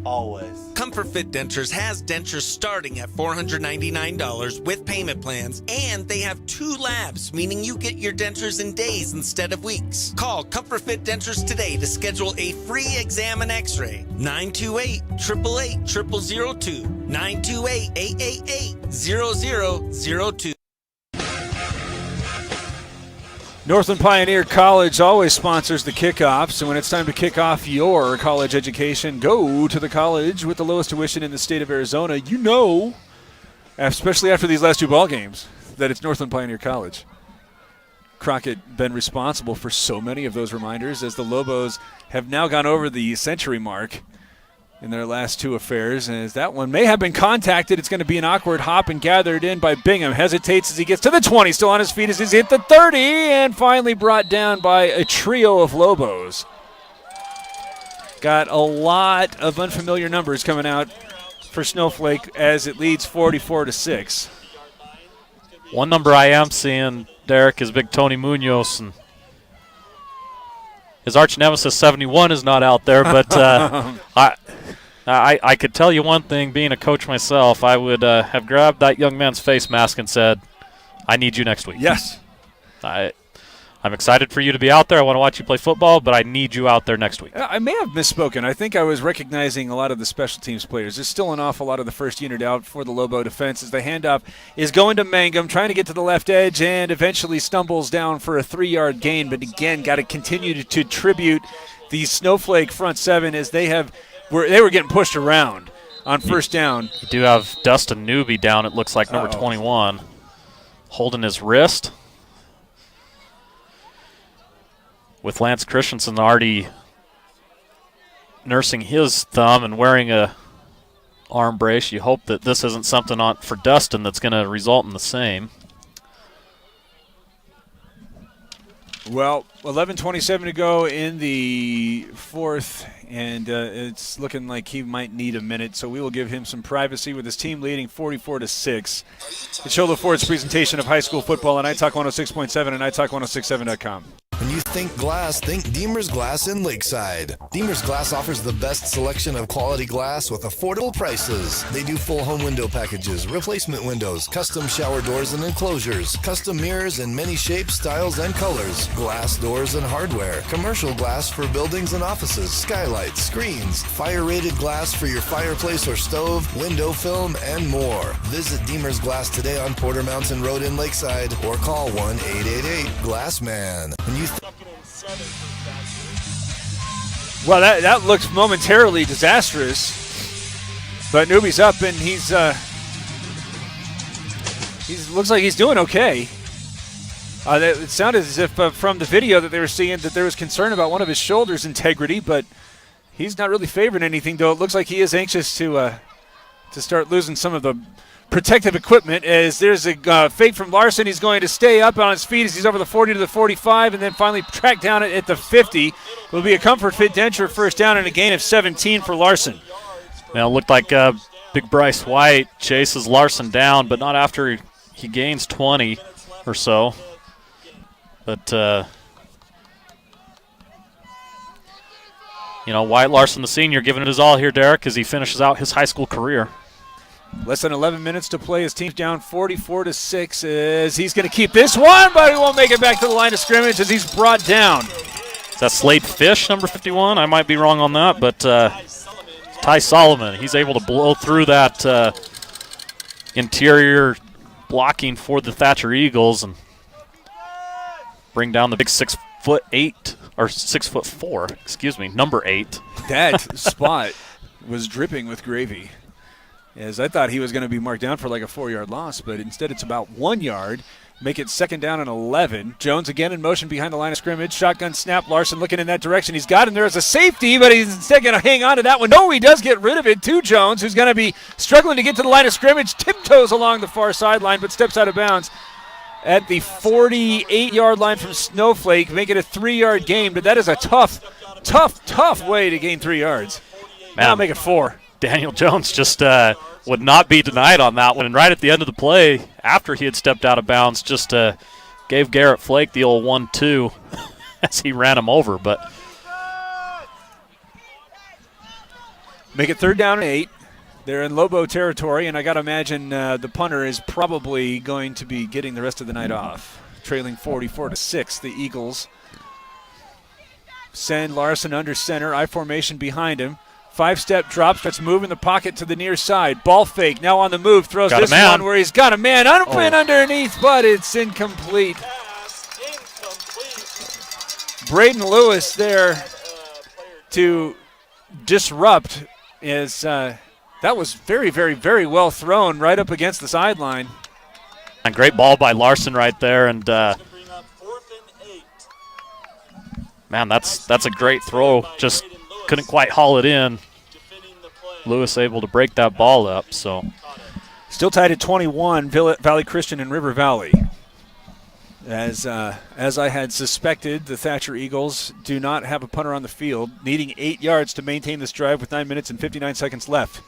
Always. Comfort Fit Dentures has dentures starting at $499 with payment plans, and they have 2 labs, meaning you get your dentures in days instead of weeks. Call Comfort Fit Dentures today to schedule a free exam and x-ray. 928-888-0002. 928-888-0002. Northland Pioneer College always sponsors the kickoff, so when it's time to kick off your college education, go to the college with the lowest tuition in the state of Arizona. You know, especially after these last two ball games, that it's Northland Pioneer College. Crockett been responsible for so many of those reminders as the Lobos have now gone over the century mark in their last two affairs, and as that one may have been contacted, it's going to be an awkward hop and gathered in by Bingham. Hesitates as he gets to the 20, still on his feet as he's hit the 30, and finally brought down by a trio of Lobos. Got a lot of unfamiliar numbers coming out for Snowflake as it leads 44-6. One number I am seeing, Derek, is big Tony Munoz, and his arch nemesis 71 is not out there, but I could tell you one thing, being a coach myself, I would have grabbed that young man's face mask and said, I need you next week. Yes. I'm excited for you to be out there. I want to watch you play football, but I need you out there next week. I may have misspoken. I think I was recognizing a lot of the special teams players. There's still an awful lot of the first unit out for the Lobo defense as the handoff is going to Mangum, trying to get to the left edge and eventually stumbles down for a 3-yard gain. But again, got to continue to tribute the Snowflake front seven as they were getting pushed around on first down. You do have Dustin Newby down, it looks like, number 21, holding his wrist. With Lance Christensen already nursing his thumb and wearing a arm brace, you hope that this isn't something for Dustin that's going to result in the same. Well, 11:27 to go in the fourth, and it's looking like he might need a minute, so we will give him some privacy with his team leading 44-6. It's Shola Ford's presentation of high school football on iTalk 106.7 and iTalk1067.com. When you think glass, think Deemer's Glass in Lakeside. Deemer's Glass offers the best selection of quality glass with affordable prices. They do full home window packages, replacement windows, custom shower doors and enclosures, custom mirrors in many shapes, styles, and colors, glass doors and hardware, commercial glass for buildings and offices, skylights, screens, fire-rated glass for your fireplace or stove, window film, and more. Visit Deemer's Glass today on Porter Mountain Road in Lakeside or call 1-888-GLASSMAN. When you Well, that looks momentarily disastrous, but Newby's up and he's looks like he's doing okay. It sounded as if from the video that they were seeing that there was concern about one of his shoulders' integrity, but he's not really favoring anything, though it looks like he is anxious to start losing some of the protective equipment as there's a fake from Larson. He's going to stay up on his feet as he's over the 40 to the 45 and then finally tracked down at the 50. It will be a comfort fit denture first down and a gain of 17 for Larson. Now it looked like big Bryce White chases Larson down, but not after he gains 20 or so. But, Wyatt Larson, the senior, giving it his all here, Derek, as he finishes out his high school career. Less than 11 minutes to play. His team's down 44-6 as he's going to keep this one, but he won't make it back to the line of scrimmage as he's brought down. Is that Slade Fish, number 51? I might be wrong on that, but Ty Solomon, he's able to blow through that interior blocking for the Thatcher Eagles and bring down the big 6'8", or 6'4", excuse me, number 8. That spot was dripping with gravy. As I thought he was going to be marked down for like a 4-yard loss, but instead it's about 1 yard. Make it second down and 11. Jones again in motion behind the line of scrimmage. Shotgun snap. Larson looking in that direction. He's got him there as a safety, but he's instead going to hang on to that one. No, he does get rid of it to Jones, who's going to be struggling to get to the line of scrimmage. Tiptoes along the far sideline, but steps out of bounds at the 48-yard line from Snowflake. Make it a 3-yard gain, but that is a tough way to gain 3 yards. Man, I'll make it 4. Daniel Jones just would not be denied on that one. And right at the end of the play, after he had stepped out of bounds, just gave Garrett Flake the old 1-2 as he ran him over. But make it third down and 8. They're in Lobo territory, and I got to imagine the punter is probably going to be getting the rest of the night off. Trailing 44-6, the Eagles. Send Larson under center, I formation behind him. 5-step drop, starts moving the pocket to the near side. Ball fake, now on the move, throws this one where he's got a man open underneath, but it's incomplete. Braden Lewis there to disrupt is that was very, very, very well thrown right up against the sideline. And great ball by Larson right there, and man, that's a great throw. Just couldn't quite haul it in. Lewis able to break that ball up. So still tied at 21, Valley Christian and River Valley. As I had suspected, the Thatcher Eagles do not have a punter on the field, needing 8 yards to maintain this drive with 9 minutes and 59 seconds left.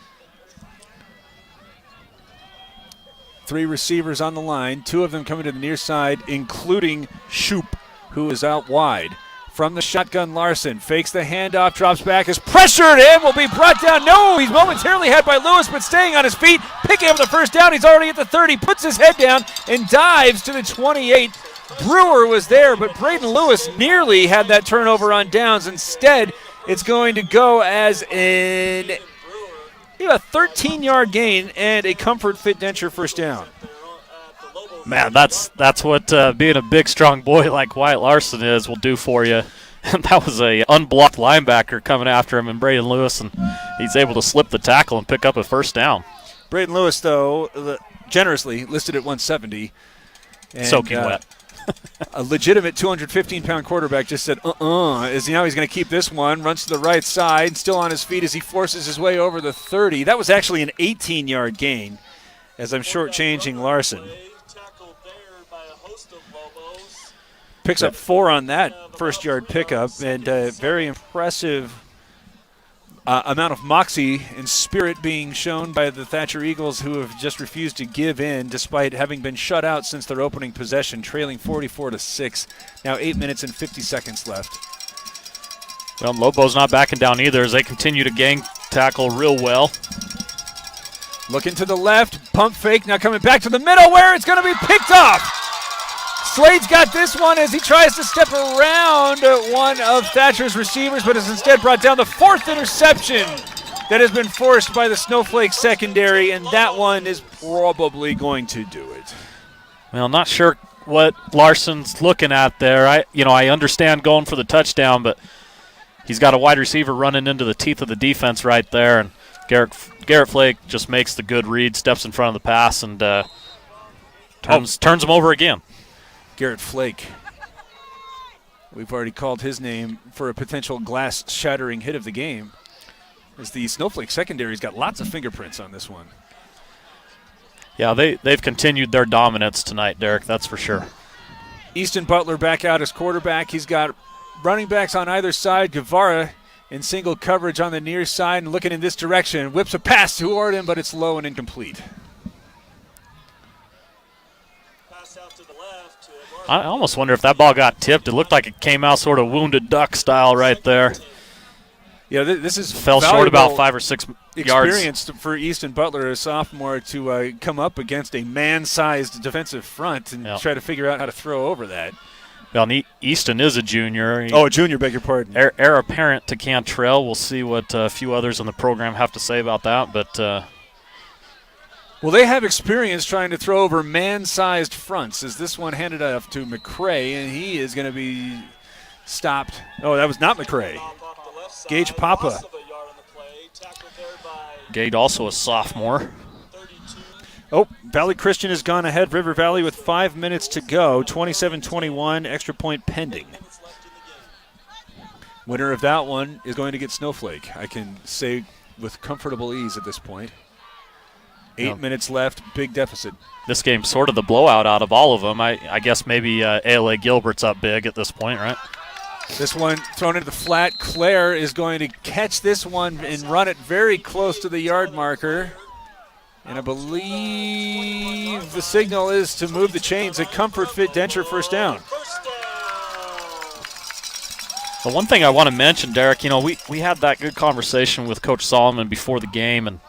3 receivers on the line, 2 of them coming to the near side, including Shoop, who is out wide. From the shotgun, Larson fakes the handoff, drops back, is pressured in, will be brought down. No, he's momentarily had by Lewis, but staying on his feet, picking up the first down. He's already at the 30, puts his head down, and dives to the 28. Brewer was there, but Braden Lewis nearly had that turnover on downs. Instead, it's going to go as a 13-yard gain and a Comfort Fit Denture first down. Man, that's what being a big, strong boy like Wyatt Larson will do for you. And that was a unblocked linebacker coming after him, and Braden Lewis, and he's able to slip the tackle and pick up a first down. Braden Lewis, though, generously listed at 170. And, soaking wet. A legitimate 215-pound quarterback just said, as now he's going to keep this one, runs to the right side, still on his feet as he forces his way over the 30. That was actually an 18-yard gain, as I'm shortchanging Larson. Picks up 4 on that first-yard pickup, and a very impressive amount of moxie and spirit being shown by the Thatcher Eagles, who have just refused to give in despite having been shut out since their opening possession, trailing 44-6. Now 8 minutes and 50 seconds left. Well, Lobos not backing down either as they continue to gang tackle real well. Looking to the left, pump fake, now coming back to the middle where it's going to be picked off. Slade's got this one as he tries to step around one of Thatcher's receivers, but is instead brought down. The 4th interception that has been forced by the Snowflake secondary, and that one is probably going to do it. Well, not sure what Larson's looking at there. I understand going for the touchdown, but he's got a wide receiver running into the teeth of the defense right there, and Garrett Flake just makes the good read, steps in front of the pass, and turns him over again. Garrett Flake. We've already called his name for a potential glass-shattering hit of the game, as the Snowflake secondary's got lots of fingerprints on this one. Yeah, they've continued their dominance tonight, Derek, that's for sure. Easton Butler back out as quarterback. He's got running backs on either side. Guevara in single coverage on the near side and looking in this direction. Whips a pass toward him, but it's low and incomplete. I almost wonder if that ball got tipped. It looked like it came out sort of wounded duck style right there. Yeah, this is fell short about 5 or 6 yards. Experience for Easton Butler, a sophomore, to come up against a man-sized defensive front and try to figure out how to throw over that. Well, Easton is a junior. A junior, beg your pardon. Heir apparent to Cantrell. We'll see what a few others in the program have to say about that, but. Well, they have experience trying to throw over man-sized fronts, as this one handed off to McCrae, and he is going to be stopped. Oh, that was not McCrae. Gage Papa. Gage also a sophomore. Oh, Valley Christian has gone ahead. River Valley with 5 minutes to go. 27-21, extra point pending. Winner of that one is going to get Snowflake. I can say with comfortable ease at this point. 8 minutes left, big deficit. This game's sort of the blowout out of all of them. I guess maybe ALA Gilbert's up big at this point, right? This one thrown into the flat. Claire is going to catch this one and run it very close to the yard marker. And I believe the signal is to move the chains. A Comfort Fit Denture first down. The one thing I want to mention, Derek, we had that good conversation with Coach Solomon before the game, and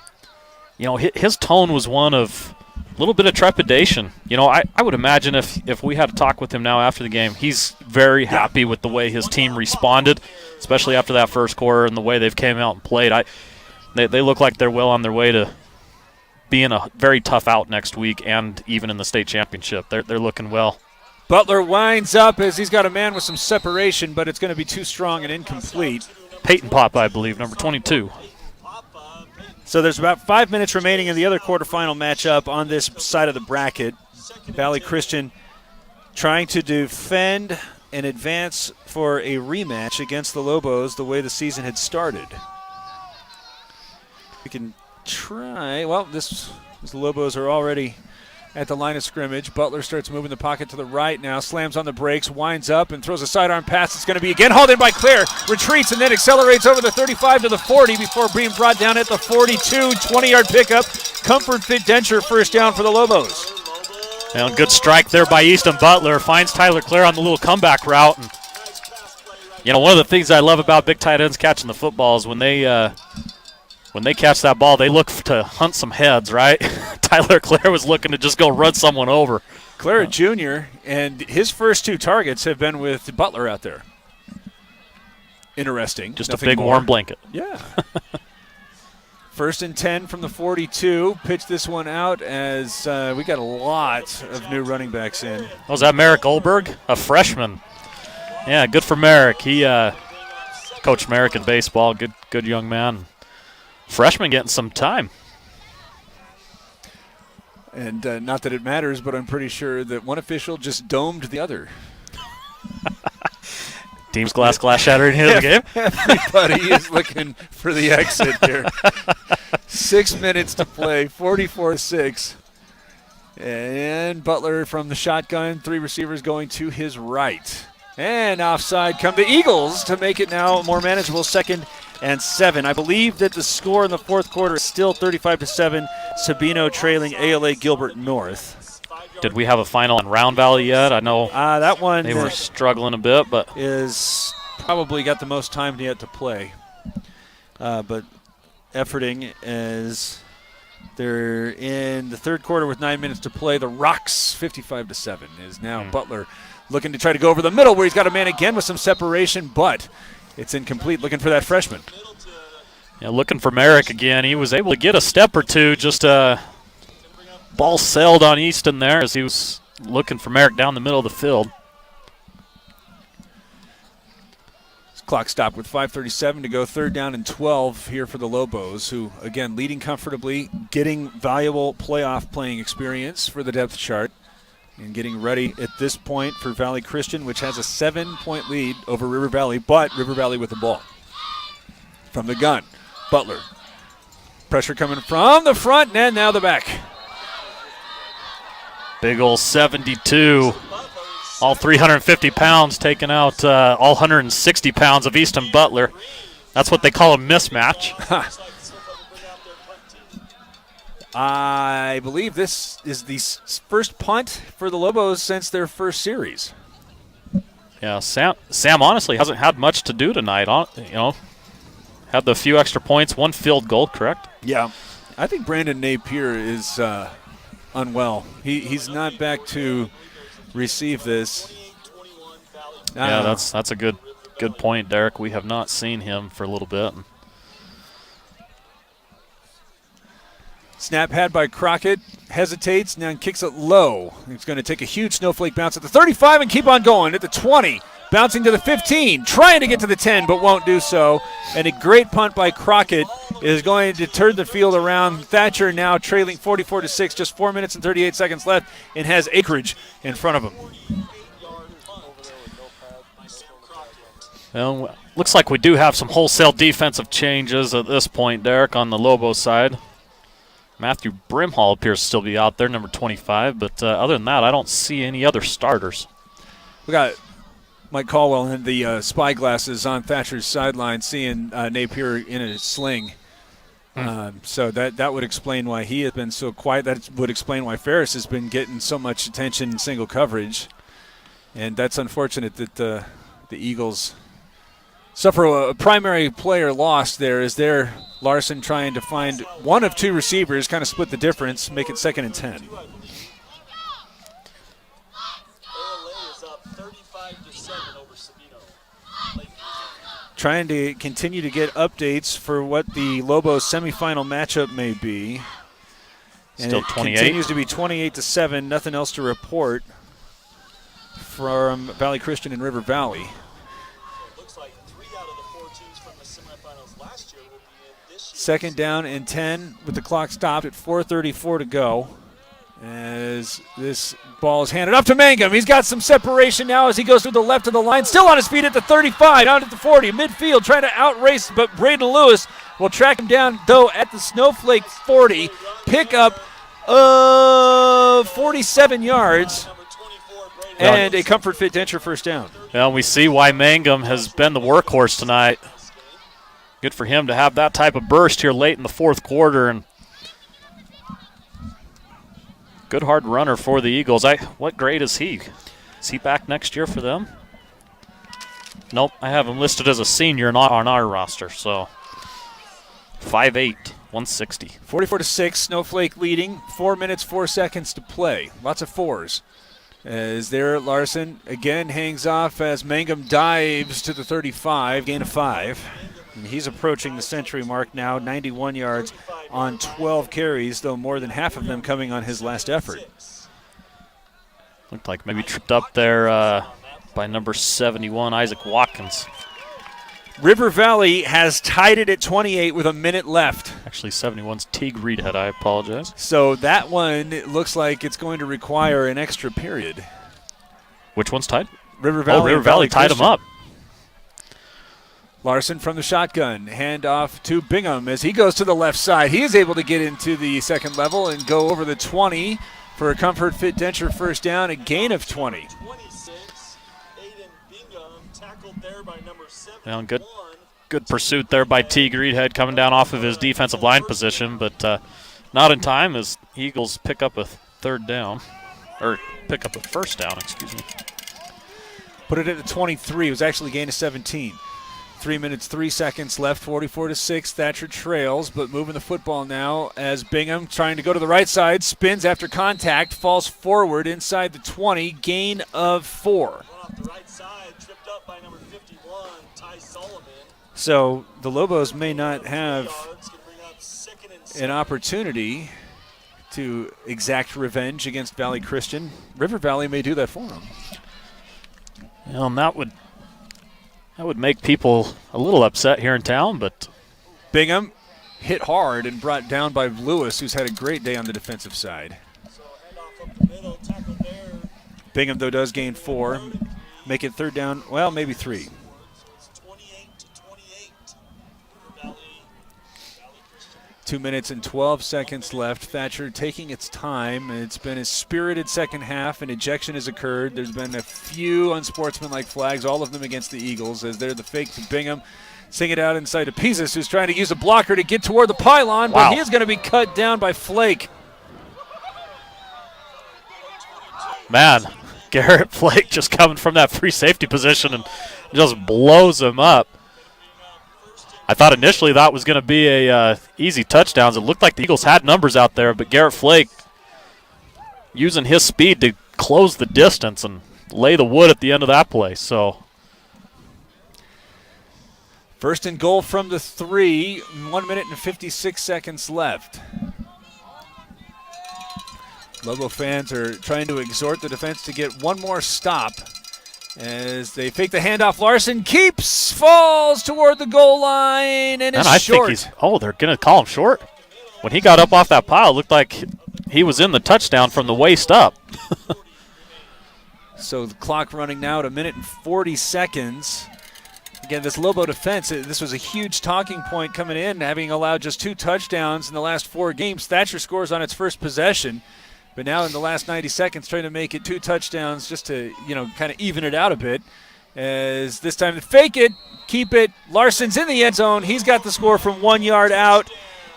his tone was one of a little bit of trepidation. I would imagine if we had to talk with him now after the game, he's very happy with the way his team responded, especially after that first quarter and the way they've came out and played. They look like they're well on their way to being a very tough out next week and even in the state championship. They're looking well. Butler winds up as he's got a man with some separation, but it's going to be too strong and incomplete. Peyton Pop, I believe, number 22. So there's about 5 minutes remaining in the other quarterfinal matchup on this side of the bracket. Valley Christian trying to defend and advance for a rematch against the Lobos the way the season had started. We can try. Well, the Lobos are already at the line of scrimmage. Butler starts moving the pocket to the right now, slams on the brakes, winds up, and throws a sidearm pass. It's going to be again hauled in by Claire, retreats, and then accelerates over the 35 to the 40 before being brought down at the 42. 20-yard pickup. Comfort Fit Denture first down for the Lobos. And good strike there by Easton Butler. Finds Tyler Clare on the little comeback route. And, one of the things I love about big tight ends catching the football is when they catch that ball, they look to hunt some heads, right? Tyler Clare was looking to just go run someone over. Clare Jr., and his first 2 targets have been with Butler out there. Interesting. Just Nothing a big more. warm blanket. Yeah. First and 10 from the 42. Pitch this one out as we got a lot of new running backs in. Was that Merrick Goldberg? A freshman. Yeah, good for Merrick. He coached Merrick in baseball. Good young man. Freshman getting some time. And not that it matters, but I'm pretty sure that one official just domed the other. Team's glass shattering here in the game. Everybody is looking for the exit here. 6 minutes to play, 44-6. And Butler from the shotgun, 3 receivers going to his right. And offside come the Eagles to make it now more manageable, 2nd and 7. I believe that the score in the fourth quarter is still 35-7. Sabino trailing ALA Gilbert North. Did we have a final in Round Valley yet? I know that one they were struggling a bit, but is probably got the most time yet to play. But efforting as they're in the third quarter with 9 minutes to play. The Rocks 55-7 is now Butler looking to try to go over the middle where he's got a man again with some separation, but it's incomplete. Looking for that freshman. Yeah, looking for Merrick again. He was able to get a step or two. Just ball sailed on Easton there as he was looking for Merrick down the middle of the field. Clock stopped with 5:37 to go. 3rd down and 12 here for the Lobos, who, again, leading comfortably, getting valuable playoff playing experience for the depth chart, and getting ready at this point for Valley Christian, which has a 7-point lead over River Valley, but River Valley with the ball. From the gun, Butler. Pressure coming from the front and now the back. Big ol' 72. All 350 pounds taking out all 160 pounds of Easton Butler. That's what they call a mismatch. I believe this is the first punt for the Lobos since their first series. Yeah, Sam honestly hasn't had much to do tonight. Had the few extra points, 1 field goal, correct? Yeah. I think Brandon Napier is unwell. He's not back to receive this. Yeah, that's a good point, Derek. We have not seen him for a little bit. Snap had by Crockett, hesitates, now kicks it low. It's going to take a huge snowflake bounce at the 35 and keep on going at the 20. Bouncing to the 15, trying to get to the 10, but won't do so. And a great punt by Crockett is going to turn the field around. Thatcher now trailing 44-6, just 4 minutes and 38 seconds left, and has acreage in front of him. Well, looks like we do have some wholesale defensive changes at this point, Derek, on the Lobos side. Matthew Brimhall appears to still be out there, number 25, but other than that, I don't see any other starters. We got Mike Caldwell in the spy glasses on Thatcher's sideline, seeing Napier in a sling. So that would explain why he has been so quiet. That would explain why Ferris has been getting so much attention in single coverage. And that's unfortunate that the Eagles suffer a primary player loss there. Is there Larson trying to find one of 2 receivers, kind of split the difference, make it 2nd and 10. Trying to continue to get updates for what the Lobos semifinal matchup may be. And Still it 28. Continues to be 28-7, nothing else to report. from Valley Christian and River Valley. Second down and 10 with the clock stopped at 4:34 to go. As this ball is handed up to Mangum. He's got some separation now as he goes through the left of the line. Still on his feet at the 35, down at the 40. Midfield trying to outrace, but Braden Lewis will track him down, though, at the Snowflake 40. Pick up 47 yards and a Comfort Fit Denture first down. Well, we see why Mangum has been the workhorse tonight. Good for him to have that type of burst here late in the fourth quarter, and good hard runner for the Eagles. What grade is he? Is he back next year for them? Nope, I have him listed as a senior on our roster. So 5'8", 160. 44-6, Snowflake leading. 4 minutes, 4 seconds to play. Lots of fours. As there, Larson again hangs off as Mangum dives to the 35, gain of 5. And he's approaching the century mark now, 91 yards on 12 carries, though more than half of them coming on his last effort. Looked like maybe tripped up there by number 71, Isaac Watkins. River Valley has tied it at 28 with a minute left. Actually, 71's Teague Reedhead, I apologize. So that one looks like it's going to require an extra period. Which one's tied? River Valley. Oh, River Valley tied them up. Larson from the shotgun, hand off to Bingham as he goes to the left side. He is able to get into the second level and go over the 20 for a Comfort Fit Denture first down, a gain of 20. Well, good pursuit there by Teague Reedhead coming down off of his defensive line position, but not in time as Eagles pick up a first down, excuse me. Put it at the 23. It was actually a gain of 17. 3 minutes, 3 seconds left, 44-6. Thatcher trails, but moving the football now as Bingham trying to go to the right side, spins after contact, falls forward inside the 20, gain of 4. So the Lobos may not have an opportunity to exact revenge against Valley Christian. River Valley may do that for them. Well, and that would make people a little upset here in town, but Bingham hit hard and brought down by Lewis, who's had a great day on the defensive side. Bingham, though, does gain 4. Make it third down, well, maybe 3. 2 minutes and 12 seconds left. Thatcher taking its time. It's been a spirited second half. An ejection has occurred. There's been a few unsportsmanlike flags, all of them against the Eagles, as they're the fake to Bingham. Sing it out inside to Pizas, who's trying to use a blocker to get toward the pylon, but he is going to be cut down by Flake. Man, Garrett Flake just coming from that free safety position and just blows him up. I thought initially that was going to be a easy touchdowns. It looked like the Eagles had numbers out there, but Garrett Flake using his speed to close the distance and lay the wood at the end of that play. So first and goal from the 3, 1 minute and 56 seconds left. Lobo fans are trying to exhort the defense to get one more stop as they fake the handoff. Larson falls toward the goal line and is short. They're going to call him short. When he got up off that pile, it looked like he was in the touchdown from the waist up. So the clock running now at 1 minute and 40 seconds. Again, this Lobo defense, this was a huge talking point coming in, having allowed just 2 touchdowns in the last 4 games. Thatcher scores on its first possession. But now in the last 90 seconds, trying to make it 2 touchdowns just to, kind of even it out a bit. As this time to fake it, keep it. Larson's in the end zone. He's got the score from 1 yard out.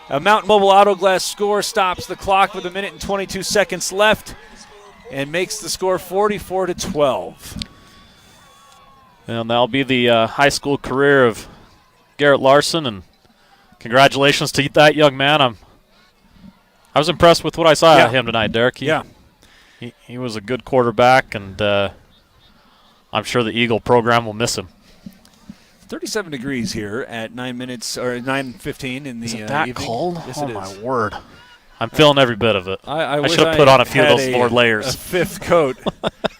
A Mountain Mobile Auto Glass score stops the clock with 1 minute and 22 seconds left and makes the score 44-12. And that'll be the high school career of Garrett Larson. And congratulations to that young man. I was impressed with what I saw of him tonight, Derek. He was a good quarterback, and I'm sure the Eagle program will miss him. 37 degrees here at 9:15 in the Is it that evening. cold? Yes, oh, it my is. word. I'm feeling every bit of it. I should have put on a few of those more layers. A 5th coat.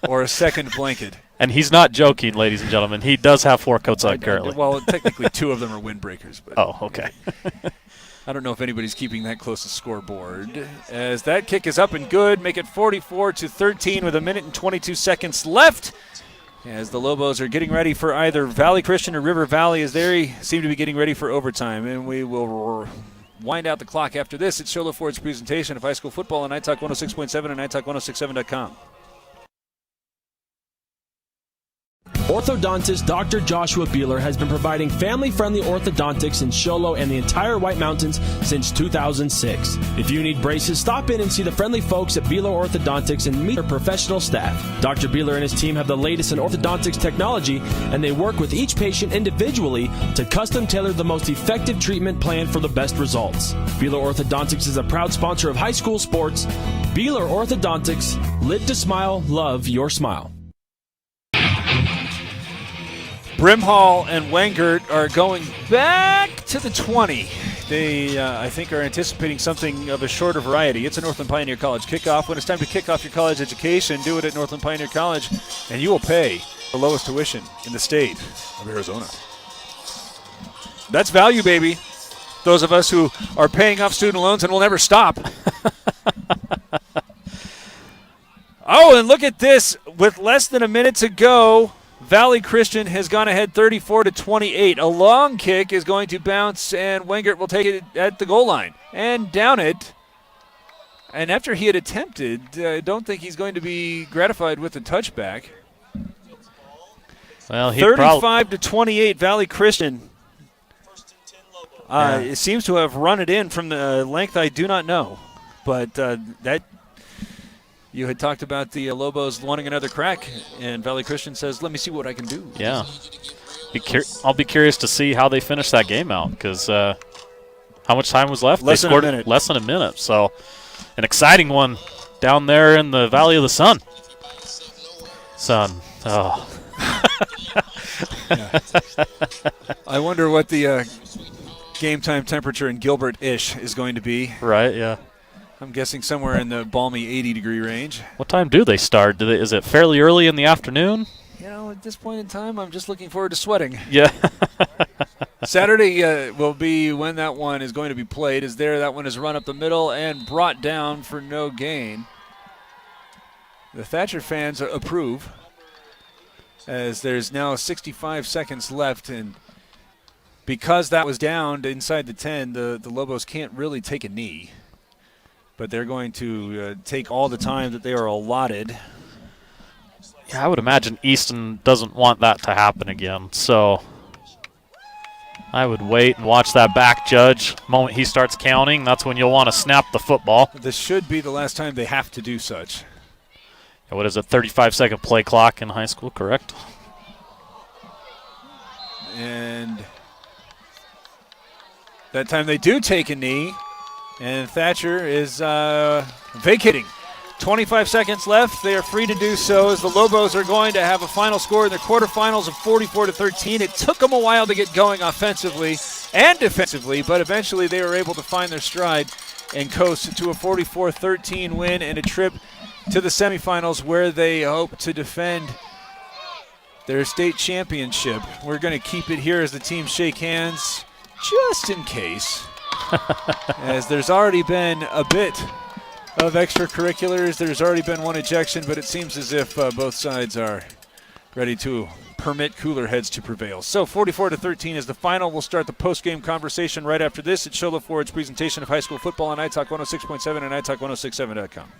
or a second blanket. And he's not joking, ladies and gentlemen. He does have 4 coats on currently. Well, technically 2 of them are windbreakers. But oh, okay. I don't know if anybody's keeping that close to scoreboard. As that kick is up and good, make it 44-13 with 1 minute and 22 seconds left. As the Lobos are getting ready for either Valley Christian or River Valley, as they seem to be getting ready for overtime. And we will wind out the clock after this. It's Shola Ford's presentation of high school football on iTalk 106.7 and iTalk1067.com. Orthodontist Dr. Joshua Beeler has been providing family-friendly orthodontics in Show Low and the entire White Mountains since 2006. If you need braces, stop in and see the friendly folks at Beeler Orthodontics and meet their professional staff. Dr. Beeler and his team have the latest in orthodontics technology, and they work with each patient individually to custom tailor the most effective treatment plan for the best results. Beeler Orthodontics is a proud sponsor of high school sports. Beeler Orthodontics, live to smile, love your smile. Brimhall and Wengert are going back to the 20. They, I think, are anticipating something of a shorter variety. It's a Northland Pioneer College kickoff. When it's time to kick off your college education, do it at Northland Pioneer College, and you will pay the lowest tuition in the state of Arizona. That's value, baby. Those of us who are paying off student loans and will never stop. Oh, and look at this. With less than a minute to go, Valley Christian has gone ahead 34-28. A long kick is going to bounce, and Wengert will take it at the goal line and down it. And after he had attempted, I don't think he's going to be gratified with the touchback. Well, 35-28, Valley Christian. It seems to have run it in from the length I do not know, but that. You had talked about the Lobos wanting another crack, and Valley Christian says, let me see what I can do. Yeah. I'll be curious to see how they finish that game out, because how much time was left? Less than a minute. Less than a minute. So an exciting one down there in the Valley of the Sun. Oh. I wonder what the game time temperature in Gilbert-ish is going to be. Right, yeah. I'm guessing somewhere in the balmy 80-degree range. What time do they start? Is it fairly early in the afternoon? You know, at this point in time, I'm just looking forward to sweating. Yeah. Saturday will be when that one is going to be played. That one is run up the middle and brought down for no gain. The Thatcher fans approve, as there's now 65 seconds left, and because that was downed inside the 10, the Lobos can't really take a knee. But they're going to take all the time that they are allotted. Yeah, I would imagine Easton doesn't want that to happen again. So I would wait and watch that back judge. The moment he starts counting, that's when you'll want to snap the football. This should be the last time they have to do such. And what is it, 35-second play clock in high school, correct? And that time they do take a knee. And Thatcher is vacating. 25 seconds left. They are free to do so, as the Lobos are going to have a final score in their quarterfinals of 44-13. It took them a while to get going offensively and defensively, but eventually they were able to find their stride and coast to a 44-13 win and a trip to the semifinals, where they hope to defend their state championship. We're going to keep it here as the teams shake hands, just in case. As there's already been a bit of extracurriculars. There's already been one ejection, but it seems as if both sides are ready to permit cooler heads to prevail. So 44-13 is the final. We'll start the post-game conversation right after this. It's Shola Ford's presentation of high school football on iTalk 106.7 and iTalk1067.com.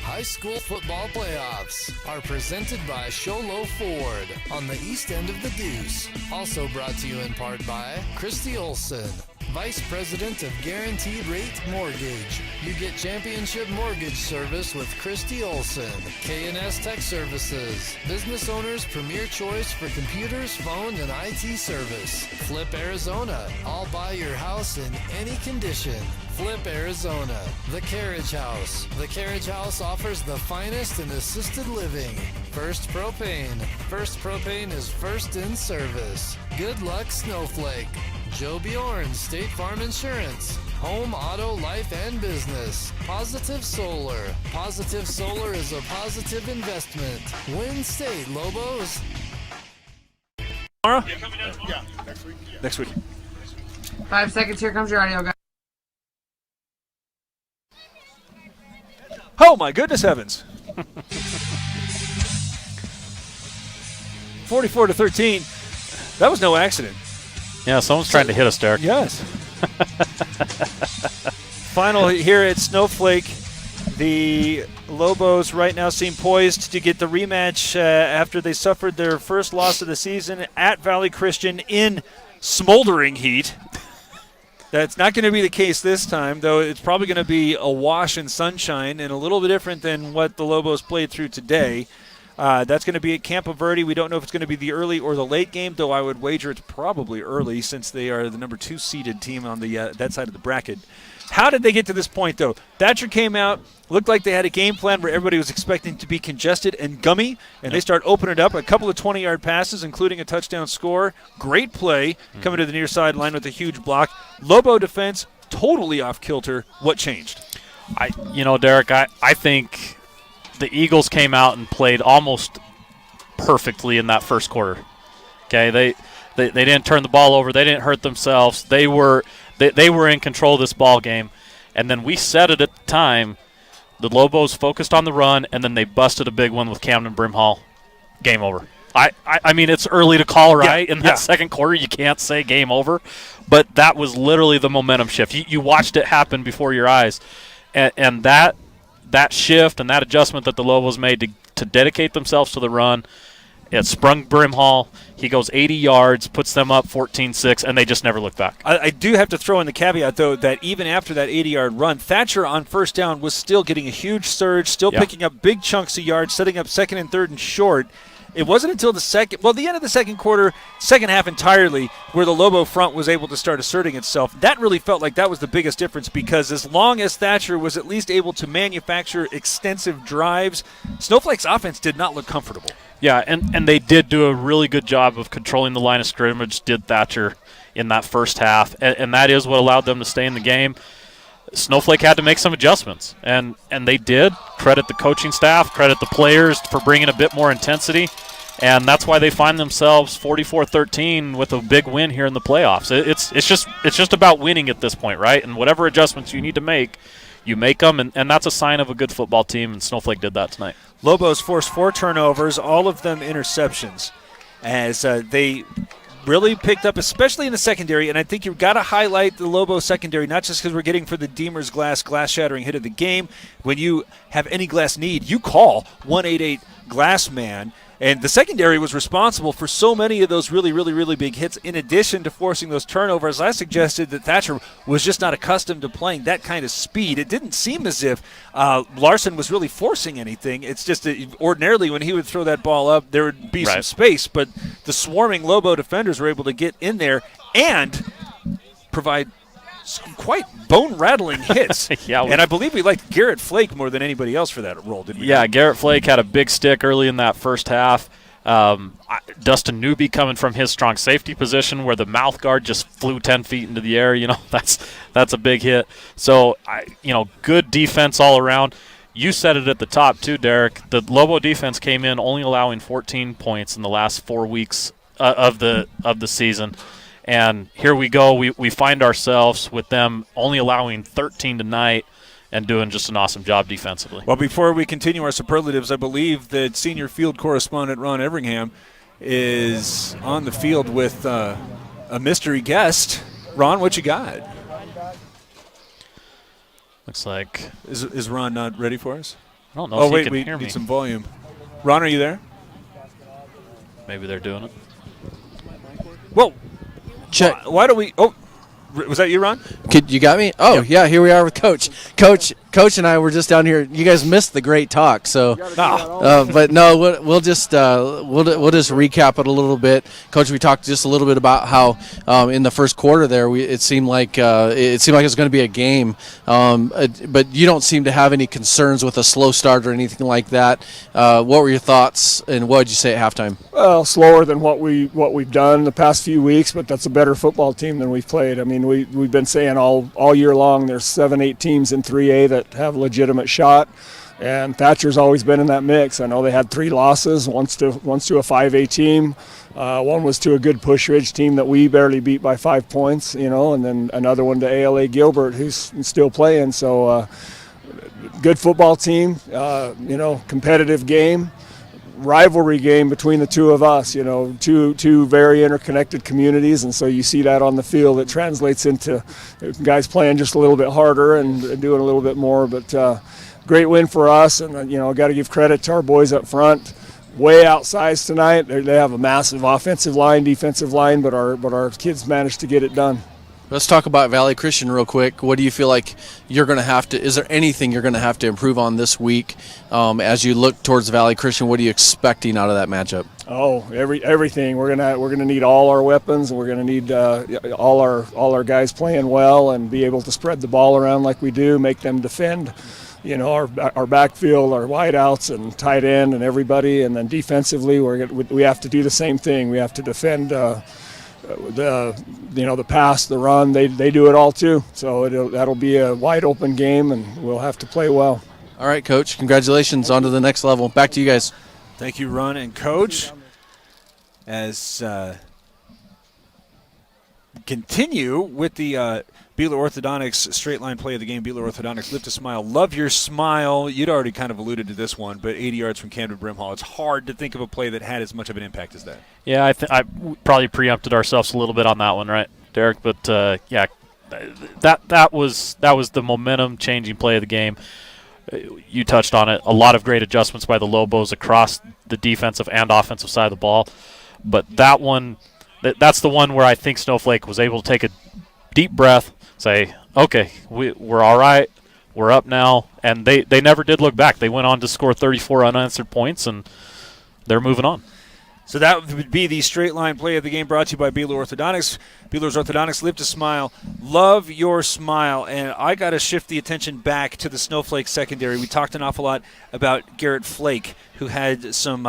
High school football playoffs are presented by Sholo Ford on the east end of the Deuce. Also brought to you in part by Christy Olson, Vice President of Guaranteed Rate Mortgage. You get championship mortgage service with Christy Olson. K&S Tech Services, business owners' premier choice for computers, phone, and IT service. Flip Arizona, I'll buy your house in any condition. Flip Arizona. The Carriage House. The Carriage House offers the finest in assisted living. First Propane. First Propane is first in service. Good luck, Snowflake. Joe Bjorn, State Farm Insurance. Home, auto, life, and business. Positive Solar. Positive Solar is a positive investment. Win State, Lobos. Tomorrow? Yeah, next week. Next week. 5 seconds. Here comes your audio, guys. Oh my goodness heavens. 44-13. That was no accident. Yeah, someone's trying to hit us, Derek. Yes. Final here at Snowflake. The Lobos right now seem poised to get the rematch after they suffered their first loss of the season at Valley Christian in smoldering heat. That's not going to be the case this time, though it's probably going to be a wash in sunshine and a little bit different than what the Lobos played through today. That's going to be at Campo Verde. We don't know if it's going to be the early or the late game, though I would wager it's probably early since they are the number 2 seeded team on the that side of the bracket. How did they get to this point, though? Thatcher came out, looked like they had a game plan where everybody was expecting to be congested and gummy, and they start opening it up. A couple of 20-yard passes, including a touchdown score. Great play coming to the near sideline with a huge block. Lobo defense totally off kilter. What changed? Derek, I think the Eagles came out and played almost perfectly in that first quarter. Okay, they didn't turn the ball over. They didn't hurt themselves. They were in control of this ball game, and then we said it at the time. The Lobos focused on the run, and then they busted a big one with Camden Brimhall. Game over. I mean, it's early to call, right? In that second quarter, you can't say game over, but that was literally the momentum shift. You watched it happen before your eyes, and that shift and that adjustment that the Lobos made to dedicate themselves to the run, it sprung Brimhall. He goes 80 yards, puts them up 14-6, and they just never looked back. I do have to throw in the caveat, though, that even after that 80-yard run, Thatcher on first down was still getting a huge surge, still picking up big chunks of yards, setting up second and third and short. It wasn't until the end of the second quarter, second half entirely, where the Lobo front was able to start asserting itself. That really felt like that was the biggest difference, because as long as Thatcher was at least able to manufacture extensive drives, Snowflake's offense did not look comfortable. Yeah, and they did do a really good job of controlling the line of scrimmage, did Thatcher, in that first half, and that is what allowed them to stay in the game. Snowflake had to make some adjustments, and they did. Credit the coaching staff, credit the players for bringing a bit more intensity, and that's why they find themselves 44-13 with a big win here in the playoffs. It's just about winning at this point, right? And whatever adjustments you need to make, you make them, and that's a sign of a good football team, and Snowflake did that tonight. Lobos forced 4 turnovers, all of them interceptions, as they really picked up, especially in the secondary, and I think you've got to highlight the Lobo secondary, not just because we're getting for the Deemer's glass-shattering hit of the game. When you have any glass need, you call 188 Glass Man, and the secondary was responsible for so many of those really, really, really big hits, in addition to forcing those turnovers. I suggested that Thatcher was just not accustomed to playing that kind of speed. It didn't seem as if Larson was really forcing anything. It's just that ordinarily when he would throw that ball up, there would be some space, but the swarming Lobo defenders were able to get in there and provide quite bone-rattling hits. And I believe we liked Garrett Flake more than anybody else for that role, didn't we? Yeah, Garrett Flake had a big stick early in that first half. Dustin Newby coming from his strong safety position where the mouth guard just flew 10 feet into the air. That's a big hit. So, good defense all around. You said it at the top, too, Derek. The Lobo defense came in only allowing 14 points in the last 4 weeks of the season. And here we go. We find ourselves with them only allowing 13 tonight and doing just an awesome job defensively. Well, before we continue our superlatives, I believe that senior field correspondent Ron Everingham is on the field with a mystery guest. Ron, what you got? Looks like... Is Ron not ready for us? I don't know if he can we hear me. need some volume. Ron, are you there? Maybe they're doing it. Whoa. Check. Why do we... Oh, was that you, Ron? You got me? Oh, yeah, here we are with Coach. Coach, Coach and I were just down here. You guys missed the great talk, so. But no, we'll just recap it a little bit, Coach. We talked just a little bit about how in the first quarter there, it seemed like it was going to be a game, but you don't seem to have any concerns with a slow start or anything like that. What were your thoughts, and what did you say at halftime? Well, slower than what we've done the past few weeks, but that's a better football team than we've played. I mean, we've been saying all year long there's 7-8 teams in 3A that have a legitimate shot, and Thatcher's always been in that mix. I know they had 3 losses, once to a 5A team, one was to a good Pusch Ridge team that we barely beat by 5 points, and then another one to ALA Gilbert, who's still playing. So good football team, competitive game, rivalry game between the two of us, two very interconnected communities, and so you see that on the field. It translates into guys playing just a little bit harder and doing a little bit more, but great win for us, and got to give credit to our boys up front. Way outsized tonight. They have a massive offensive line, defensive line, but our kids managed to get it done. Let's talk about Valley Christian real quick. What do you feel like you're going to have to – is there anything you're going to have to improve on this week as you look towards Valley Christian? What are you expecting out of that matchup? Oh, everything. We're gonna need all our weapons, and we're gonna need all our guys playing well and be able to spread the ball around like we do, make them defend. Our backfield, our wideouts, and tight end, and everybody, and then defensively, we have to do the same thing. We have to defend the pass, the run. They do it all too. So that'll be a wide open game, and we'll have to play well. All right, Coach. Congratulations. On to the next level. Back to you guys. Thank you, Ron and Coach. As continue with the Beeler Orthodontics straight line play of the game. Beeler Orthodontics, lift a smile, love your smile. You'd already kind of alluded to this one, but 80 yards from Camden Brimhall. It's hard to think of a play that had as much of an impact as that. Yeah, I probably preempted ourselves a little bit on that one, right, Derek? But that was the momentum changing play of the game. You touched on it. A lot of great adjustments by the Lobos across the defensive and offensive side of the ball. But that one, that's the one where I think Snowflake was able to take a deep breath, say, okay, we're all right, we're up now, and they never did look back. They went on to score 34 unanswered points, and they're moving on. So that would be the straight line play of the game, brought to you by Beeler Orthodontics. Beeler's Orthodontics, lift a smile, love your smile. And I got to shift the attention back to the Snowflake secondary. We talked an awful lot about Garrett Flake, who had some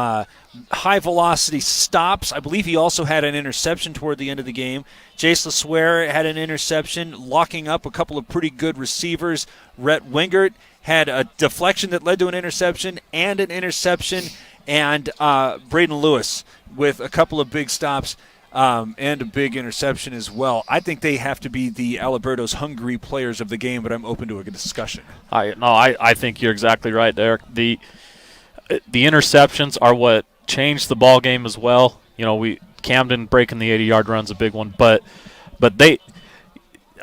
high-velocity stops. I believe he also had an interception toward the end of the game. Jace LeSueur had an interception, locking up a couple of pretty good receivers. Rhett Wingert had a deflection that led to an interception and an interception. And Braden Lewis with a couple of big stops and a big interception as well. I think they have to be the Alberto's hungry players of the game, but I'm open to a discussion. I think you're exactly right, Derek. The interceptions are what changed the ball game as well. Camden breaking the 80-yard run's a big one, but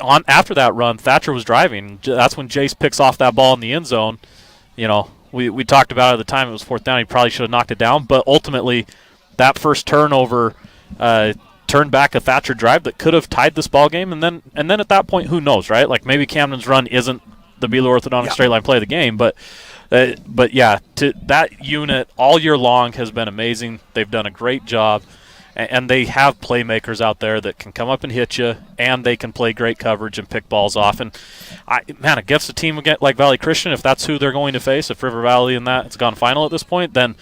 after that run, Thatcher was driving. That's when Jace picks off that ball in the end zone. We talked about it at the time. It was 4th down. He probably should have knocked it down. But ultimately, that first turnover turned back a Thatcher drive that could have tied this ball game. And then at that point, who knows, right? Like maybe Camden's run isn't the Beeler Orthodontic straight line play of the game. But yeah, that unit all year long has been amazing. They've done a great job. And they have playmakers out there that can come up and hit you, and they can play great coverage and pick balls off. And, it gets a team like Valley Christian, if that's who they're going to face, if River Valley and that's gone final at this point, then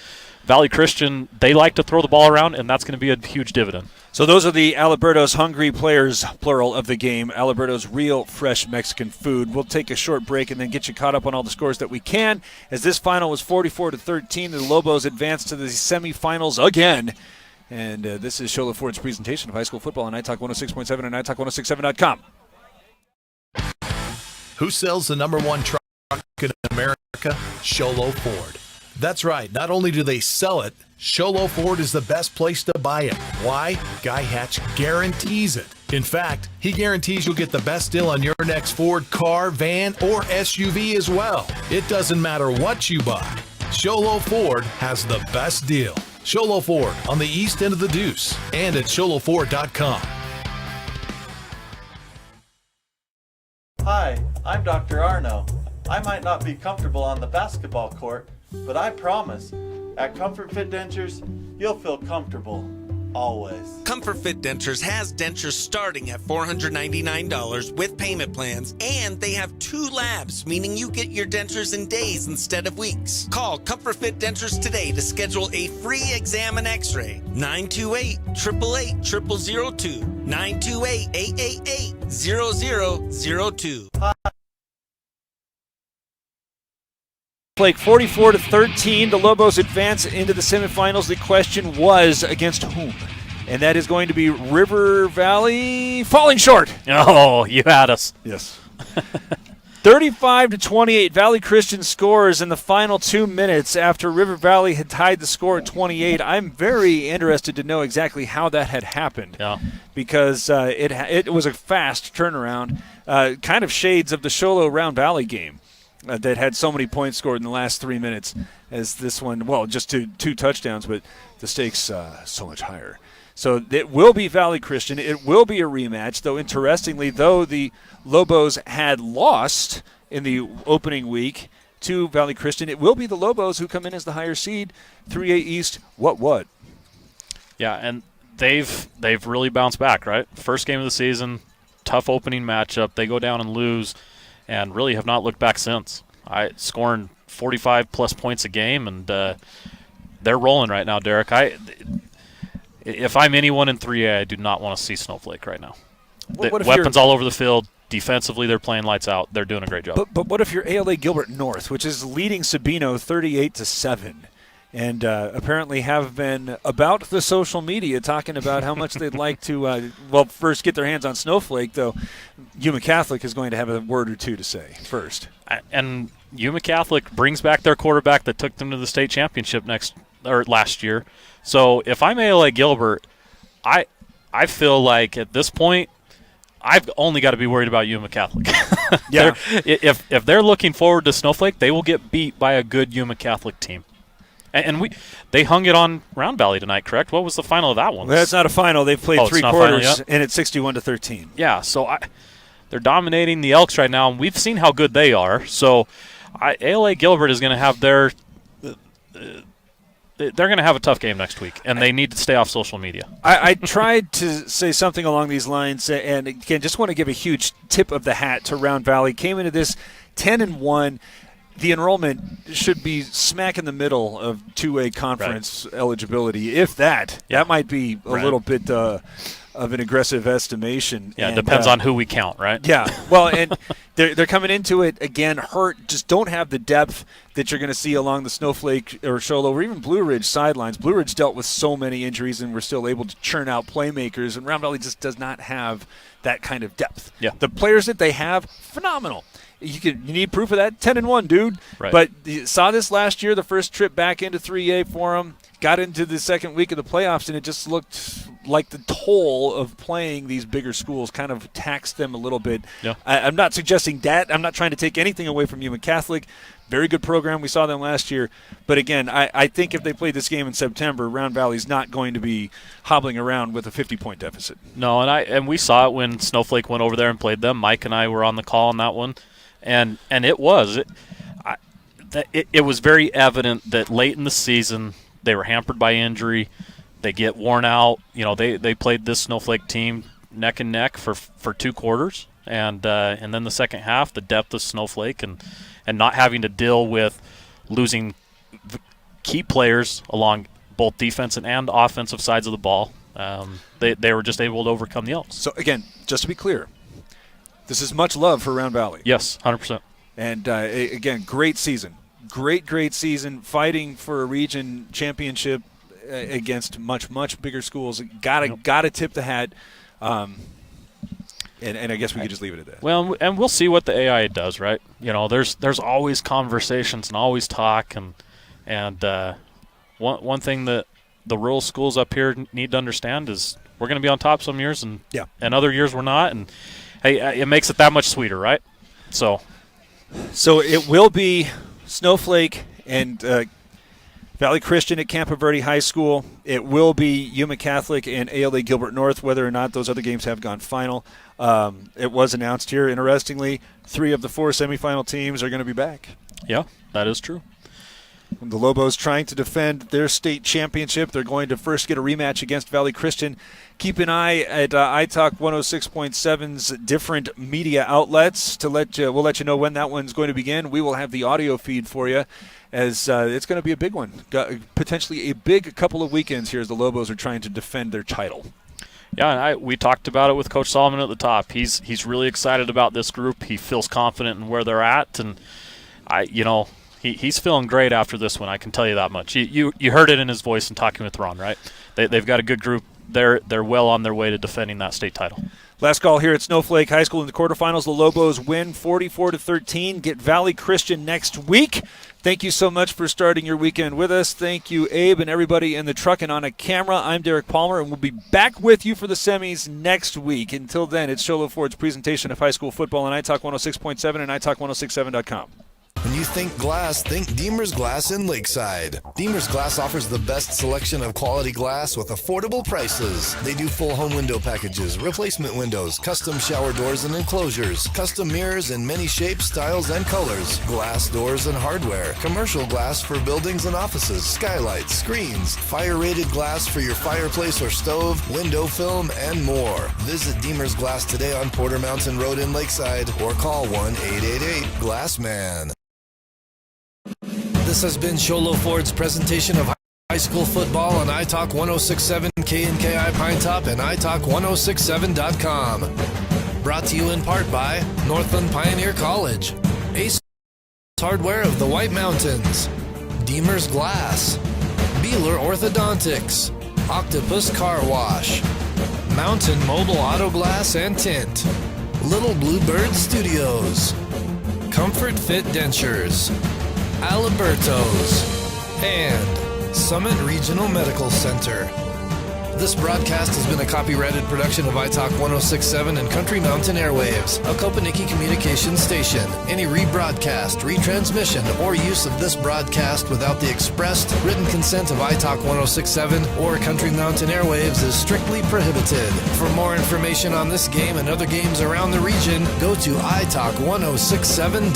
Valley Christian, they like to throw the ball around, and that's going to be a huge dividend. So those are the Alberto's hungry players, plural, of the game. Alberto's real fresh Mexican food. We'll take a short break and then get you caught up on all the scores that we can. As this final was 44-13, the Lobos advanced to the semifinals again. And this is Shola Ford's presentation of high school football on iTalk 106.7 and iTalk106.7.com. Who sells the #1 truck in America? Sholo Ford. That's right. Not only do they sell it, Sholo Ford is the best place to buy it. Why? Guy Hatch guarantees it. In fact, he guarantees you'll get the best deal on your next Ford car, van, or SUV as well. It doesn't matter what you buy. Sholo Ford has the best deal. Sholo Ford on the east end of the Deuce and at sholoford.com. Hi, I'm Dr. Arno. I might not be comfortable on the basketball court, but I promise, at Comfort Fit Dentures, you'll feel comfortable. Always. Comfort Fit Dentures has dentures starting at $499 with payment plans, and they have 2 labs, meaning you get your dentures in days instead of weeks. Call Comfort Fit Dentures today to schedule a free exam and x-ray. 928-888-0002. 928-888-0002. Snowflake 44-13. The Lobos advance into the semifinals. The question was against whom? And that is going to be River Valley, falling short. Oh, you had us. Yes. 35-28. Valley Christian scores in the final 2 minutes after River Valley had tied the score at 28. I'm very interested to know exactly how that had happened. Yeah. Because it was a fast turnaround, kind of shades of the Sholo Round Valley game. That had so many points scored in the last 3 minutes as this one, well, just two touchdowns, but the stakes so much higher. So it will be Valley Christian. It will be a rematch, though interestingly, though the Lobos had lost in the opening week to Valley Christian, it will be the Lobos who come in as the higher seed, 3A East, what? Yeah, and they've really bounced back, right? First game of the season, tough opening matchup. They go down and lose, and really have not looked back since. Scoring 45-plus points a game, and they're rolling right now, Derek. If I'm anyone in 3A, I do not want to see Snowflake right now. Weapons all over the field. Defensively, they're playing lights out. They're doing a great job. But what if you're ALA Gilbert North, which is leading Sabino 38-7? And apparently have been about the social media talking about how much they'd like to, first get their hands on Snowflake, though Yuma Catholic is going to have a word or two to say first. And Yuma Catholic brings back their quarterback that took them to the state championship last year. So if I'm ALA Gilbert, I feel like at this point, I've only got to be worried about Yuma Catholic. Yeah. If they're looking forward to Snowflake, they will get beat by a good Yuma Catholic team. And they hung it on Round Valley tonight, correct? What was the final of that one? Well, that's not a final. They've played 3 quarters, and it's 61-13. Yeah, so they're dominating the Elks right now, and we've seen how good they are. So ALA Gilbert is going to have they're going to have a tough game next week, and they need to stay off social media. I tried to say something along these lines, and again, just want to give a huge tip of the hat to Round Valley. Came into this 10-1. The enrollment should be smack in the middle of 2A conference eligibility, if that. Yeah. That might be a little bit of an aggressive estimation. Yeah, it depends on who we count, right? Yeah, well, and they're coming into it, again, hurt, just don't have the depth that you're going to see along the Snowflake or Sholo or even Blue Ridge sidelines. Blue Ridge dealt with so many injuries and we're still able to churn out playmakers, and Round Valley just does not have that kind of depth. Yeah. The players that they have, phenomenal. You need proof of that. 10-1, dude. Right. But you saw this last year, the first trip back into 3A for them. Got into the second week of the playoffs, and it just looked like the toll of playing these bigger schools kind of taxed them a little bit. Yeah. I'm not suggesting that. I'm not trying to take anything away from Yuma Catholic. Very good program. We saw them last year. But, again, I think if they play this game in September, Round Valley's not going to be hobbling around with a 50-point deficit. No, and we saw it when Snowflake went over there and played them. Mike and I were on the call on that one. And it was very evident that late in the season they were hampered by injury. They get worn out. You know, they played this Snowflake team neck and neck for 2 quarters, and then the second half, the depth of Snowflake and not having to deal with losing key players along both defensive and offensive sides of the ball. They were just able to overcome the Elks. So again, just to be clear, this is much love for Round Valley. Yes, 100%. And, again, great season. Great season, fighting for a region championship against much, much bigger schools. Gotta tip the hat. And I guess we could just leave it at that. Well, and we'll see what the AIA does, right? You know, there's always conversations and always talk. And one thing that the rural schools up here need to understand is we're going to be on top some years, and other years we're not. And hey, it makes it that much sweeter, right? So it will be Snowflake and Valley Christian at Campo Verde High School. It will be Yuma Catholic and ALA Gilbert North, whether or not those other games have gone final. It was announced here, interestingly, 3 of the 4 semifinal teams are going to be back. Yeah, that is true. The Lobos trying to defend their state championship. They're going to first get a rematch against Valley Christian. Keep an eye at iTalk 106.7's different media outlets to we'll let you know when that one's going to begin. We will have the audio feed for you, as it's going to be a big one. Potentially a big couple of weekends here as the Lobos are trying to defend their title. Yeah, and we talked about it with Coach Solomon at the top. He's really excited about this group. He feels confident in where they're at, and he's feeling great after this one. I can tell you that much. You heard it in his voice in talking with Ron, right? They've got a good group. They're well on their way to defending that state title. Last call here at Snowflake High School in the quarterfinals. The Lobos win 44-13. Get Valley Christian next week. Thank you so much for starting your weekend with us. Thank you, Abe, and everybody in the truck and on a camera. I'm Derek Palmer, and we'll be back with you for the semis next week. Until then, it's Sholo Ford's presentation of high school football on iTalk 106.7 and iTalk1067.com. When you think glass, think Deemer's Glass in Lakeside. Deemer's Glass offers the best selection of quality glass with affordable prices. They do full home window packages, replacement windows, custom shower doors and enclosures, custom mirrors in many shapes, styles, and colors, glass doors and hardware, commercial glass for buildings and offices, skylights, screens, fire-rated glass for your fireplace or stove, window film, and more. Visit Deemer's Glass today on Porter Mountain Road in Lakeside or call 1-888-GLASSMAN. This has been Sholo Ford's presentation of high school football on iTalk 106.7 KNKI Pine Top and iTalk1067.com. Brought to you in part by Northland Pioneer College, Ace Hardware of the White Mountains, Deemer's Glass, Beeler Orthodontics, Octopus Car Wash, Mountain Mobile Auto Glass and Tint, Little Bluebird Studios, Comfort Fit Dentures, Alberto's, and Summit Regional Medical Center. This broadcast has been a copyrighted production of iTalk 106.7 and Country Mountain Airwaves, a Kopaniki communications station. Any rebroadcast, retransmission, or use of this broadcast without the expressed written consent of iTalk 106.7 or Country Mountain Airwaves is strictly prohibited. For more information on this game and other games around the region, go to iTalk1067.com.